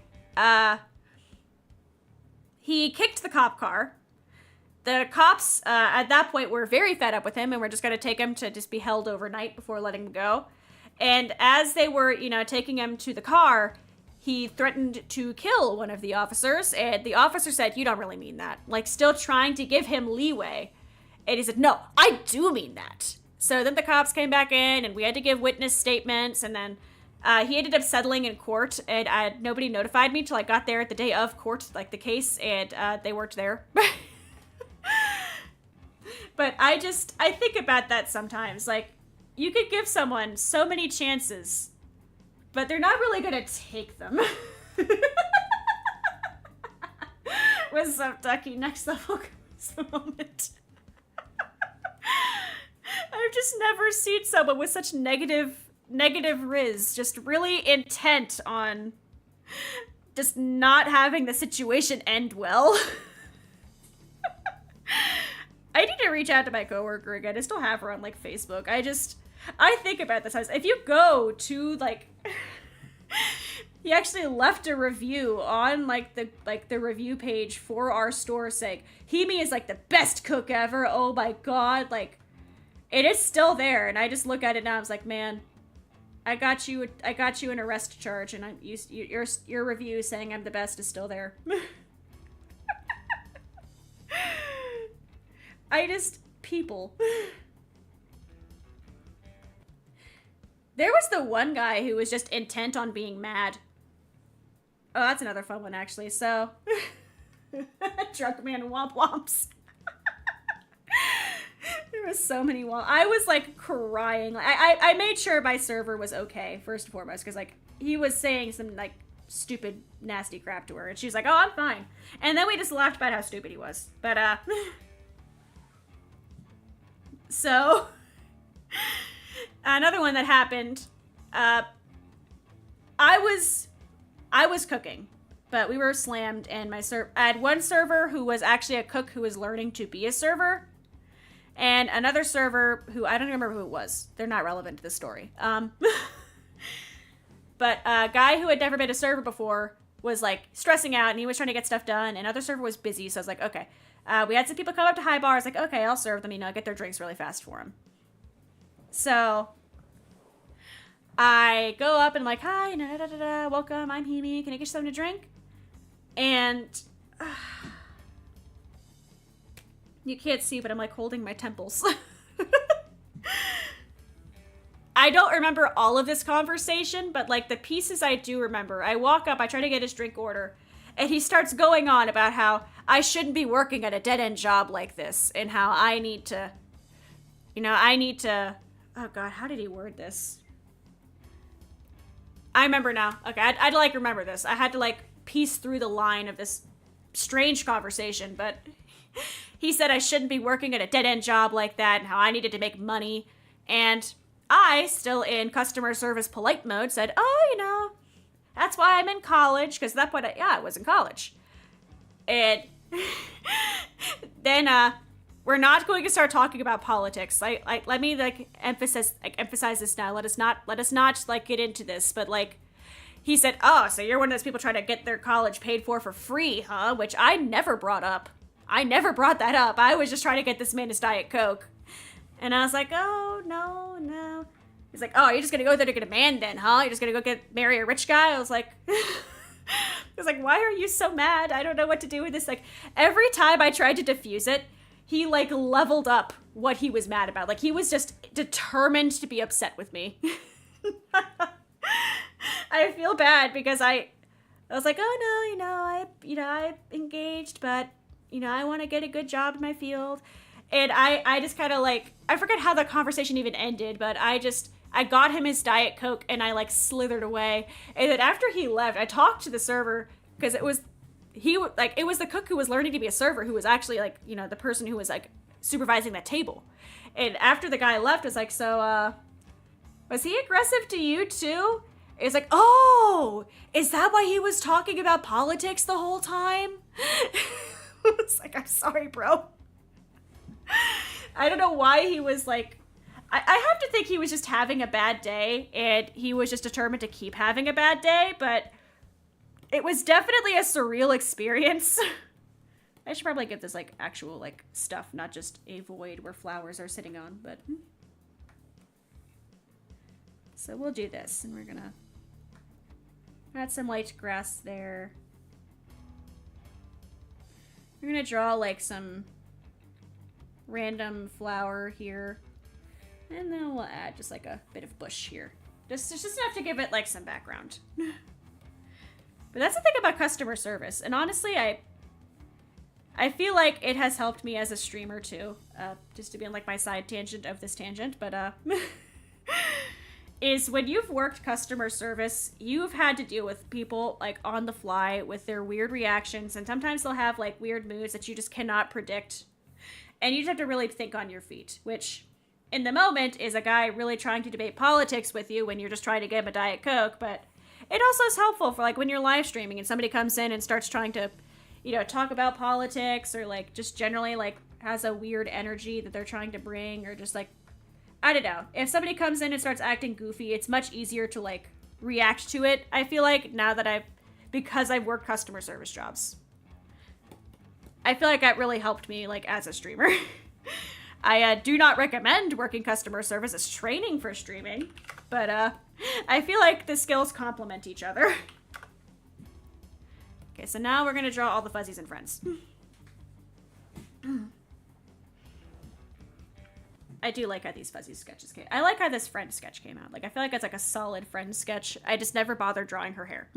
Speaker 1: He kicked the cop car. The cops at that point were very fed up with him and were just going to take him to just be held overnight before letting him go. And as they were, taking him to the car, he threatened to kill one of the officers. And the officer said, you don't really mean that. Like, still trying to give him leeway. And he said, no, I do mean that. So then the cops came back in and we had to give witness statements. And then He ended up settling in court, and nobody notified me till I got there at the day of court, like the case, and they weren't there. But I think about that sometimes. Like, you could give someone so many chances, but they're not really gonna take them. What's up, Ducky? Next level comes the moment. I've just never seen someone with such negative riz, just really intent on just not having the situation end well. I need to reach out to my coworker again. I still have her on, like, Facebook. I think about this. If you go to, like, he actually left a review on, like, the review page for our store saying, Himi is, like, the best cook ever. Oh my god. Like, it is still there. And I just look at it now. I was like, man, I got you an arrest charge. And your review saying I'm the best is still there. People. There was the one guy who was just intent on being mad. Oh, that's another fun one, actually. So, drunk man womp womps. There was so many womp. I was, like, crying. I made sure my server was okay, first and foremost, because, like, he was saying some, like, stupid, nasty crap to her, and she was like, oh, I'm fine. And then we just laughed about how stupid he was. But, so, another one that happened, I was cooking, but we were slammed, and I had one server who was actually a cook who was learning to be a server, and another server who, I don't remember who it was. They're not relevant to the story. But a guy who had never been a server before was, like, stressing out, and he was trying to get stuff done, and another server was busy, so I was like, okay. We had some people come up to high bar. I was like, okay, I'll serve them, get their drinks really fast for them. So, I go up and I'm like, hi, welcome, I'm Himi, can I get you something to drink? And, you can't see, but I'm, like, holding my temples. I don't remember all of this conversation, but, like, the pieces I do remember. I walk up, I try to get his drink order, and he starts going on about how I shouldn't be working at a dead-end job like this, and how I need to, oh god, how did he word this? I remember now. Okay, I'd like, remember this. I had to, like, piece through the line of this strange conversation, but he said I shouldn't be working at a dead-end job like that, and how I needed to make money, and I, still in customer service polite mode, said, oh, that's why I'm in college, because at that point, I was in college. And then, we're not going to start talking about politics. Let me, like, emphasize this now. Let us not, like, get into this. But, like, he said, oh, so you're one of those people trying to get their college paid for free, huh? Which I never brought up. I never brought that up. I was just trying to get this man his Diet Coke. And I was like, oh, no. He's like, oh, you're just gonna go there to get a man then, huh? You're just gonna go marry a rich guy? I was like, why are you so mad? I don't know what to do with this. Like, every time I tried to diffuse it, he, like, leveled up what he was mad about. Like, he was just determined to be upset with me. I feel bad because I was like, oh, no, I'm engaged, but, I want to get a good job in my field. And I just kind of, like, I forget how the conversation even ended, but I got him his Diet Coke, and I, like, slithered away. And then after he left, I talked to the server, because it was the cook who was learning to be a server who was actually, like, the person who was, like, supervising that table. And after the guy left, I was like, so, was he aggressive to you, too? It's like, oh, is that why he was talking about politics the whole time? It's like, I'm sorry, bro. I don't know why he was like, I have to think he was just having a bad day, and he was just determined to keep having a bad day, but it was definitely a surreal experience. I should probably get this, like, actual, like, stuff, not just a void where flowers are sitting on, but. So we'll do this, and we're gonna add some light grass there. We're gonna draw, like, some random flower here, and then we'll add just like a bit of bush here. Just enough to give it like some background. But that's the thing about customer service. And honestly, I feel like it has helped me as a streamer too. Just to be on like my side tangent of this tangent, but is when you've worked customer service, you've had to deal with people like on the fly with their weird reactions, and sometimes they'll have like weird moods that you just cannot predict. And you just have to really think on your feet, which in the moment is a guy really trying to debate politics with you when you're just trying to get him a Diet Coke, but it also is helpful for like when you're live streaming and somebody comes in and starts trying to, you know, talk about politics, or like just generally like has a weird energy that they're trying to bring, or just like, I don't know. If somebody comes in and starts acting goofy, it's much easier to like react to it. I feel like now that because I've worked customer service jobs, I feel like that really helped me like as a streamer. I do not recommend working customer service as training for streaming, but I feel like the skills complement each other. Okay, so now we're gonna draw all the fuzzies and friends. I do like how these fuzzy sketches came. I like how this friend sketch came out. Like, I feel like it's like a solid friend sketch. I just never bothered drawing her hair.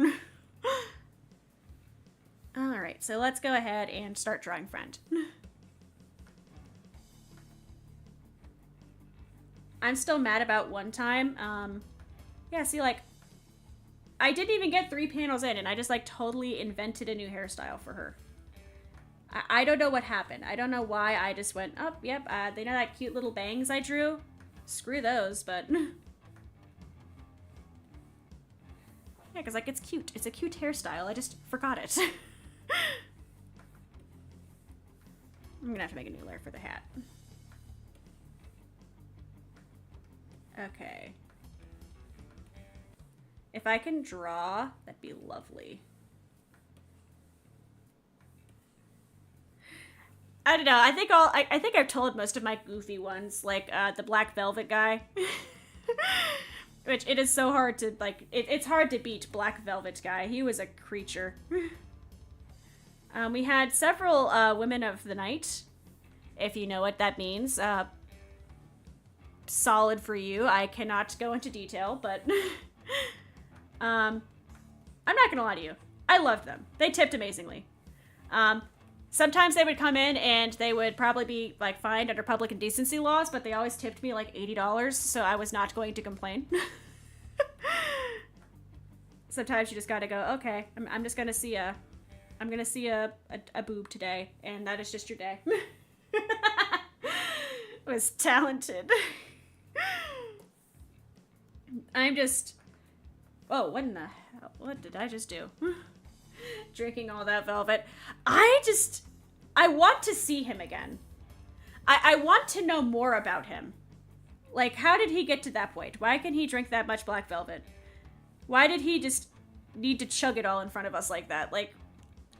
Speaker 1: All right, so let's go ahead and start drawing friend. I'm still mad about one time. Yeah, see, like, I didn't even get 3 panels in, and I just, like, totally invented a new hairstyle for her. I don't know what happened. I don't know why I just went, oh, yep, they know that cute little bangs I drew? Screw those, but... yeah, because, like, it's cute. It's a cute hairstyle. I just forgot it. I'm gonna have to make a new layer for the hat. Okay. If I can draw, that'd be lovely. I don't know. I think I've told most of my goofy ones, like the Black Velvet guy. Which it is so hard to, like, it's hard to beat Black Velvet guy. He was a creature. We had several women of the night, if you know what that means. Solid for you. I cannot go into detail, but I'm not gonna lie to you. I loved them. They tipped amazingly. Sometimes they would come in and they would probably be like fined under public indecency laws, but they always tipped me like $80, so I was not going to complain. Sometimes you just gotta go, okay, I'm just gonna see a boob today, and that is just your day. Was talented. I'm just, oh, what in the hell? What did I just do? Drinking all that velvet. I want to see him again. I want to know more about him. Like, how did he get to that point? Why can he drink that much black velvet? Why did he just need to chug it all in front of us like that? Like,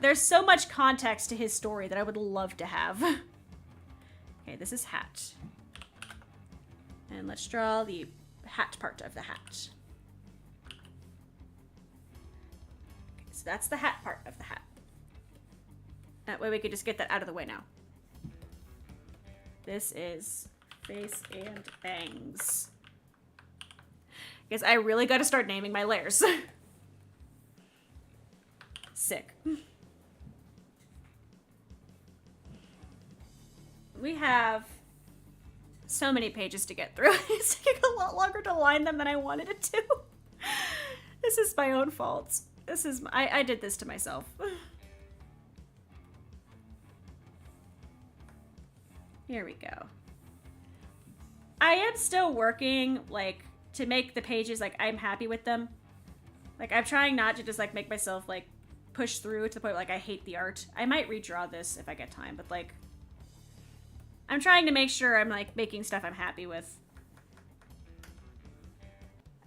Speaker 1: there's so much context to his story that I would love to have. Okay, this is hat. And let's draw the hat part of the hat. So that's the hat part of the hat. That way we could just get that out of the way now. This is face and bangs. Guess I really gotta start naming my layers. Sick. We have so many pages to get through. It's taking a lot longer to line them than I wanted it to. This is my own fault. This is, I did this to myself. Here we go. I am still working, like, to make the pages, like, I'm happy with them. Like, I'm trying not to just, like, make myself, like, push through to the point where, like, I hate the art. I might redraw this if I get time, but, like, I'm trying to make sure I'm, like, making stuff I'm happy with.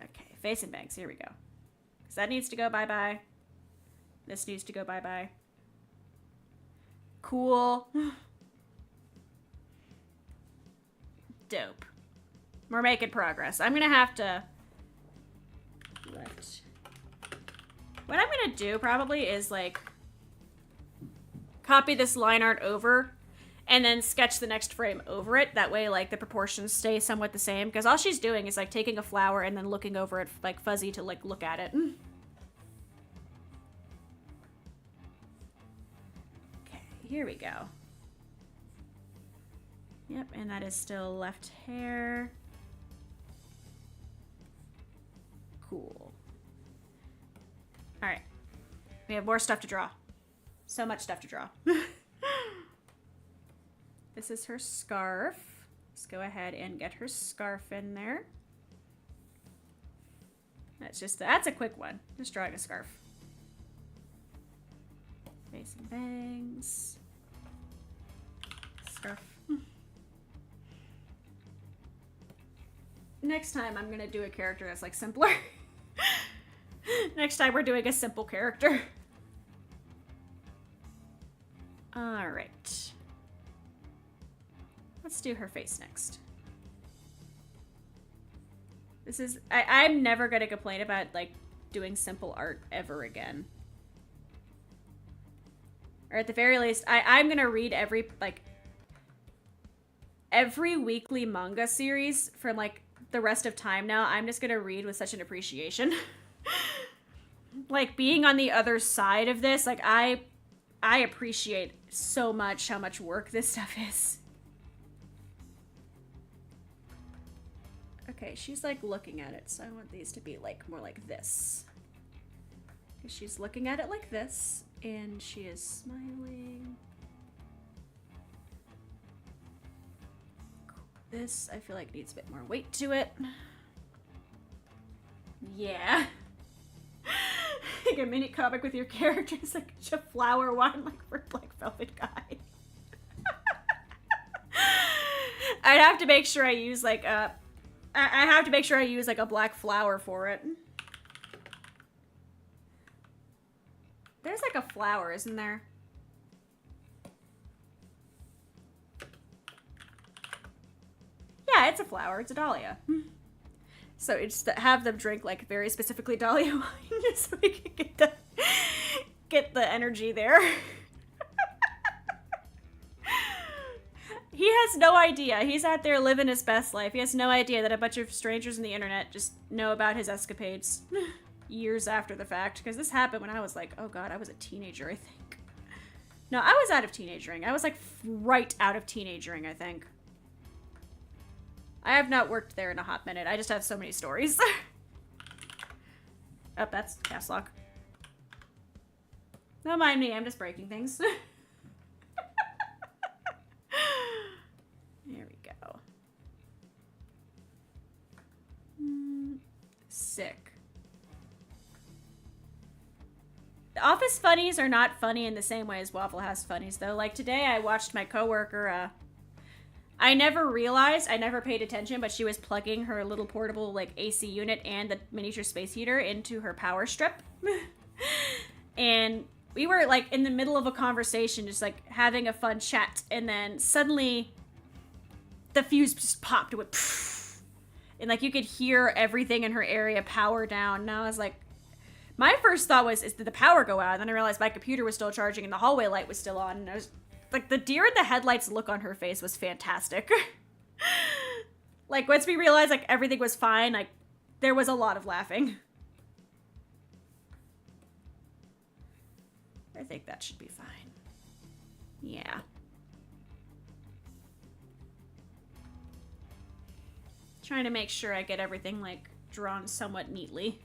Speaker 1: Okay, face and bangs, here we go. So that needs to go bye-bye. This needs to go bye-bye. Cool. Dope. We're making progress. I'm gonna have to... What I'm gonna do, probably, is, like, copy this line art over and then sketch the next frame over it. That way, like, the proportions stay somewhat the same. Because all she's doing is, like, taking a flower and then looking over it, like, Fuzzy to, like, look at it. Okay, here we go. Yep, and that is still left hair. Cool. Alright. We have more stuff to draw. So much stuff to draw. This is her scarf. Let's go ahead and get her scarf in there. That's a quick one. Just drawing a scarf. Face and bangs. Scarf. Next time I'm gonna do a character that's like simpler. Next time we're doing a simple character. Alright. Let's do her face next. This is... I'm never gonna complain about, like, doing simple art ever again. Or at the very least, I'm gonna read every weekly manga series from, like, the rest of time now. I'm just gonna read with such an appreciation. Like, being on the other side of this, like, I appreciate so much how much work this stuff is. Okay, she's, like, looking at it, so I want these to be, like, more like this. Because she's looking at it like this, and she is smiling. This, I feel like, needs a bit more weight to it. Yeah. Like a mini comic with your characters, like a flower one, like for Black Velvet Guy. I'd have to make sure I use like a... I have to make sure I use like a black flower for it. There's like a flower, isn't there? Yeah, it's a flower. It's a dahlia. So it's to have them drink like very specifically dahlia wine just so we can get the energy there. He has no idea. He's out there living his best life. He has no idea that a bunch of strangers on the internet just know about his escapades years after the fact. Because this happened when I was like, oh god, I was a teenager, I think. No, I was out of teenagering. I was like right out of teenagering, I think. I have not worked there in a hot minute. I just have so many stories. Oh, that's cast lock. Don't mind me, I'm just breaking things. There we go. Sick. The Office funnies are not funny in the same way as Waffle House funnies, though. Like today, I watched my coworker, I never realized, I never paid attention, but she was plugging her little portable, like, AC unit and the miniature space heater into her power strip. And we were, like, in the middle of a conversation, just, like, having a fun chat, and then suddenly the fuse just popped. It went pfft, and, like, you could hear everything in her area power down, and I was like, my first thought was, did the power go out? And then I realized my computer was still charging and the hallway light was still on, and I was... Like, the deer in the headlights look on her face was fantastic. Like, once we realized, like, everything was fine, like, there was a lot of laughing. I think that should be fine. Yeah. Trying to make sure I get everything, like, drawn somewhat neatly.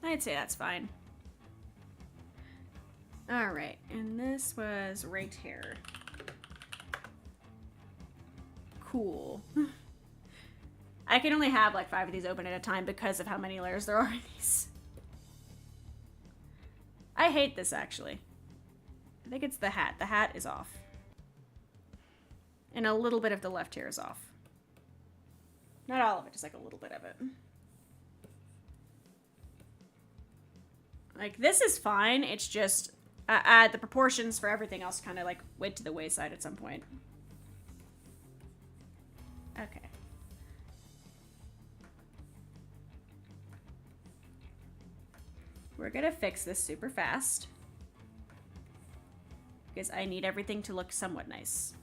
Speaker 1: I'd say that's fine. Alright, and this was right here. Cool. I can only have like 5 of these open at a time because of how many layers there are in these. I hate this actually. I think it's the hat. The hat is off. And a little bit of the left hair is off. Not all of it, just like a little bit of it. Like, this is fine, it's just... the proportions for everything else kind of, like, went to the wayside at some point. Okay. We're gonna fix this super fast. because I need everything to look somewhat nice.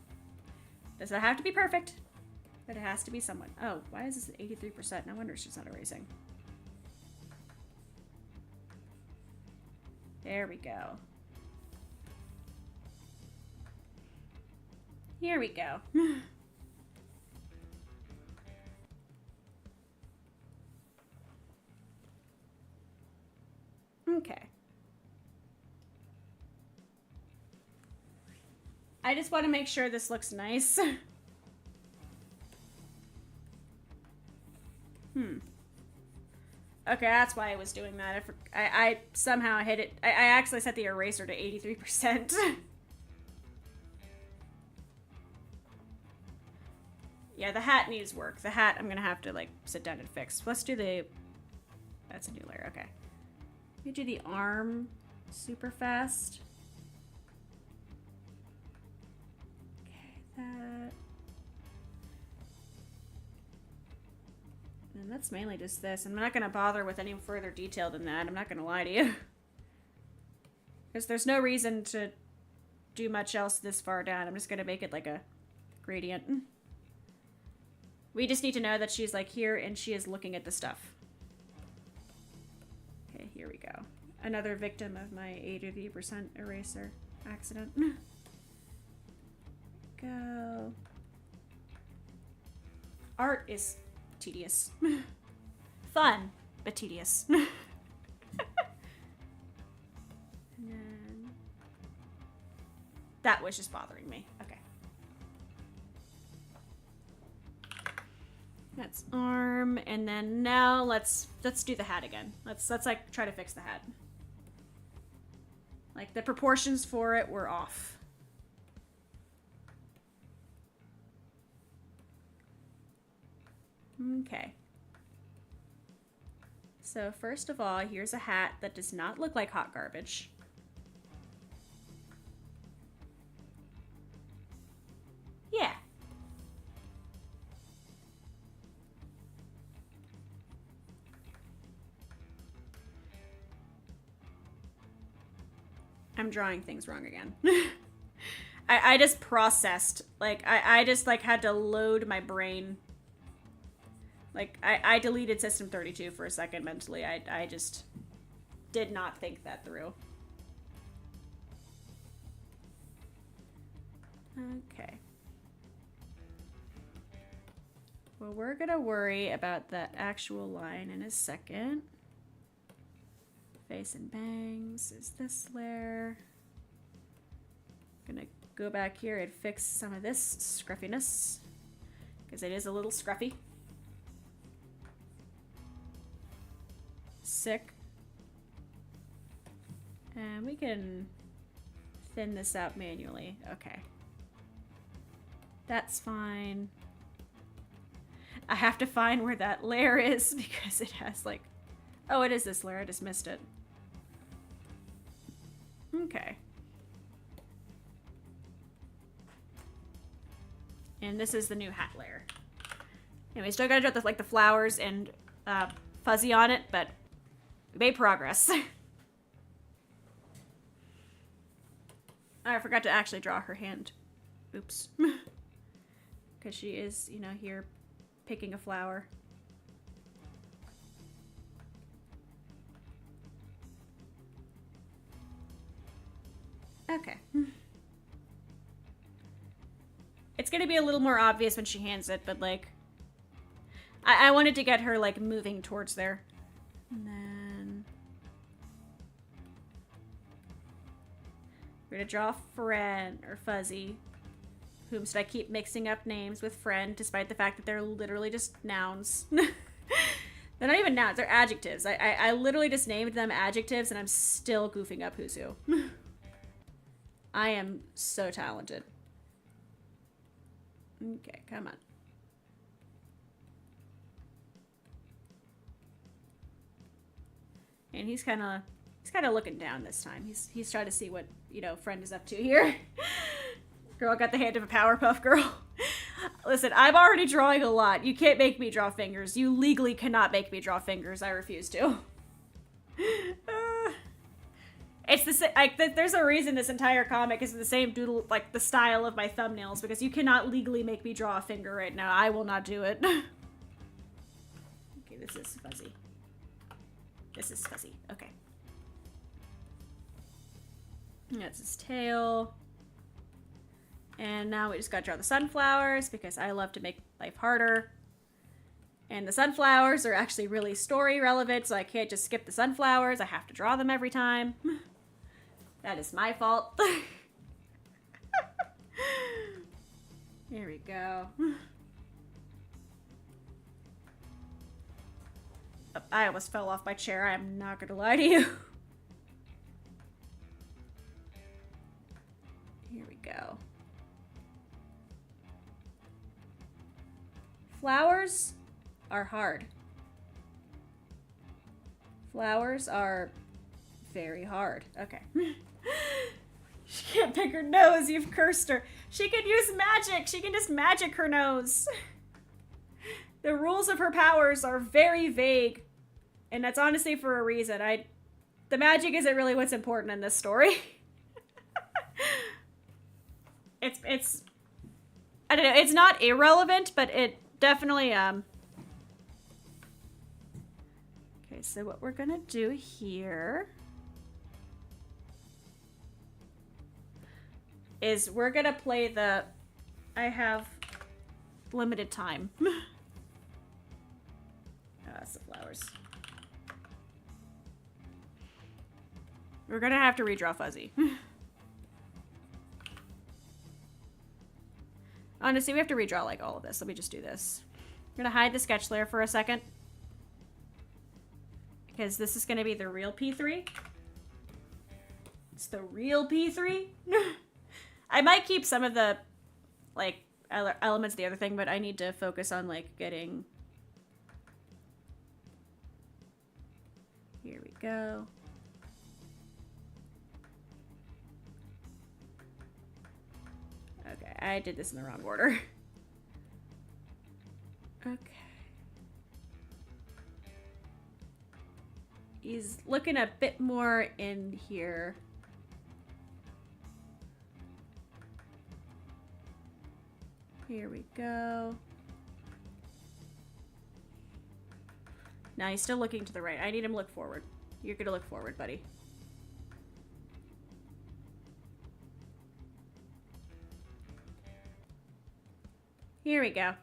Speaker 1: Does not have to be perfect, but it has to be somewhat. Oh, why is this at 83%? No wonder she's not erasing. There we go. Here we go. Okay. I just want to make sure this looks nice. Okay, that's why I was doing that. I somehow hit it. I actually set the eraser to 83%. Yeah, the hat needs work. The hat I'm gonna have to like sit down and fix. Let's do the... That's a new layer, okay. Let me do the arm super fast. Okay, that. And that's mainly just this. I'm not gonna bother with any further detail than that. I'm not gonna lie to you. Because there's no reason to do much else this far down. I'm just gonna make it like a gradient. We just need to know that she's like here and she is looking at the stuff. Okay, here we go. Another victim of my 83% eraser accident. Go. Art is tedious. Fun, but tedious. And then... That was just bothering me. Okay. That's arm, and then now let's do the hat again. Let's like try to fix the hat. Like the proportions for it were off. Okay. So first of all, here's a hat that does not look like hot garbage. Yeah. I'm drawing things wrong again. I just processed. Like, I just, like, had to load my brain. Like, I deleted System 32 for a second mentally. I just did not think that through. Okay. Well, we're gonna worry about that actual line in a second. Face and bangs is this layer. Gonna go back here and fix some of this scruffiness, because it is a little scruffy. Sick. And we can thin this out manually. Okay. That's fine. I have to find where that layer is because it has like... Oh, it is this layer. I just missed it. Okay. And this is the new hat layer. Anyway, still gotta do like the flowers and fuzzy on it, but we made progress. I forgot to actually draw her hand. Oops. Because she is, you know, here picking a flower. Okay. It's gonna be a little more obvious when she hands it, but like... I wanted to get her, like, moving towards there. And then... We're gonna draw friend, or fuzzy. Whom should I keep mixing up names with friend, despite the fact that they're literally just nouns. They're not even nouns, they're adjectives. I literally just named them adjectives, and I'm still goofing up who's who. I am so talented. Okay, come on. And he's kind of looking down this time. He's trying to see what, you know, friend is up to here. Girl got the hand of a Powerpuff Girl. Listen, I'm already drawing a lot. You can't make me draw fingers. You legally cannot make me draw fingers. I refuse to. It's there's a reason this entire comic is the same doodle, like the style of my thumbnails, because you cannot legally make me draw a finger right now. I will not do it. Okay, this is fuzzy. This is fuzzy. Okay. That's his tail. And now we just gotta draw the sunflowers, because I love to make life harder. And the sunflowers are actually really story relevant, so I can't just skip the sunflowers. I have to draw them every time. That is my fault. Here we go. I almost fell off my chair. I'm not gonna lie to you. Here we go. Flowers are hard. Flowers are very hard. Okay. She can't pick her nose. You've cursed her. She can use magic. She can just magic her nose. The rules of her powers are very vague. And that's honestly for a reason. The magic isn't really what's important in this story. It's I don't know, it's not irrelevant, but it definitely Okay, so what we're gonna do here is we're gonna play the I have limited time. That's the flowers. We're gonna have to redraw Fuzzy. Honestly, we have to redraw like all of this. Let me just do this. I'm gonna hide the sketch layer for a second, because this is gonna be the real P3. It's the real P3. I might keep some of the like elements of the other thing, but I need to focus on like getting. Here we go. Okay, I did this in the wrong order. Okay. He's looking a bit more in here. Here we go. Now he's still looking to the right. I need him to look forward. You're gonna look forward, buddy. Here we go.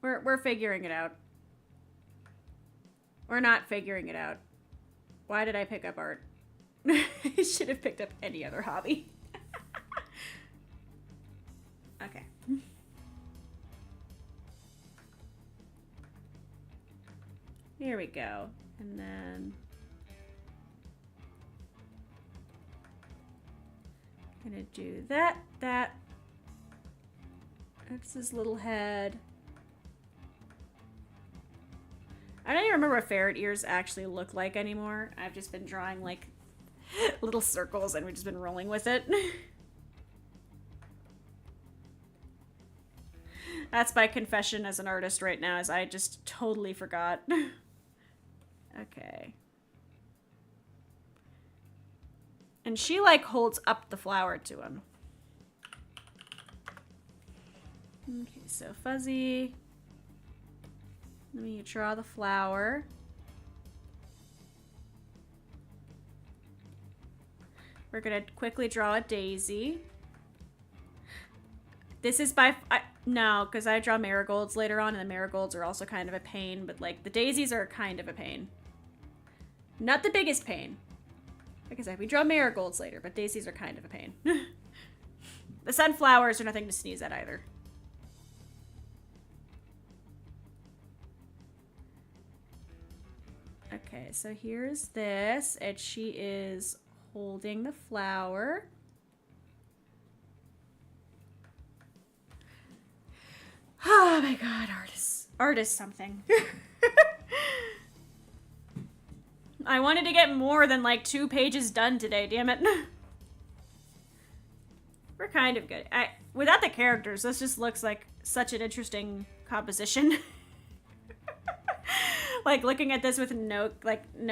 Speaker 1: We're figuring it out. We're not figuring it out. Why did I pick up art? I should have picked up any other hobby. Okay. Here we go. And then gonna do that. That's his little head. I don't even remember what ferret ears actually look like anymore. I've just been drawing like little circles and we've just been rolling with it. That's my confession as an artist right now, is I just totally forgot. Okay. And she like holds up the flower to him. Okay, so Fuzzy. Let me draw the flower. We're gonna quickly draw a daisy. This is no, because I draw marigolds later on, and the marigolds are also kind of a pain, but like the daisies are kind of a pain. Not the biggest pain. Like I said, we draw marigolds later, but daisies are kind of a pain. The sunflowers are nothing to sneeze at either. Okay, so here's this, and she is holding the flower. Oh my god, artists. Art is something. I wanted to get more than like 2 pages done today, damn it. We're kind of good. Without the characters, this just looks like such an interesting composition. Like, looking at this with no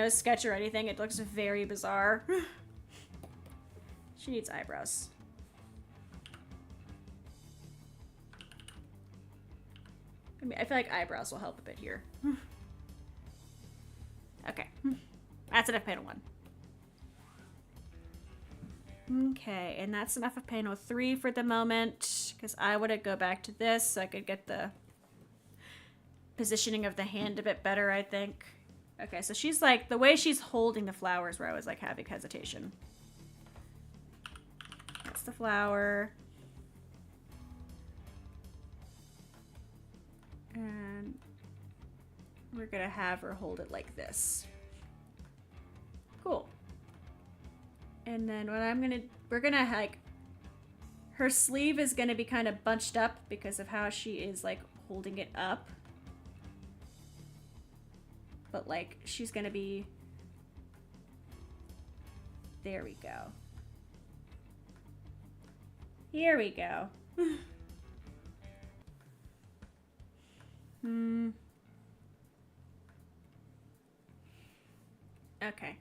Speaker 1: sketch or anything, it looks very bizarre. She needs eyebrows. I mean, I feel like eyebrows will help a bit here. Okay. That's enough panel 1. Okay, and that's enough of panel 3 for the moment, because I want to go back to this so I could get the positioning of the hand a bit better, I think. Okay, so she's like, the way she's holding the flowers where I was like having hesitation. That's the flower. And we're gonna have her hold it like this. Cool. And then what we're gonna like, her sleeve is gonna be kind of bunched up because of how she is like holding it up. But like, she's gonna be, there we go. Here we go. Okay.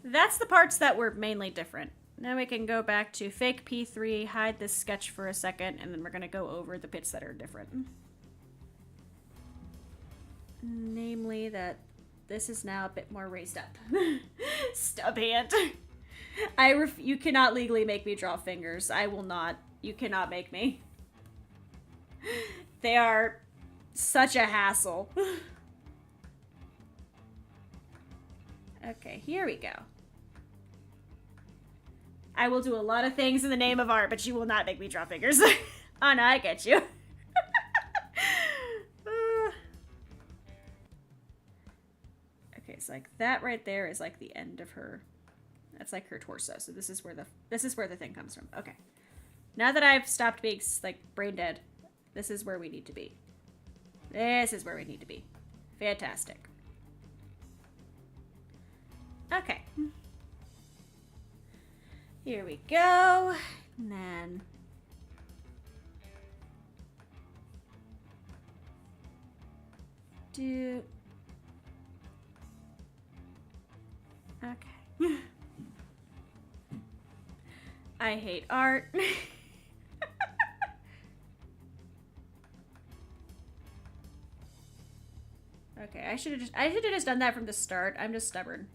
Speaker 1: That's the parts that were mainly different. Now we can go back to fake P3, hide this sketch for a second, and then we're gonna go over the bits that are different. Namely that this is now a bit more raised up. Stub hand. You cannot legally make me draw fingers. I will not. You cannot make me. They are such a hassle. Okay, here we go. I will do a lot of things in the name of art, but you will not make me draw fingers. Oh no, I get you. Okay, so like that right there is like the end of her. That's like her torso. So this is where the thing comes from. Okay. Now that I've stopped being like brain dead, this is where we need to be. This is where we need to be. Fantastic. Okay. Here we go. And then do. Okay. I hate art. Okay, I should have just done that from the start. I'm just stubborn.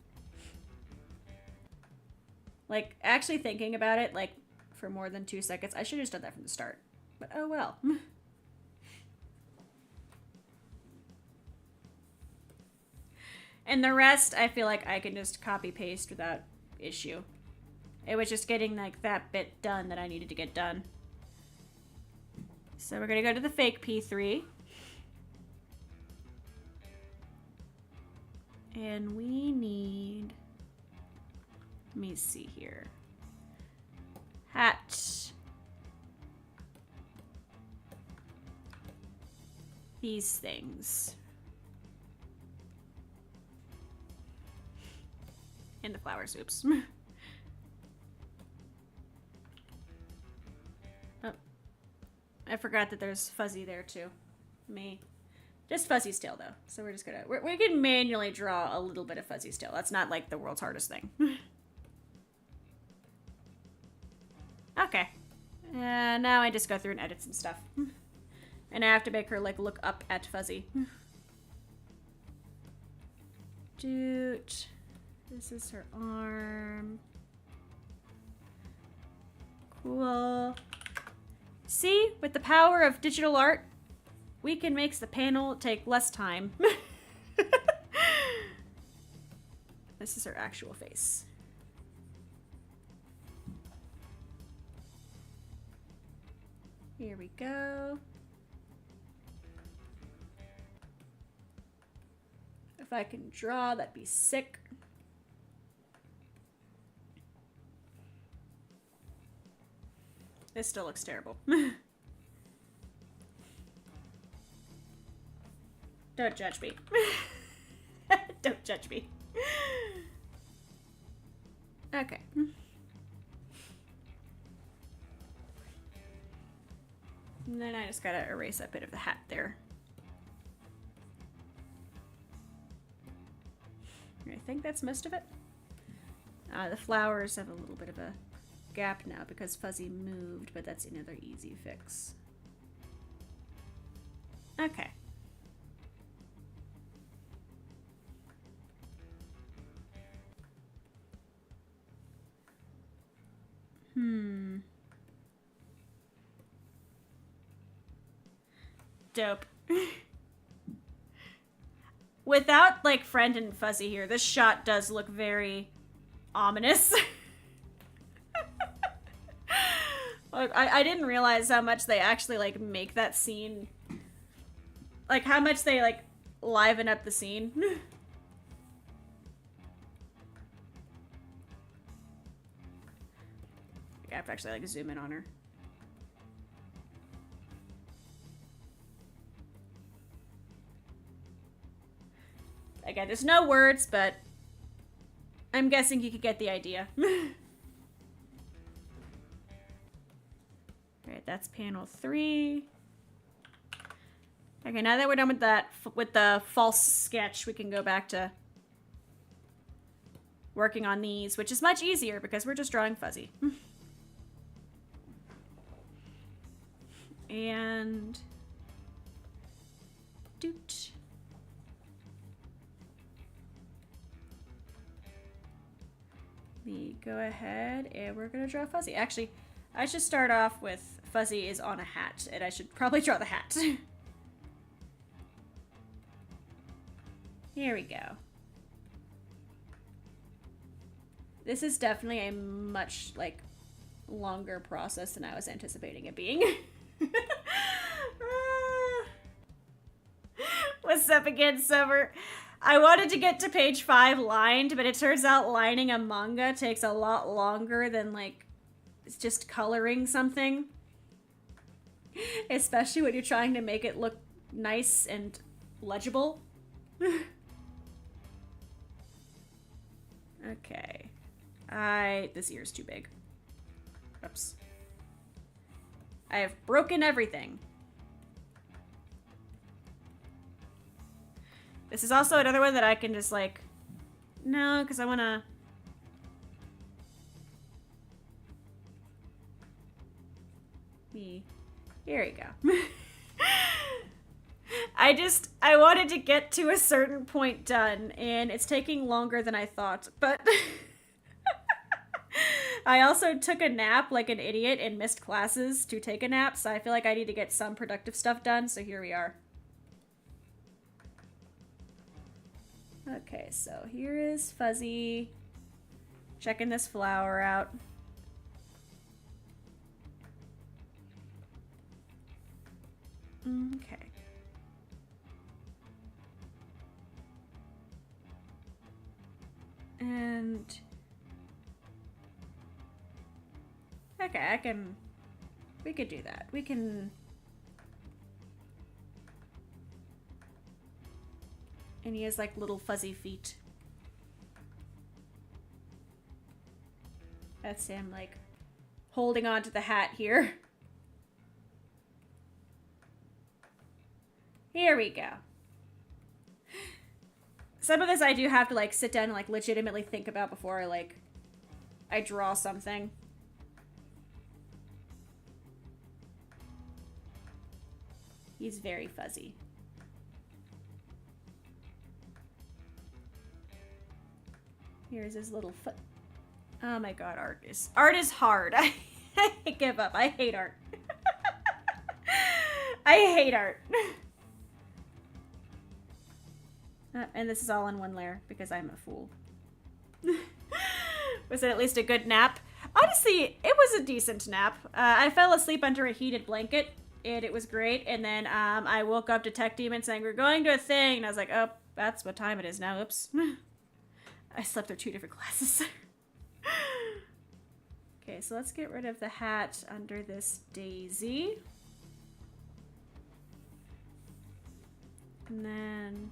Speaker 1: Like, actually thinking about it, like, for more than 2 seconds, I should have just done that from the start. But oh well. And the rest, I feel like I can just copy paste without issue. It was just getting like that bit done that I needed to get done. So we're gonna go to the fake P3. And we need, let me see here. Hat. These things. And the flowers, oops. Oh, I forgot that there's fuzzy there too. Just Fuzzy's tail though. So we're just gonna, we can manually draw a little bit of Fuzzy's tail. That's not like the world's hardest thing. Okay. Now I just go through and edit some stuff. And I have to make her like look up at Fuzzy. Doot. This is her arm. Cool. See, with the power of digital art, we can make the panel take less time. This is her actual face. Here we go. If I can draw, that'd be sick. This still looks terrible. Don't judge me. Don't judge me. Okay. And then I just gotta erase that bit of the hat there. I think that's most of it. The flowers have a little bit of a gap now because Fuzzy moved, but that's another easy fix. Okay. Dope. Without, like, Friend and Fuzzy here, this shot does look very ominous. Like, I didn't realize how much they actually, like, make that scene. Like, how much they, like, liven up the scene. I have to actually, like, zoom in on her. Again, there's no words, but I'm guessing you could get the idea. Alright, that's panel 3. Okay, now that we're done with that, with the false sketch, we can go back to working on these, which is much easier because we're just drawing Fuzzy. And doot. We go ahead and we're gonna draw Fuzzy. Actually, I should start off with Fuzzy is on a hat, and I should probably draw the hat. Here we go. This is definitely a much, like, longer process than I was anticipating it being. What's up again, Summer? I wanted to get to page 5 lined, but it turns out lining a manga takes a lot longer than, like, it's just coloring something. Especially when you're trying to make it look nice and legible. Okay. This ear's too big. Oops. I have broken everything. This is also another one that I can just, like... No, because I want to... Here we go. I wanted to get to a certain point done, and it's taking longer than I thought, but... I also took a nap like an idiot and missed classes to take a nap, so I feel like I need to get some productive stuff done, so here we are. Okay, so here is Fuzzy. Checking this flower out. Okay. And... Okay, we could do that. We can... And he has, like, little fuzzy feet. That's him, like, holding on to the hat here. Here we go. Some of this I do have to, like, sit down and, like, legitimately think about before I draw something. He's very fuzzy. Here's his little foot. Oh my god, art is hard. I give up. I hate art. I hate art. And this is all in one layer because I'm a fool. Was it at least a good nap? Honestly, it was a decent nap. I fell asleep under a heated blanket, and it was great. And then I woke up to Tech Demon saying, we're going to a thing. And I was like, oh, that's what time it is now. Oops. I slept through 2 different classes. Okay, so let's get rid of the hat under this daisy. And then...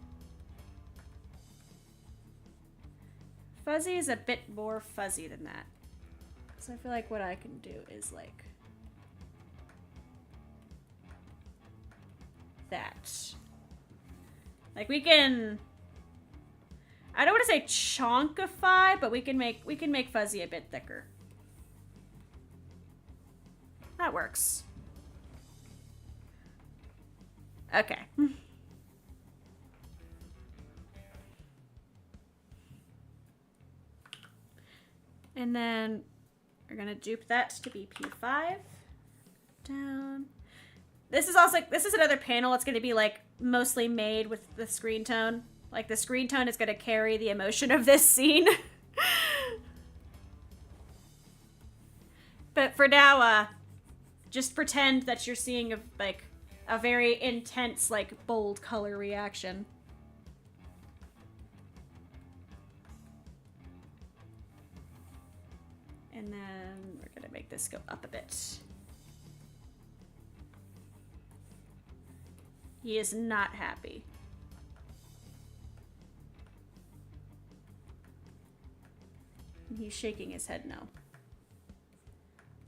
Speaker 1: Fuzzy is a bit more fuzzy than that. So I feel like what I can do is like... that. Like we can... I don't want to say chonkify, but we can make Fuzzy a bit thicker. That works. Okay. And then we're gonna dupe that to be P5. Down. This is another panel that's gonna be like mostly made with the screen tone. Like the screen tone is gonna carry the emotion of this scene. But for now, just pretend that you're seeing a very intense, like, bold color reaction. And then we're gonna make this go up a bit. He is not happy. He's shaking his head no.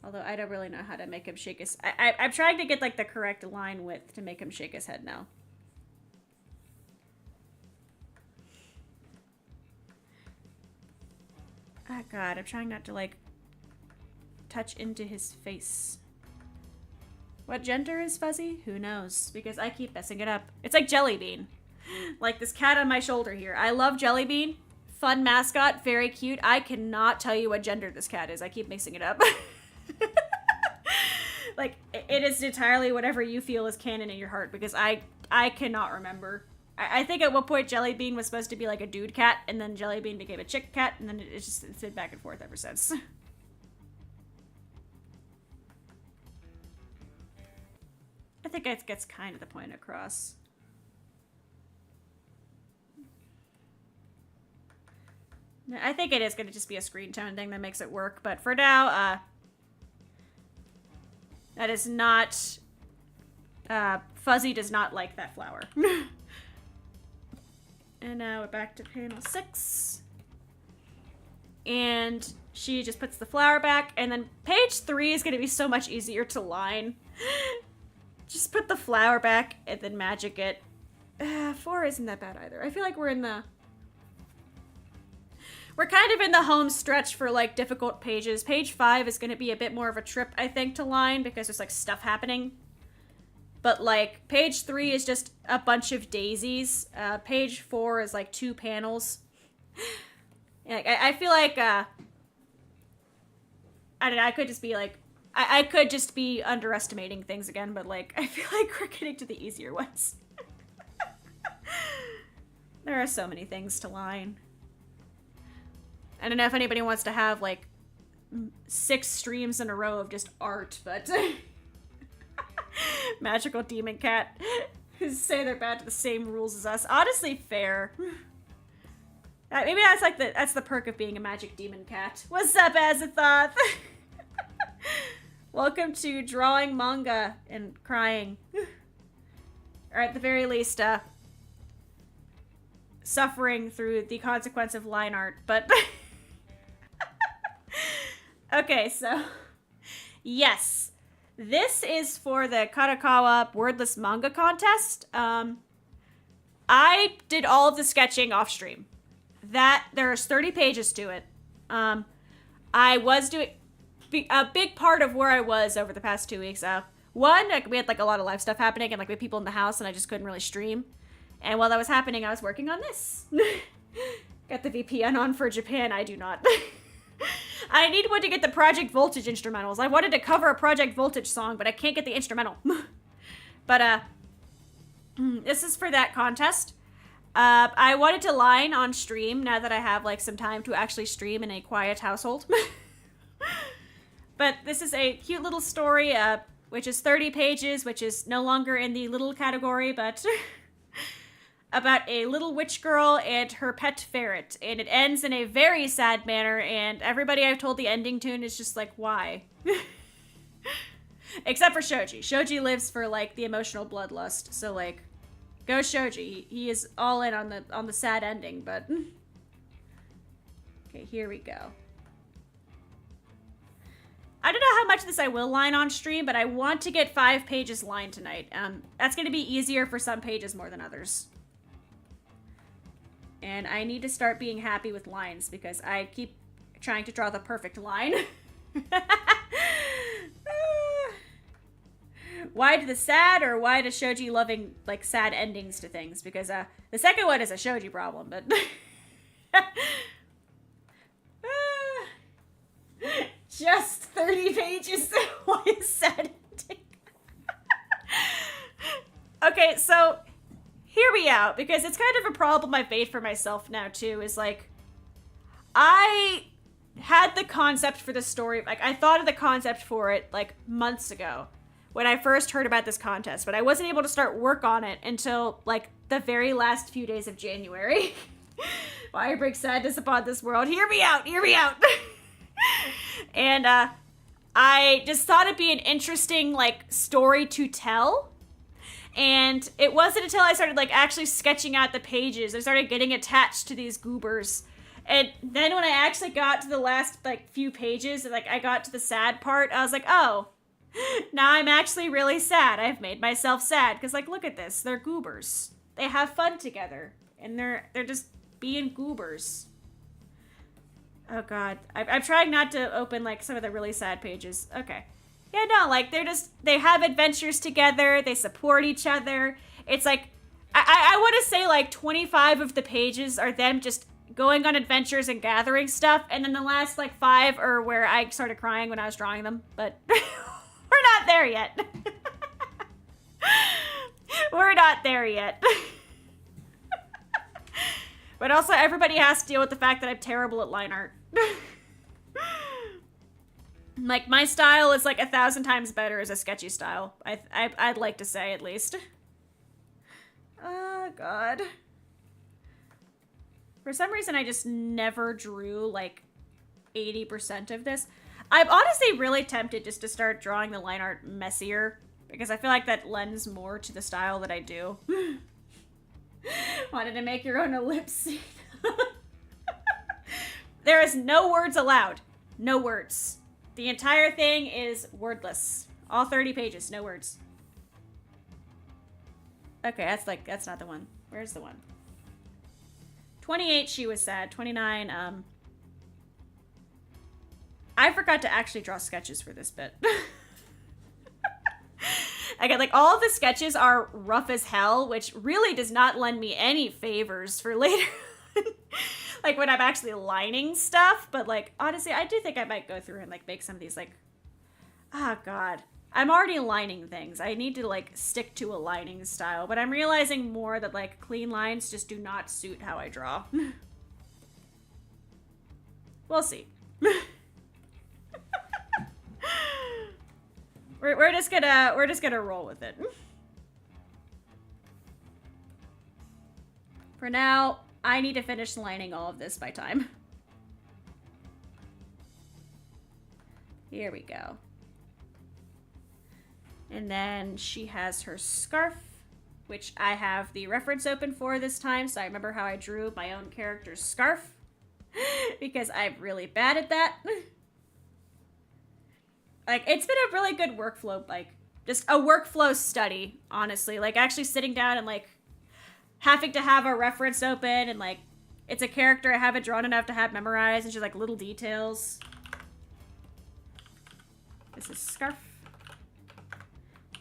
Speaker 1: Although I don't really know how to make him shake his... I'm trying to get, like, the correct line width to make him shake his head no. Oh, God. I'm trying not to, like, touch into his face. What gender is Fuzzy? Who knows? Because I keep messing it up. It's like Jellybean. Like this cat on my shoulder here. I love Jellybean. Fun mascot. Very cute. I cannot tell you what gender this cat is. I keep mixing it up. Like, it is entirely whatever you feel is canon in your heart, because I cannot remember. I think at one point Jellybean was supposed to be like a dude cat, and then Jellybean became a chick cat, and then it's been back and forth ever since. I think it gets kind of the point across. I think it is going to just be a screen tone thing that makes it work, but for now, that is not... Fuzzy does not like that flower. And now we're back to panel 6. And she just puts the flower back, and then page 3 is going to be so much easier to line. Just put the flower back and then magic it. 4 isn't that bad either. I feel like we're kind of in the home stretch for, like, difficult pages. Page 5 is going to be a bit more of a trip, I think, to line, because there's, like, stuff happening. But, like, page 3 is just a bunch of daisies. Page 4 is, like, 2 panels. I feel like, I don't know, I could just be, like, I could just be underestimating things again, but, like, I feel like we're getting to the easier ones. There are so many things to line. I don't know if anybody wants to have, like, 6 streams in a row of just art, but... Magical demon cat. Who say they're bad to the same rules as us. Honestly, fair. Maybe that's the perk of being a magic demon cat. What's up, Azathoth? Welcome to drawing manga and crying. Or at the very least, suffering through the consequence of line art, but... Okay, so... Yes. This is for the Kadokawa Wordless Manga Contest. I did all of the sketching off stream. There's 30 pages to it. I was doing... A big part of where I was over the past 2 weeks, one, like, we had, like, a lot of live stuff happening, and, like, we had people in the house, and I just couldn't really stream. And while that was happening, I was working on this. Got the VPN on for Japan, I do not. I need one to get the Project Voltage instrumentals. I wanted to cover a Project Voltage song, but I can't get the instrumental. But, this is for that contest. I wanted to line on stream now that I have, like, some time to actually stream in a quiet household. But this is a cute little story, which is 30 pages, which is no longer in the little category, but about a little witch girl and her pet ferret. And it ends in a very sad manner, and everybody I've told the ending tune is just like, why? Except for Shoji. Shoji lives for, like, the emotional bloodlust, so, like, go Shoji. He is all in on the sad ending, but... Okay, here we go. I don't know how much of this I will line on stream, but I want to get 5 pages lined tonight. That's going to be easier for some pages more than others. And I need to start being happy with lines because I keep trying to draw the perfect line. Why to the sad, or why does Shoji loving like sad endings to things? Because the second one is a Shoji problem, but just 30 pages. Why is sad ending? Okay, so hear me out, because it's kind of a problem I've made for myself now too, is like, I had the concept for the story, like I thought of the concept for it like months ago when I first heard about this contest, but I wasn't able to start work on it until like the very last few days of January. Why bring sadness upon this world? Hear me out, hear me out. And I just thought it'd be an interesting like story to tell. And it wasn't until I started like actually sketching out the pages, I started getting attached to these goobers. And then when I actually got to the last like few pages, like I got to the sad part, I was like, oh, now I'm actually really sad. I've made myself sad because like, look at this, they're goobers. They have fun together, and they're just being goobers. Oh god, I'm trying not to open like some of the really sad pages. Okay. Yeah, no, like they have adventures together, they support each other. It's like, I want to say like 25 of the pages are them just going on adventures and gathering stuff, and then the last like 5 are where I started crying when I was drawing them, but we're not there yet. We're not there yet. But also everybody has to deal with the fact that I'm terrible at line art. Like, my style is like 1,000 times better as a sketchy style. I'd like to say, at least. Oh, God. For some reason, I just never drew, like, 80% of this. I'm honestly really tempted just to start drawing the line art messier, because I feel like that lends more to the style that I do. Wanted to make your own ellipse. There is no words allowed. No words. The entire thing is wordless. All 30 pages, no words. Okay, that's not the one. Where's the one? 28, she was sad. 29, I forgot to actually draw sketches for this bit. Again, like, all of the sketches are rough as hell, which really does not lend me any favors for later. Like, when I'm actually lining stuff, but, like, honestly, I do think I might go through and, like, make some of these, like, oh, God. I'm already lining things. I need to, like, stick to a lining style, but I'm realizing more that, like, clean lines just do not suit how I draw. We'll see. We're just gonna roll with it. For now, I need to finish lining all of this by time. Here we go. And then she has her scarf, which I have the reference open for this time, so I remember how I drew my own character's scarf. Because I'm really bad at that. Like, it's been a really good workflow, like, just a workflow study, honestly. Like, actually sitting down and, like, having to have a reference open, and, like, it's a character I haven't drawn enough to have memorized, and just, like, little details. This is scarf.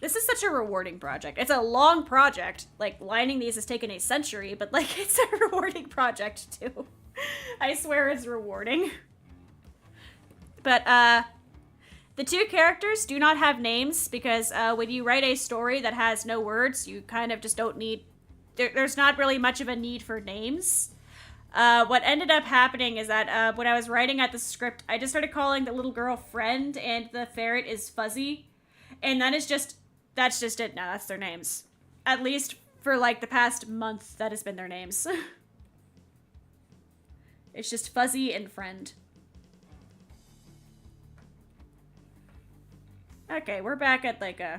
Speaker 1: This is such a rewarding project. It's a long project. Like, lining these has taken a century, but, like, it's a rewarding project, too. I swear it's rewarding. But, the two characters do not have names, because when you write a story that has no words, you kind of just don't need... There's not really much of a need for names. What ended up happening is that when I was writing out the script, I just started calling the little girl Friend, and the ferret is Fuzzy. And that's just it now. That's their names. At least for, like, the past month, that has been their names. It's just Fuzzy and Friend. Okay, we're back at, like, I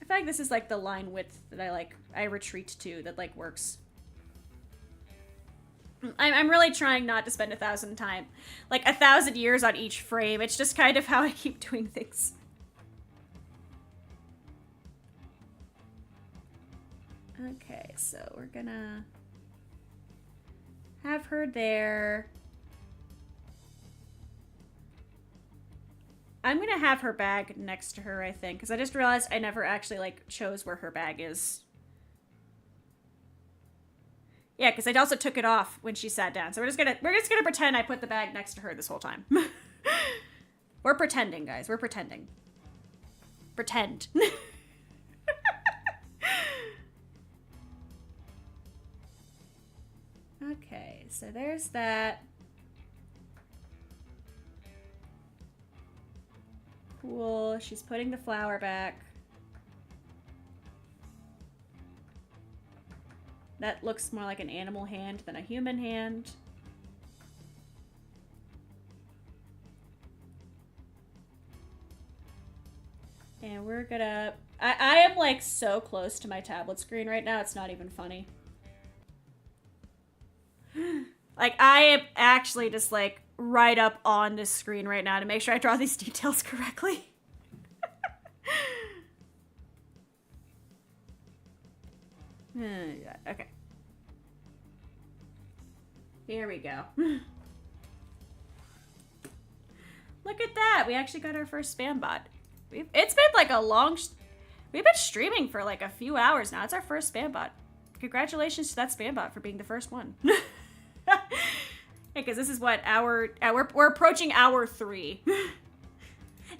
Speaker 1: feel like this is, like, the line width that I retreat to that, like, works. I'm really trying not to spend 1,000 years on each frame. It's just kind of how I keep doing things. Okay, so we're gonna Have her there. I'm gonna have her bag next to her, I think, because I just realized I never actually, like, chose where her bag is. Yeah, because I also took it off when she sat down. So we're just gonna pretend I put the bag next to her this whole time. We're pretending, guys. We're pretending. Pretend. Okay, so there's that. Cool. She's putting the flower back. That looks more like an animal hand than a human hand. And we're gonna... I am, like, so close to my tablet screen right now, it's not even funny. Like, I am actually just, like, right up on this screen right now to make sure I draw these details correctly. Okay. Here we go. Look at that! We actually got our first spam bot. It's been like a long... We've been streaming for like a few hours now. It's our first spam bot. Congratulations to that spam bot for being the first one. Because this is what we're approaching hour 3.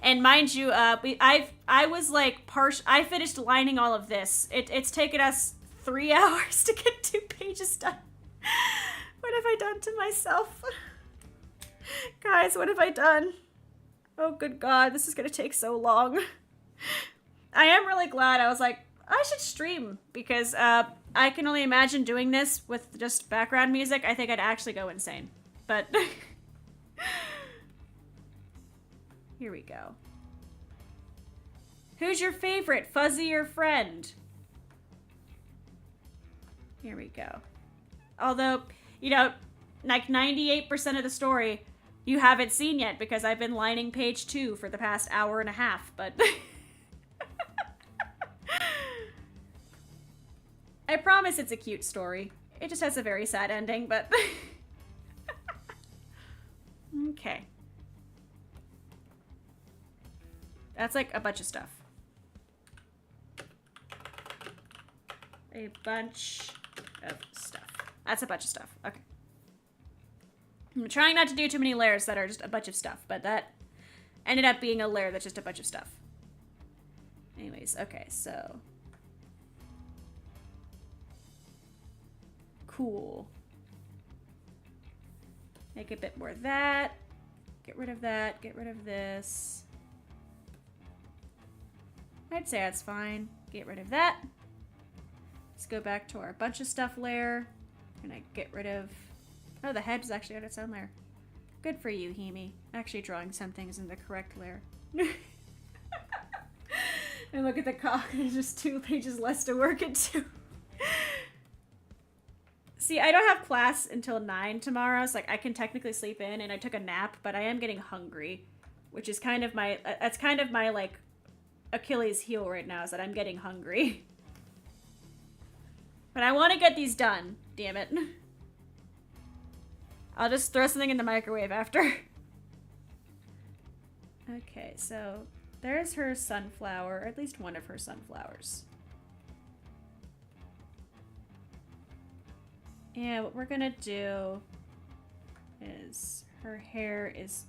Speaker 1: And mind you, I was like I finished lining all of this. It's taken us 3 hours to get 2 pages done. What have I done to myself? Guys, what have I done? Oh, good God, this is gonna take so long. I am really glad. I was like, I should stream because I can only imagine doing this with just background music. I think I'd actually go insane. But here we go. Who's your favorite, Fuzzy or Friend? Here we go. Although, you know, like 98% of the story you haven't seen yet because I've been lining page 2 for the past hour and a half, but... I promise it's a cute story. It just has a very sad ending, but... Okay. That's like a bunch of stuff. A bunch of stuff. That's a bunch of stuff. Okay. I'm trying not to do too many layers that are just a bunch of stuff, but that ended up being a layer that's just a bunch of stuff. Anyways, okay, so... Cool. Make a bit more of that. Get rid of that. Get rid of this. I'd say that's fine. Get rid of that. Let's go back to our bunch of stuff layer. And I get rid of... Oh, the head is actually on its own layer. Good for you, Himi. Actually drawing some things in the correct layer. And look at the cock. There's just 2 pages less to work into. See, I don't have class until 9 tomorrow, so like I can technically sleep in, and I took a nap, but I am getting hungry, which is kind of my, that's kind of my, like, Achilles heel right now, is that I'm getting hungry. But I want to get these done, damn it. I'll just throw something in the microwave after. Okay, so there's her sunflower, or at least one of her sunflowers. Yeah, what we're gonna do is her hair is...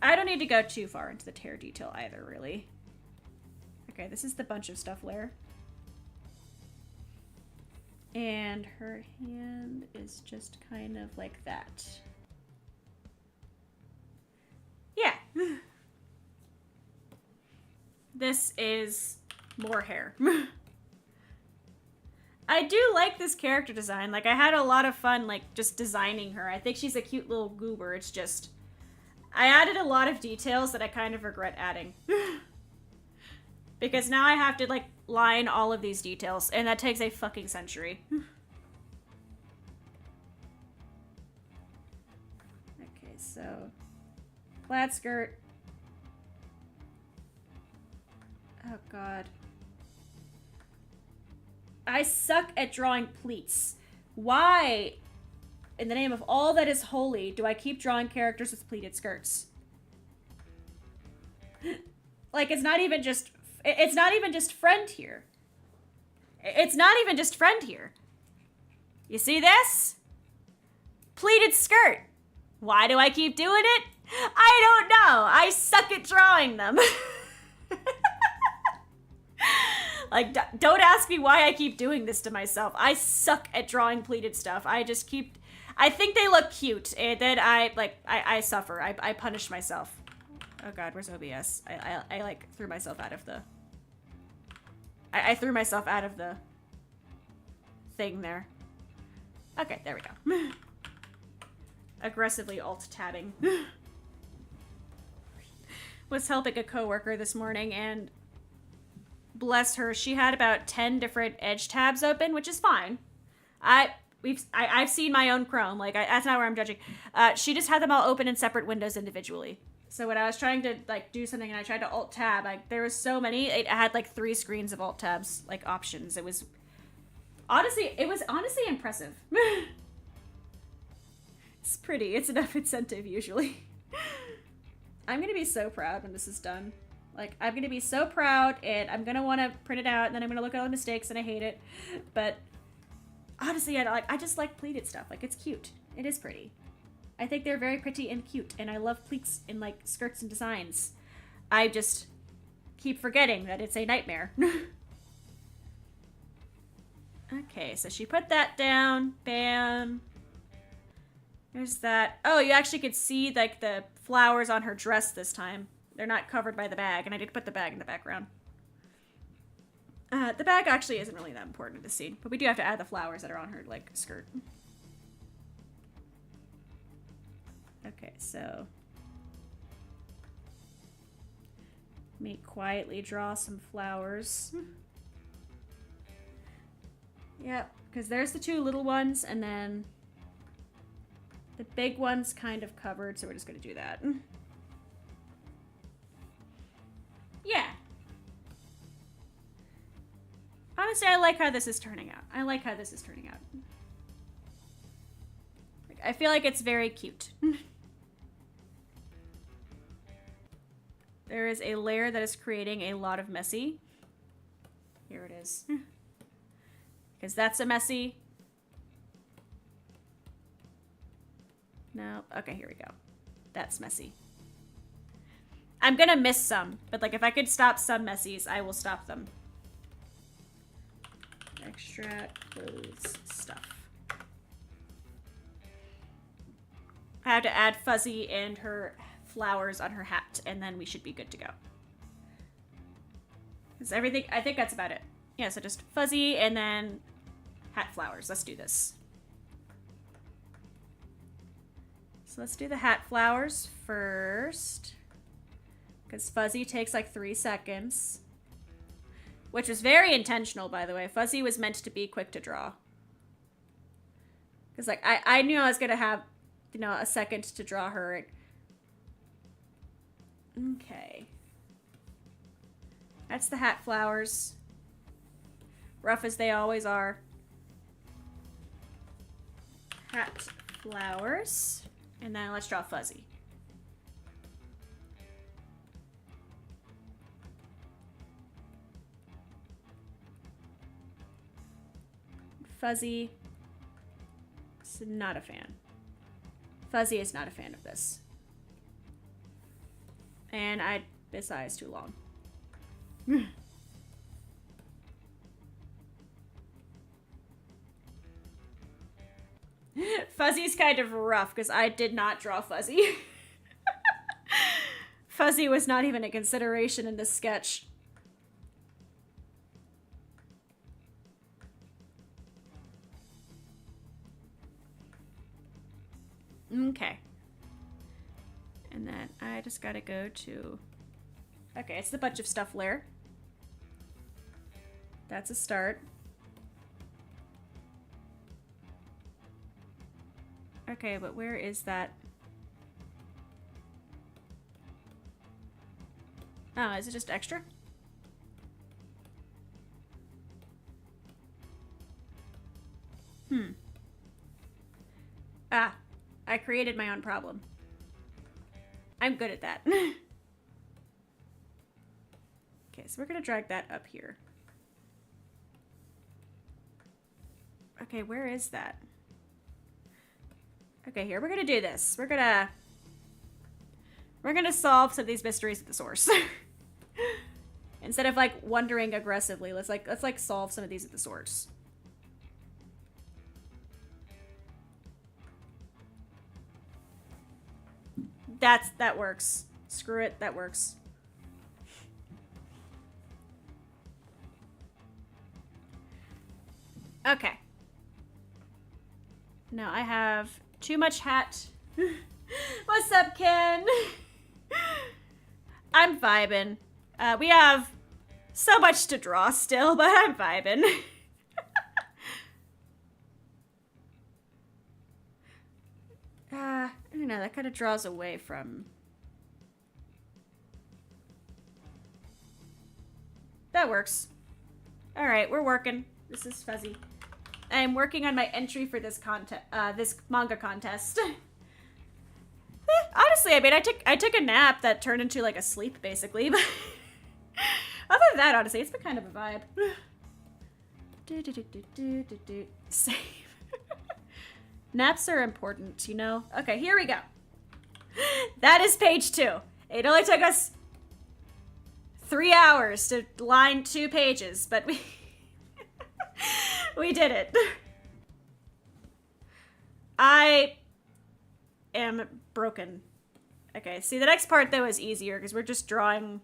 Speaker 1: I don't need to go too far into the hair detail either, really. Okay, this is the bunch of stuff layer. And her hand is just kind of like that. Yeah. This is more hair. I do like this character design. Like, I had a lot of fun, like, just designing her. I think she's a cute little goober. It's just... I added a lot of details that I kind of regret adding. Because now I have to, like, line all of these details, and that takes a fucking century. Okay, so... plaid skirt. Oh, God. I suck at drawing pleats. Why in the name of all that is holy, do I keep drawing characters with pleated skirts? Like, it's not even just friend here. It's not even just friend here. You see this? Pleated skirt. Why do I keep doing it? I don't know. I suck at drawing them. Like, don't ask me why I keep doing this to myself. I suck at drawing pleated stuff. I think they look cute, and then I suffer. I punish myself. Oh god, where's OBS? I like threw myself out of the... I threw myself out of the thing there. Okay, there we go. Aggressively alt-tabbing. Was helping a coworker this morning, and bless her, she had about 10 different edge tabs open, which is fine. I've seen my own Chrome. Like, that's not where I'm judging. She just had them all open in separate windows individually. So when I was trying to like do something and I tried to alt tab, there was so many. It had like 3 screens of alt tabs, like options. It was honestly impressive. It's pretty. It's enough incentive usually. I'm gonna be so proud when this is done. Like, I'm gonna be so proud, and I'm gonna want to print it out, and then I'm gonna look at all the mistakes, and I hate it. But honestly, I just like pleated stuff. Like, it's cute. It is pretty. I think they're very pretty and cute, and I love pleats in, like, skirts and designs. I just keep forgetting that it's a nightmare. Okay, so she put that down. Bam. There's that. Oh, you actually could see, like, the flowers on her dress this time. They're not covered by the bag, and I did put the bag in the background. The bag actually isn't really that important in this scene, but we do have to add the flowers that are on her, like, skirt. Okay, so let me quietly draw some flowers. Yep, because there's the 2 little ones, and then the big one's kind of covered, so we're just going to do that. Yeah. Honestly, I like how this is turning out. I like how this is turning out. Like, I feel like it's very cute. There is a layer that is creating a lot of messy. Here it is. Because that's a messy. No. Okay, here we go. That's messy. I'm gonna miss some, but like if I could stop some messies, I will stop them. Extra clothes stuff. I have to add Fuzzy and her flowers on her hat, and then we should be good to go. Is everything? I think that's about it. Yeah, so just Fuzzy and then hat flowers. Let's do this. So let's do the hat flowers first. Because Fuzzy takes like 3 seconds. Which was very intentional, by the way. Fuzzy was meant to be quick to draw. Because like, I knew I was going to have, you know, a second to draw her. Okay. That's the hat flowers. Rough as they always are. Hat flowers. And then let's draw Fuzzy. Fuzzy is not a fan. Fuzzy is not a fan of this. And this eye is too long. Fuzzy's kind of rough because I did not draw Fuzzy. Fuzzy was not even a consideration in this sketch. Okay. And then I just gotta go to... Okay, it's the bunch of stuff layer. That's a start. Okay, but where is that? Oh, is it just extra? Ah, I created my own problem. I'm good at that. Okay, so we're gonna drag that up here. Okay, where is that? Okay, here, we're gonna do this. We're gonna solve some of these mysteries at the source. Instead of like wondering aggressively, let's solve some of these at the source. That works. Screw it, that works. Okay. Now I have too much hat. What's up, Ken? I'm vibing. We have so much to draw still, but I'm vibing. I don't know, that kind of draws away from... That works. Alright, we're working. This is fuzzy. I'm working on my entry for this this manga contest. Honestly, I mean, I took a nap that turned into like a sleep, basically. But other than that, honestly, it's been kind of a vibe. Save. Naps are important, you know? Okay, here we go. That is page 2. It only took us 3 hours to line 2 pages, but we did it. I am broken. Okay, see, the next part, though, is easier, because we're just drawing...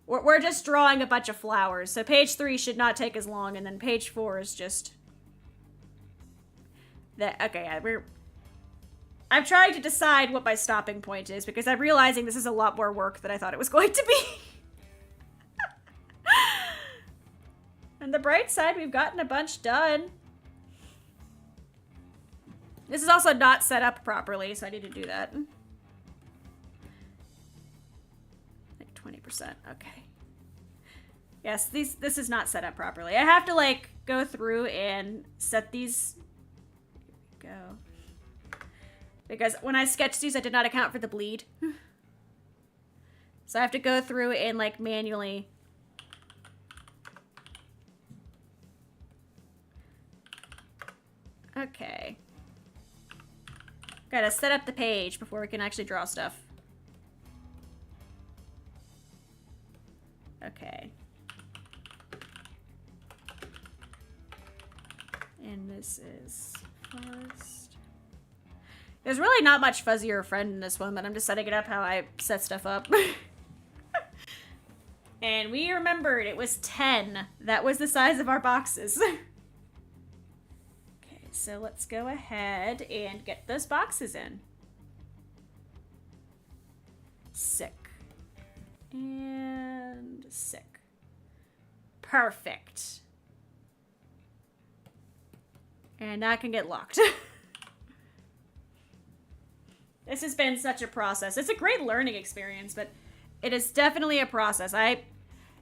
Speaker 1: We're just drawing a bunch of flowers, so page 3 should not take as long, and then page 4 is just... Okay, I'm trying to decide what my stopping point is, because I'm realizing this is a lot more work than I thought it was going to be. On the bright side, we've gotten a bunch done. This is also not set up properly, so I need to do that. Like 20%, okay. Yes, this is not set up properly. I have to, like, go through and set these... Go. Because when I sketched these, I did not account for the bleed. So I have to go through and, like, manually... Okay. Gotta set up the page before we can actually draw stuff. Okay. And this is forest. There's really not much fuzzier friend in this one, but I'm just setting it up how I set stuff up. And we remembered it was 10. That was the size of our boxes. Okay, so let's go ahead and get those boxes in. Sick. And sick. Perfect. And now I can get locked. This has been such a process. It's a great learning experience, but it is definitely a process.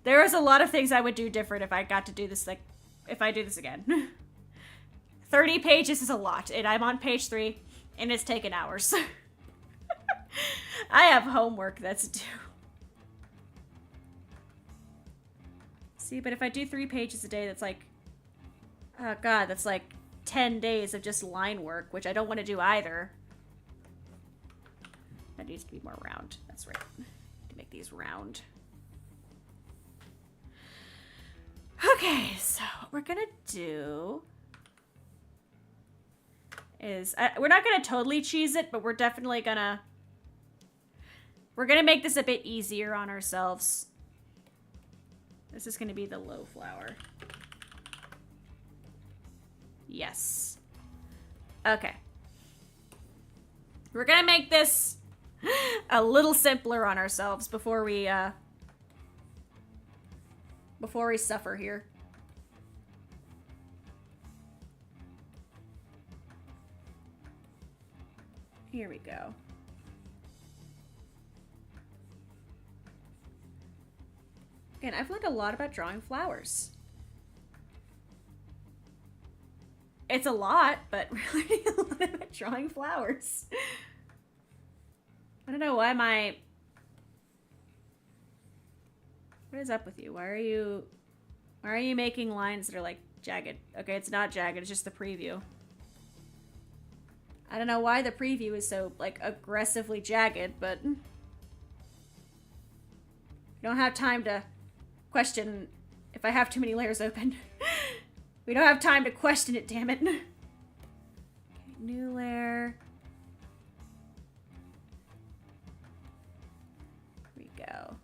Speaker 1: There is a lot of things I would do different if I got to do this, like, if I do this again. 30 pages is a lot, and I'm on page 3, and it's taken hours. I have homework that's due. See, but if I do 3 pages a day, that's like, oh god, that's like 10 days of just line work, which I don't want to do either. That needs to be more round. That's right. To make these round. Okay, so what we're gonna do is we're not gonna totally cheese it, but we're definitely gonna make this a bit easier on ourselves. This is gonna be the low flower. Yes. Okay. We're gonna make this a little simpler on ourselves before we suffer here. Here we go. Again, I've learned a lot about drawing flowers. It's a lot, but really a lot of it drawing flowers. I don't know why what is up with you? Why are you making lines that are like jagged? Okay, it's not jagged, it's just the preview. I don't know why the preview is so like aggressively jagged, but you don't have time to question if I have too many layers open. We don't have time to question it, damn it. Okay, new layer. Here we go.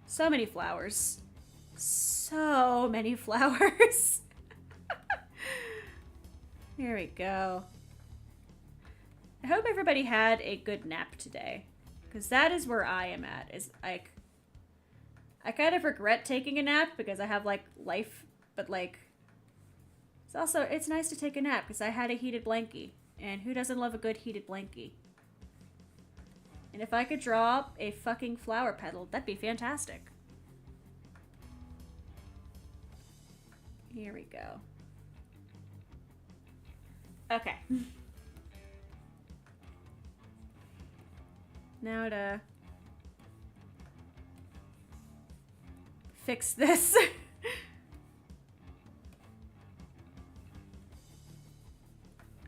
Speaker 1: So many flowers. So many flowers. Here we go. I hope everybody had a good nap today. Because that is where I am at. Is like, I kind of regret taking a nap because I have like life, but like, it's nice to take a nap because I had a heated blankie. And who doesn't love a good heated blankie? And if I could draw a fucking flower petal, that'd be fantastic. Here we go. Okay. Now to fix this.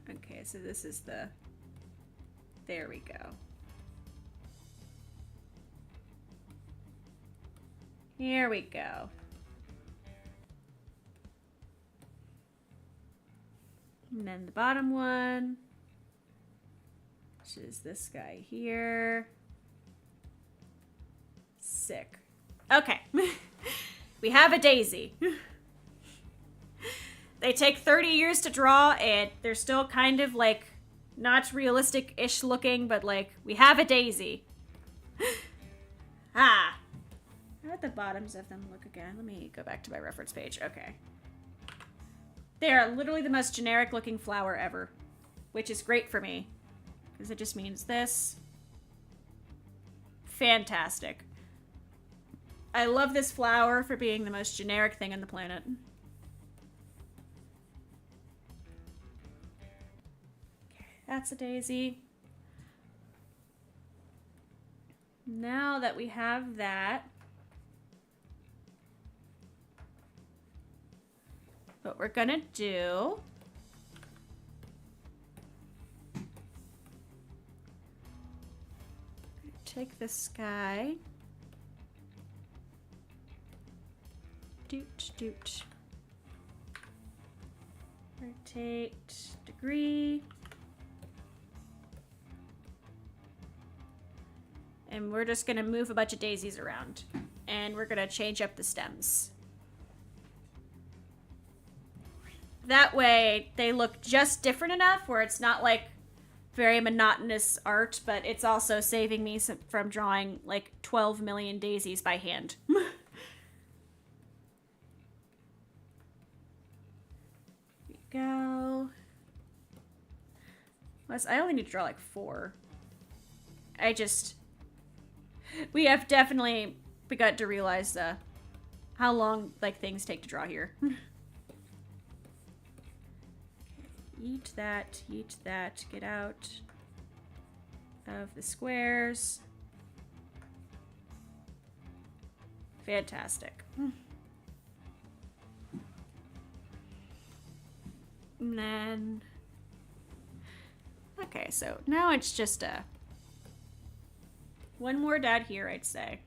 Speaker 1: Okay, so this is the... There we go. Here we go. And then the bottom one, which is this guy here. Sick. Okay. We have a daisy. They take 30 years to draw, and they're still kind of like not realistic-ish looking, but like we have a daisy. Ah. How did the bottoms of them look again? Let me go back to my reference page. Okay. They are literally the most generic looking flower ever, which is great for me because it just means this. Fantastic. I love this flower for being the most generic thing on the planet. Okay, that's a daisy. Now that we have that, what we're gonna do take this guy, doot, rotate degree, and we're just gonna move a bunch of daisies around, and we're gonna change up the stems. That way they look just different enough where it's not like very monotonous art, but it's also saving me from drawing like 12 million daisies by hand. Here we go. I only need to draw like 4. We have definitely begun to realize how long like things take to draw here. Eat that, get out of the squares. Fantastic. And then, okay, so now it's just one more dot here, I'd say.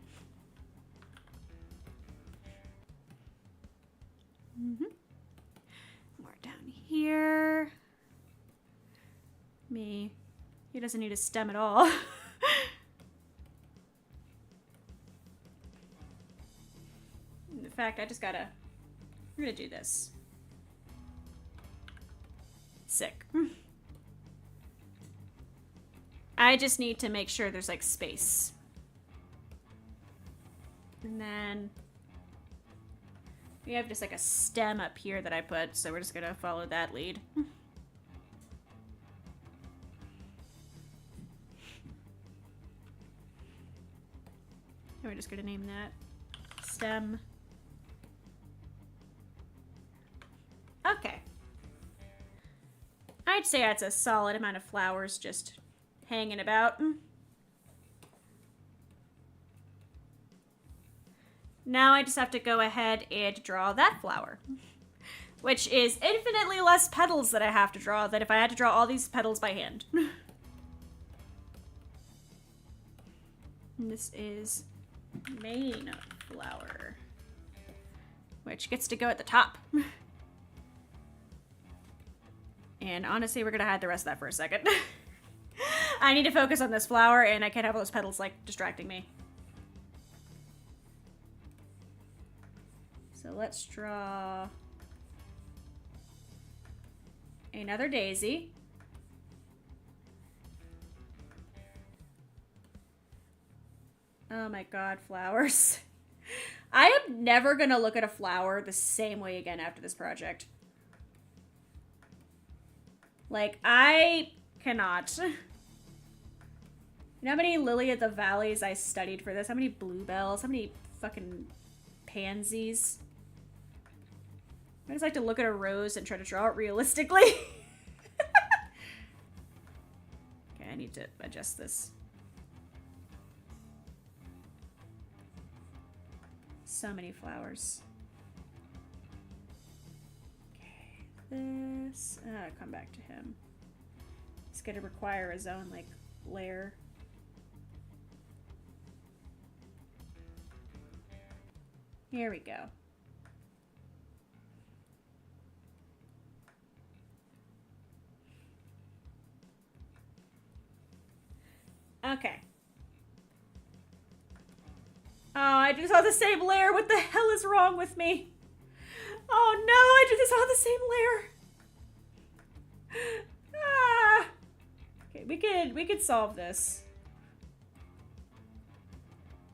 Speaker 1: More down here. He doesn't need a stem at all. In fact, we're gonna do this. Sick. I just need to make sure there's like space. And then we have just like a stem up here that I put, so we're just gonna follow that lead. And we're just gonna name that stem. Okay. I'd say that's a solid amount of flowers just hanging about. Now I just have to go ahead and draw that flower, which is infinitely less petals that I have to draw than if I had to draw all these petals by hand. And this is main flower, which gets to go at the top. And honestly, we're gonna hide the rest of that for a second. I need to focus on this flower, and I can't have all those petals, like, distracting me. So let's draw another daisy. Oh my god, flowers. I am never gonna look at a flower the same way again after this project. Like, I cannot. You know how many Lily of the Valleys I studied for this? How many bluebells? How many fucking pansies? I just like to look at a rose and try to draw it realistically. Okay, I need to adjust this. So many flowers. Okay, this. Come back to him. It's gonna require his own, like, layer. Here we go. Okay. Oh, I just saw the same layer. What the hell is wrong with me? Oh no, I just saw the same layer. Ah. Okay, we could solve this.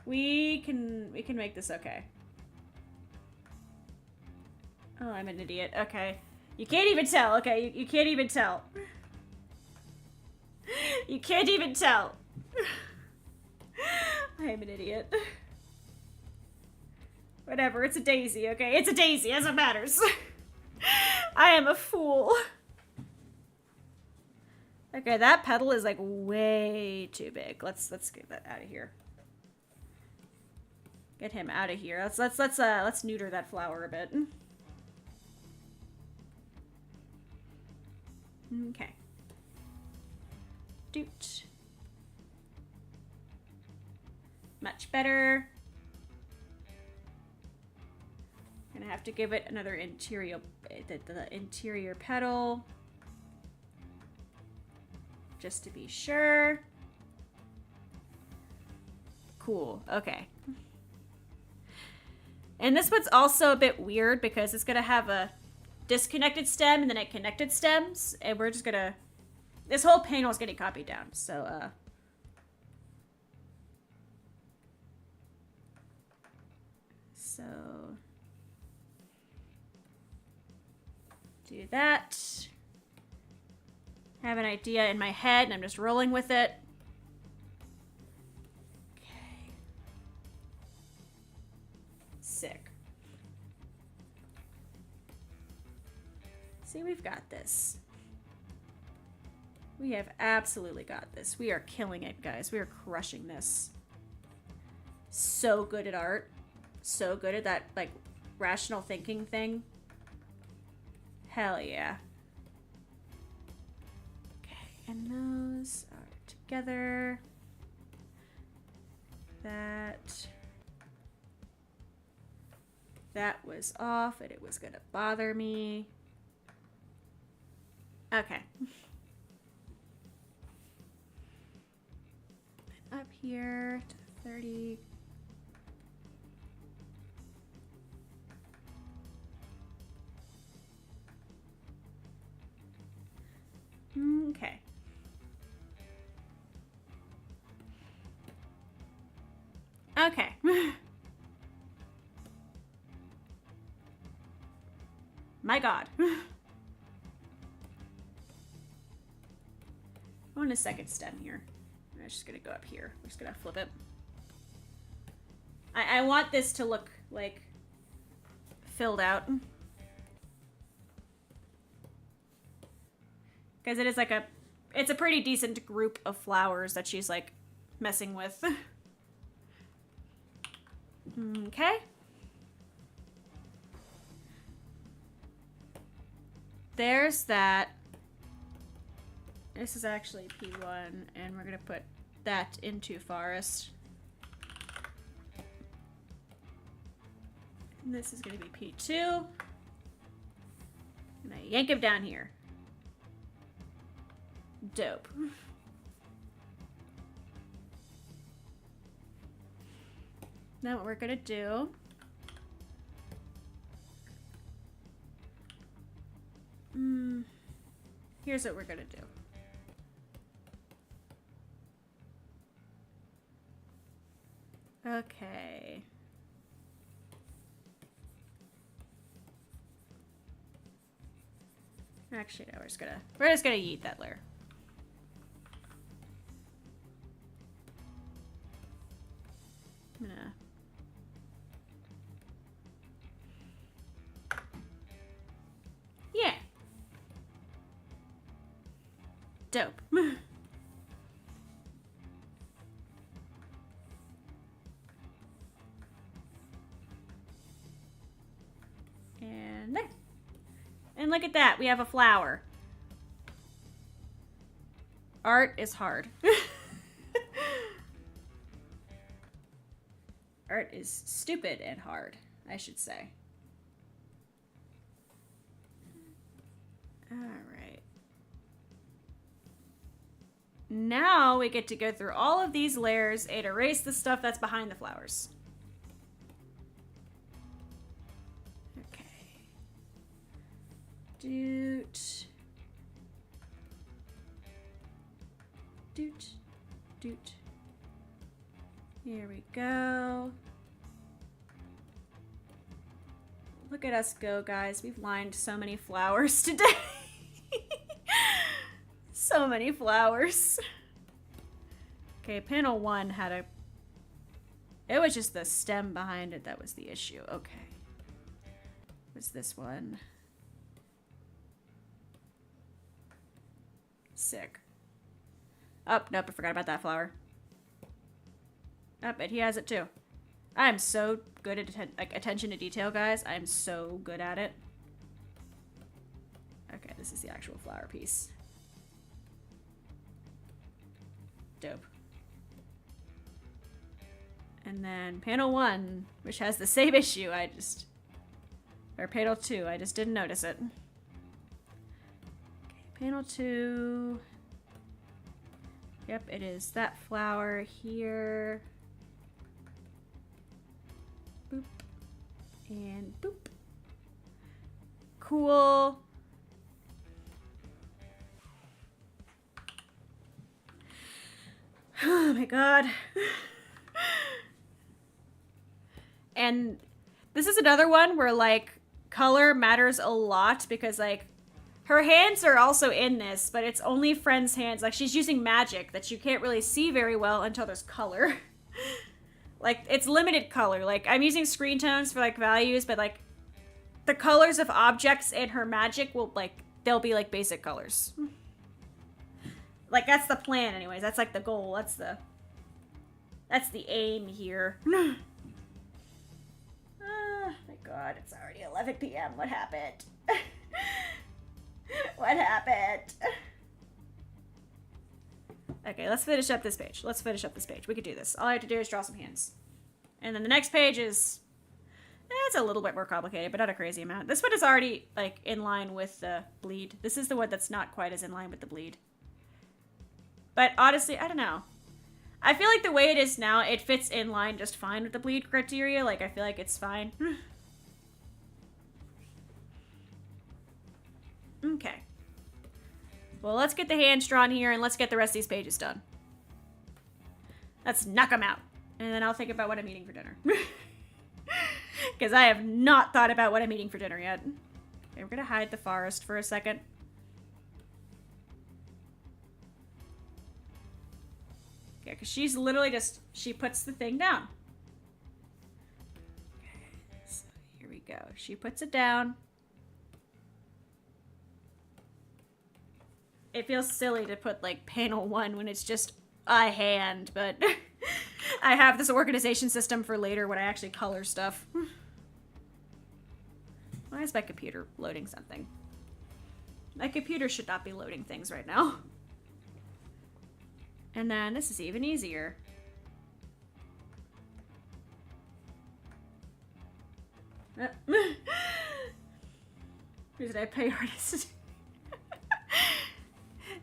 Speaker 1: We can make this okay. Oh, I'm an idiot. Okay. You can't even tell. Okay, you can't even tell. You can't even tell. I am an idiot. Whatever, it's a daisy, okay? It's a daisy, as it matters. I am a fool. Okay, that petal is like way too big. Let's get that out of here. Get him out of here. Let's neuter that flower a bit. Okay. Doot. Much better. Gonna have to give it another interior, the interior petal, just to be sure. Cool. Okay. And this one's also a bit weird because it's gonna have a disconnected stem and then a connected stems, and we're just gonna. This whole panel is getting copied down, so so do that. Have an idea in my head and I'm just rolling with it. Okay. Sick. See, we've got this. We have absolutely got this. We are killing it, guys. We are crushing this. So good at art. So good at that, like, rational thinking thing. Hell yeah. Okay, and those are together. That was off and it was gonna bother me. Okay. Up here to 30. Okay. Okay. My God. I want a second stem here. I'm just gonna go up here. We're just gonna flip it. I want this to look like filled out. Because it is like it's a pretty decent group of flowers that she's like messing with. Okay. There's that. This is actually P1, and we're gonna put that into forest. And this is gonna be P2. And I yank him down here. Dope. Now what we're gonna do here's what we're gonna do. Okay. Actually, no, we're just gonna yeet that layer. I'm gonna dope. And there. And look at that, we have a flower. Art is hard. Art is stupid and hard, I should say. All right. Now we get to go through all of these layers and erase the stuff that's behind the flowers. Okay. Doot. Doot. Doot. Here we go. Look at us go, guys. We've lined so many flowers today. So many flowers. Okay, panel 1 had a... It was just the stem behind it that was the issue. Okay. What's this one? Sick. Oh, nope, I forgot about that flower. Oh, but he has it too. I'm so good at attention to detail, guys. I'm so good at it. Okay, this is the actual flower piece. Dope. And then panel 1, which has the same issue. Or panel 2, I just didn't notice it. Okay, panel 2. Yep, it is that flower here. Boop. And boop. Cool. Oh my god. And this is another one where, like, color matters a lot because, like, her hands are also in this, but it's only Friend's hands. Like, she's using magic that you can't really see very well until there's color. Like, it's limited color. Like, I'm using screen tones for, like, values, but, like, the colors of objects in her magic will, like, they'll be, like, basic colors. Like, that's the plan anyways. That's, like, the goal. That's the aim here. My god, it's already 11 p.m. What happened? What happened? Okay, let's finish up this page. Let's finish up this page. We could do this. All I have to do is draw some hands. And then the next page is... it's a little bit more complicated, but not a crazy amount. This one is already, like, in line with the bleed. This is the one that's not quite as in line with the bleed. But honestly, I don't know. I feel like the way it is now, it fits in line just fine with the bleed criteria. Like, I feel like it's fine. Okay. Well, let's get the hands drawn here, and let's get the rest of these pages done. Let's knock them out. And then I'll think about what I'm eating for dinner. Because I have not thought about what I'm eating for dinner yet. Okay, we're going to hide the forest for a second. Yeah, because she's literally just, she puts the thing down. Okay, so here we go. She puts it down. it feels silly to put like panel 1 when it's just a hand, but I have this organization system for later when I actually color stuff. Why is my computer loading something? My computer should not be loading things right now. And then this is even easier. Who did I pay artists?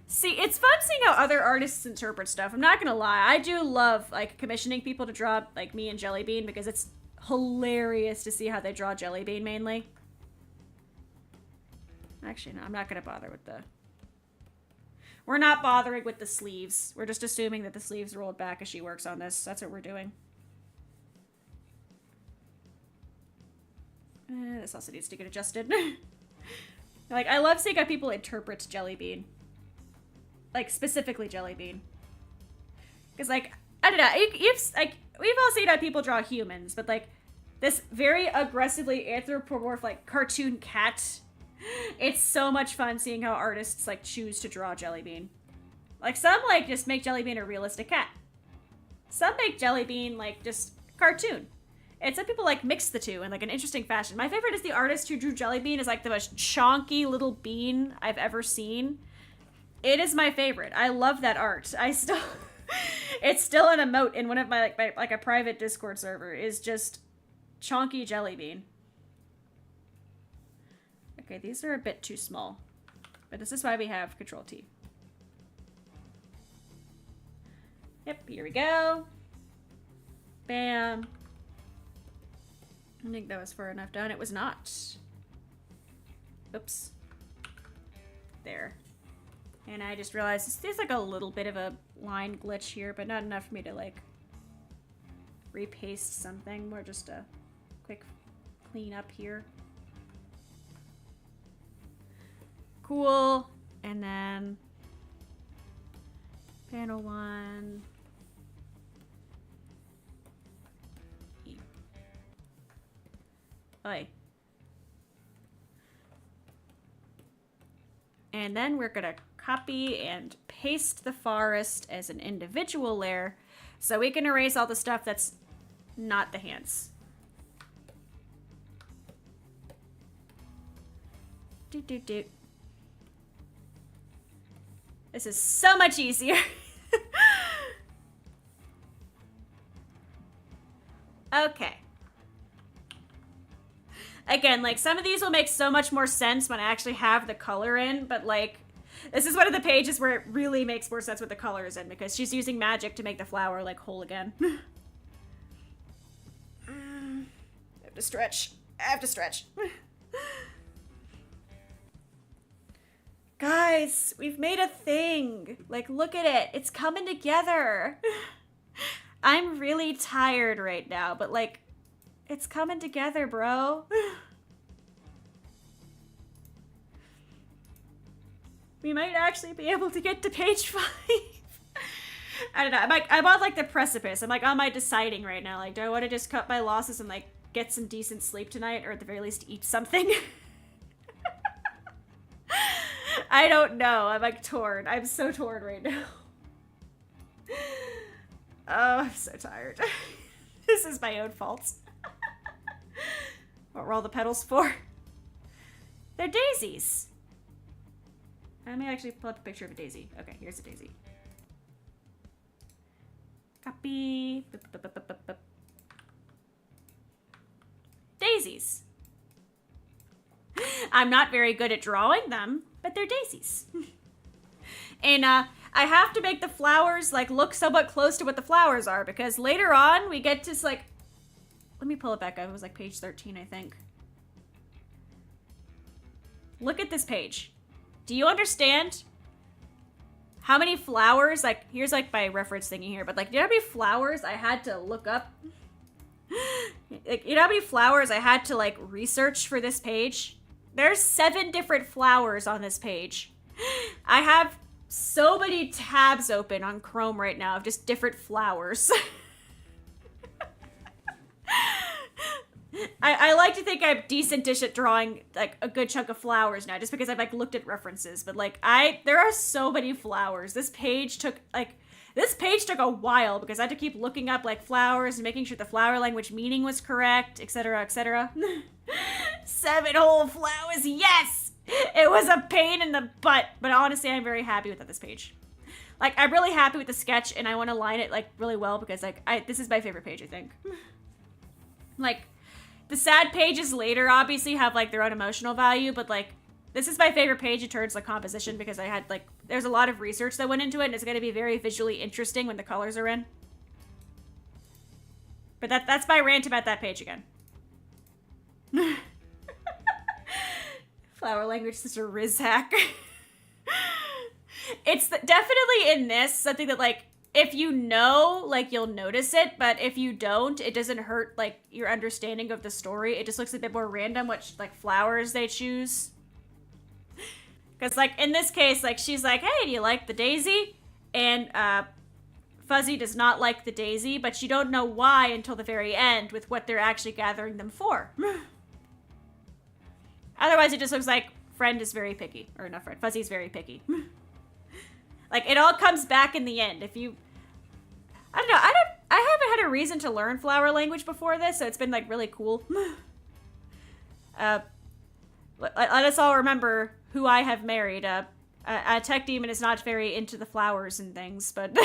Speaker 1: See, it's fun seeing how other artists interpret stuff. I'm not gonna lie. I do love, like, commissioning people to draw, like, me and Jellybean because it's hilarious to see how they draw Jellybean, mainly. Actually, no, I'm not gonna bother with the... We're not bothering with the sleeves. We're just assuming that the sleeves rolled back as she works on this. That's what we're doing. This also needs to get adjusted. Like, I love seeing how people interpret Jellybean. Like, specifically Jellybean. Because, like, I don't know. Like, we've all seen how people draw humans, but, like, this very aggressively anthropomorph, like, cartoon cat. It's so much fun seeing how artists, like, choose to draw Jellybean. Like, some, like, just make Jellybean a realistic cat. Some make Jellybean, like, just cartoon. And some people, like, mix the two in, like, an interesting fashion. My favorite is the artist who drew Jellybean is, like, the most chonky little bean I've ever seen. It is my favorite. I love that art. I still... It's still an emote in one of my, like, a private Discord server. Is just chonky Jellybean. Okay, these are a bit too small. But this is why we have Control-T. Yep, here we go. Bam. I think that was far enough down. It was not. Oops. There. And I just realized there's like a little bit of a line glitch here, but not enough for me to like repaste something. More just a quick clean up here. Cool. And then panel 1. Oi. And then we're gonna copy and paste the forest as an individual layer so we can erase all the stuff that's not the hands. Doot doot doot. This is so much easier. Okay. Again, like, some of these will make so much more sense when I actually have the color in, but, like, this is one of the pages where it really makes more sense with the colors in, because she's using magic to make the flower, like, whole again. I have to stretch. I have to stretch. Guys, we've made a thing. Like, look at it. It's coming together. I'm really tired right now, but, like, it's coming together, bro. We might actually be able to get to page 5. I don't know. I'm on, like, the precipice. I'm, like, on my deciding right now. Like, do I want to just cut my losses and, like, get some decent sleep tonight? Or at the very least, eat something? I don't know. I'm, like, torn. I'm so torn right now. Oh, I'm so tired. This is my own fault. What were all the petals for? They're daisies. Let me actually pull up a picture of a daisy. Okay, here's a daisy. Copy. Daisies. I'm not very good at drawing them, but they're daisies. And I have to make the flowers like look somewhat close to what the flowers are, because later on we get to like, let me pull it back up. It was like page 13, I think. Look at this page. Do you understand how many flowers, like, here's like my reference thingy here, but like, do you know how many flowers I had to look up? Like, you know how many flowers I had to like research for this page? There's 7 different flowers on this page. I have so many tabs open on Chrome right now of just different flowers. I like to think I'm decent-ish at drawing, like, a good chunk of flowers now, just because I've, like, looked at references. But, like, there are so many flowers. This page took a while, because I had to keep looking up, like, flowers and making sure the flower language meaning was correct, etc., etc. 7 whole flowers, yes! It was a pain in the butt, but honestly, I'm very happy with this page. Like, I'm really happy with the sketch, and I want to line it, like, really well, because, like, this is my favorite page, I think. Like, the sad pages later, obviously, have, like, their own emotional value, but, like, this is my favorite page in terms of composition, because I had, like, there's a lot of research that went into it, and it's going to be very visually interesting when the colors are in. But that's my rant about that page again. Flower language, such a Riz hack. It's definitely in this something that, like, if you know, like, you'll notice it, but if you don't, it doesn't hurt, like, your understanding of the story. It just looks a bit more random which, like, flowers they choose. Because, like, in this case, like, she's like, hey, do you like the daisy? And, Fuzzy does not like the daisy, but you don't know why until the very end with what they're actually gathering them for. Otherwise, it just looks like Friend is very picky. Or not Friend, Fuzzy's very picky. Like, it all comes back in the end. If you... I don't know, I haven't had a reason to learn flower language before this, so it's been, like, really cool. Let us all remember who I have married. A tech demon is not very into the flowers and things, but...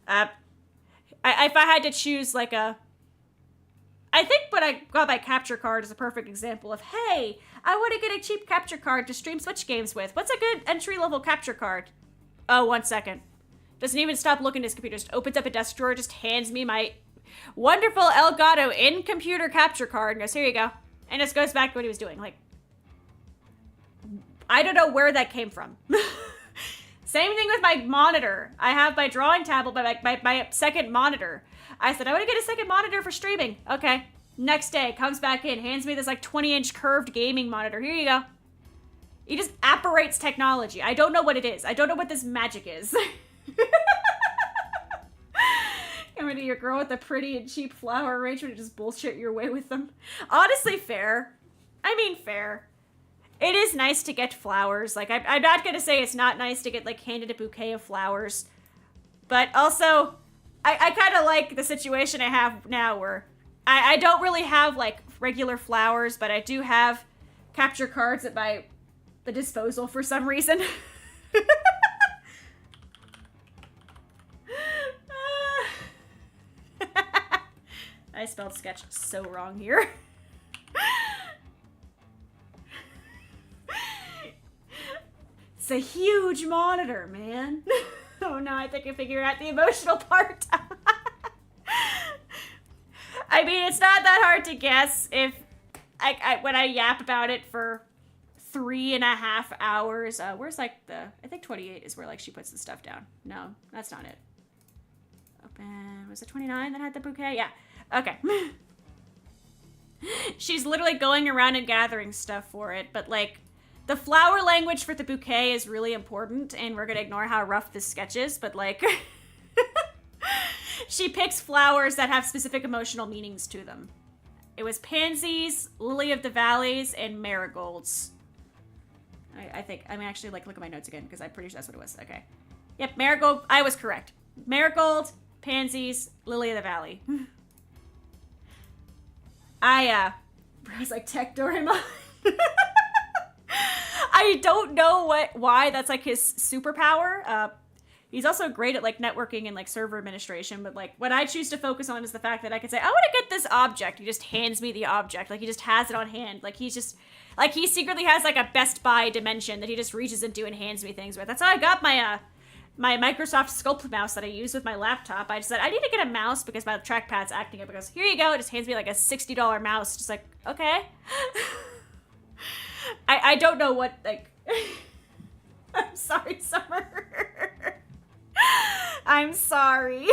Speaker 1: if I had to choose, like, I think what I got my capture card is a perfect example of, hey, I want to get a cheap capture card to stream Switch games with. What's a good entry-level capture card? Oh, 1 second. Doesn't even stop looking at his computer. Just opens up a desk drawer, just hands me my wonderful Elgato in-computer capture card, and goes, here you go. And just goes back to what he was doing. Like, I don't know where that came from. Same thing with my monitor. I have my drawing tablet, my second monitor. I said, I want to get a second monitor for streaming. Okay. Next day, comes back in, hands me this, like, 20-inch curved gaming monitor. Here you go. He just apparates technology. I don't know what it is. I don't know what this magic is. Coming to your girl with a pretty and cheap flower arrangement and just bullshit your way with them. Honestly, fair. I mean, fair. It is nice to get flowers. Like, I'm not gonna say it's not nice to get, like, handed a bouquet of flowers. But also, I kind of like the situation I have now where I don't really have, like, regular flowers, but I do have capture cards at the disposal for some reason. I spelled sketch so wrong here. It's a huge monitor, man. Oh no, I think I figured out the emotional part. I mean, it's not that hard to guess if when I yap about it for 3.5 hours. Where's, like, I think 28 is where, like, she puts the stuff down. No, that's not it. Open, was it 29 that had the bouquet? Yeah, okay. She's literally going around and gathering stuff for it, but, like, the flower language for the bouquet is really important, and we're gonna ignore how rough this sketch is, but, like, she picks flowers that have specific emotional meanings to them. It was pansies, lily of the valleys, and marigolds. I think, I mean, actually, like, look at my notes again, because I'm pretty sure that's what it was. Okay. Yep, marigold, I was correct. Marigold, pansies, lily of the valley. I was like, tech Doraemon. I don't know why that's, like, his superpower. He's also great at, like, networking and, like, server administration, but, like, what I choose to focus on is the fact that I can say, I want to get this object. He just hands me the object. Like, he just has it on hand. Like, he's just, like, he secretly has, like, a Best Buy dimension that he just reaches into and hands me things with. That's how I got my, my Microsoft Sculpt mouse that I use with my laptop. I just said, I need to get a mouse because my trackpad's acting up. It goes, here you go. It just hands me, like, a $60 mouse. Just like, okay. I don't know what, like... I'm sorry, Summer. I'm sorry.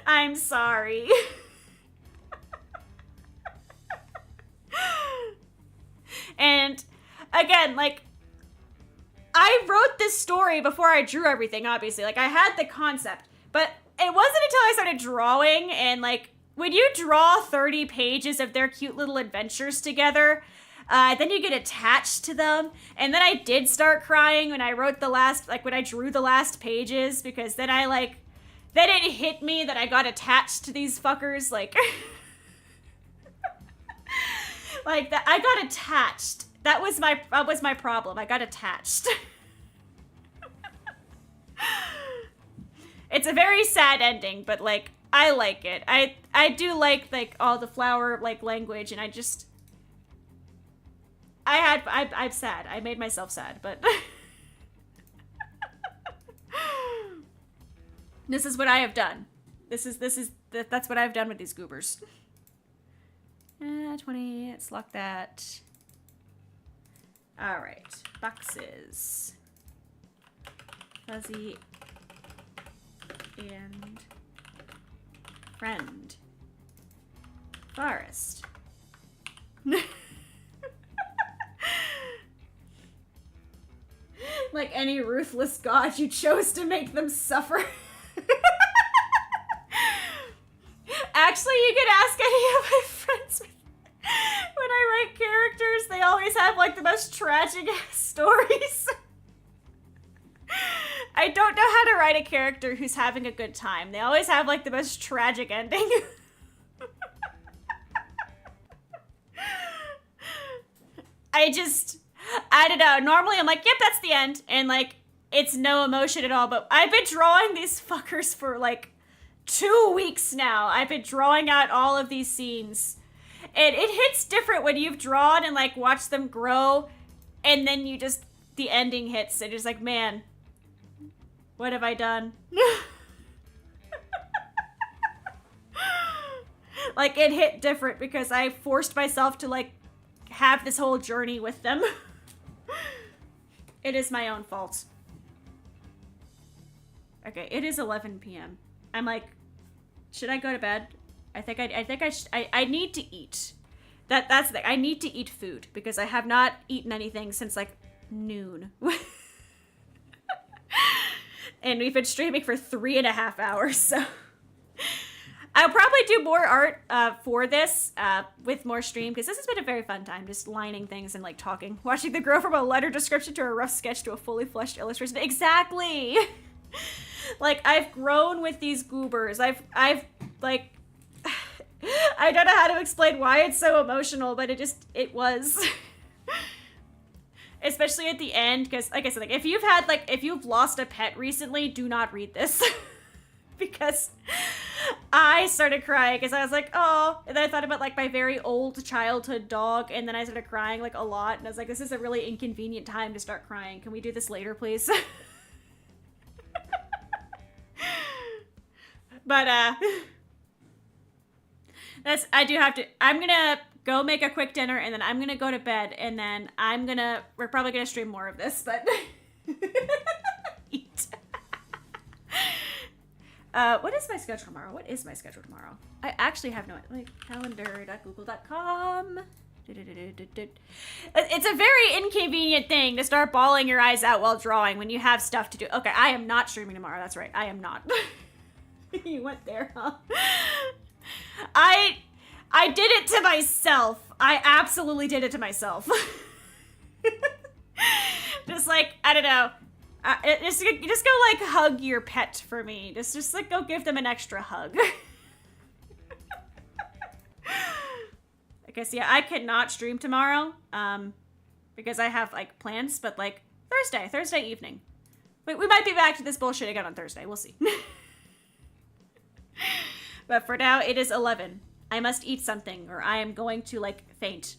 Speaker 1: I'm sorry. And, again, like, I wrote this story before I drew everything, obviously. Like, I had the concept, but it wasn't until I started drawing, and like when you draw 30 pages of their cute little adventures together, then you get attached to them. And then I did start crying when I wrote the last, like when I drew the last pages, because then then it hit me that I got attached to these fuckers, like, like that. I got attached. That was my problem. I got attached. It's a very sad ending, but like, I like it. I do like all the flower like language, and I'm sad. I made myself sad, but this is what I have done. That's what I've done with these goobers. 20, let's lock that. All right, boxes. Fuzzy and friend. Forest. Like any ruthless god, you chose to make them suffer. Actually, you could ask any of my friends when I write characters, they always have like the most tragic stories. I don't know how to write a character who's having a good time. They always have like the most tragic ending. I don't know. Normally I'm like, yep, that's the end. And like, it's no emotion at all. But I've been drawing these fuckers for like 2 weeks now. I've been drawing out all of these scenes. And it hits different when you've drawn and like watched them grow. And then the ending hits. And you're just like, man, what have I done? Like, it hit different because I forced myself to like have this whole journey with them. It is my own fault. Okay, it is 11 p.m. I'm like, should I go to bed? I need to eat. That's the thing. I need to eat food because I have not eaten anything since like noon. And we've been streaming for 3.5 hours, so I'll probably do more art for this with more stream, because this has been a very fun time, just lining things and like talking. Watching the grow from a letter description to a rough sketch to a fully fleshed illustration. Exactly! Like, I've grown with these goobers. I've like, I don't know how to explain why it's so emotional, but it was. Especially at the end, because like I said, like if you've lost a pet recently, do not read this. Because I started crying because I was like, oh, and then I thought about like my very old childhood dog, and then I started crying like a lot, and I was like, this is a really inconvenient time to start crying. Can we do this later, please? But I'm gonna go make a quick dinner, and then I'm gonna go to bed, and then we're probably gonna stream more of this, but eat. What is my schedule tomorrow? I actually have no, like, calendar.google.com. It's a very inconvenient thing to start bawling your eyes out while drawing when you have stuff to do. Okay, I am not streaming tomorrow. That's right. I am not. You went there, huh? I did it to myself. I absolutely did it to myself. Just like, I don't know. Just go like hug your pet for me. Just like go give them an extra hug. I guess, yeah, I cannot stream tomorrow because I have like plans, but like Thursday evening. We might be back to this bullshit again on Thursday. We'll see. But for now, it is 11. I must eat something or I am going to like faint.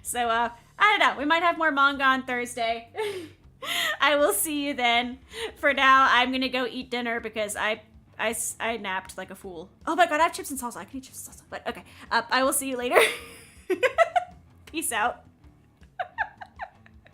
Speaker 1: So, I don't know. We might have more manga on Thursday. I will see you then. For now, I'm gonna go eat dinner because I napped like a fool. Oh my god, I have chips and salsa. I can eat chips and salsa. But okay, I will see you later. Peace out.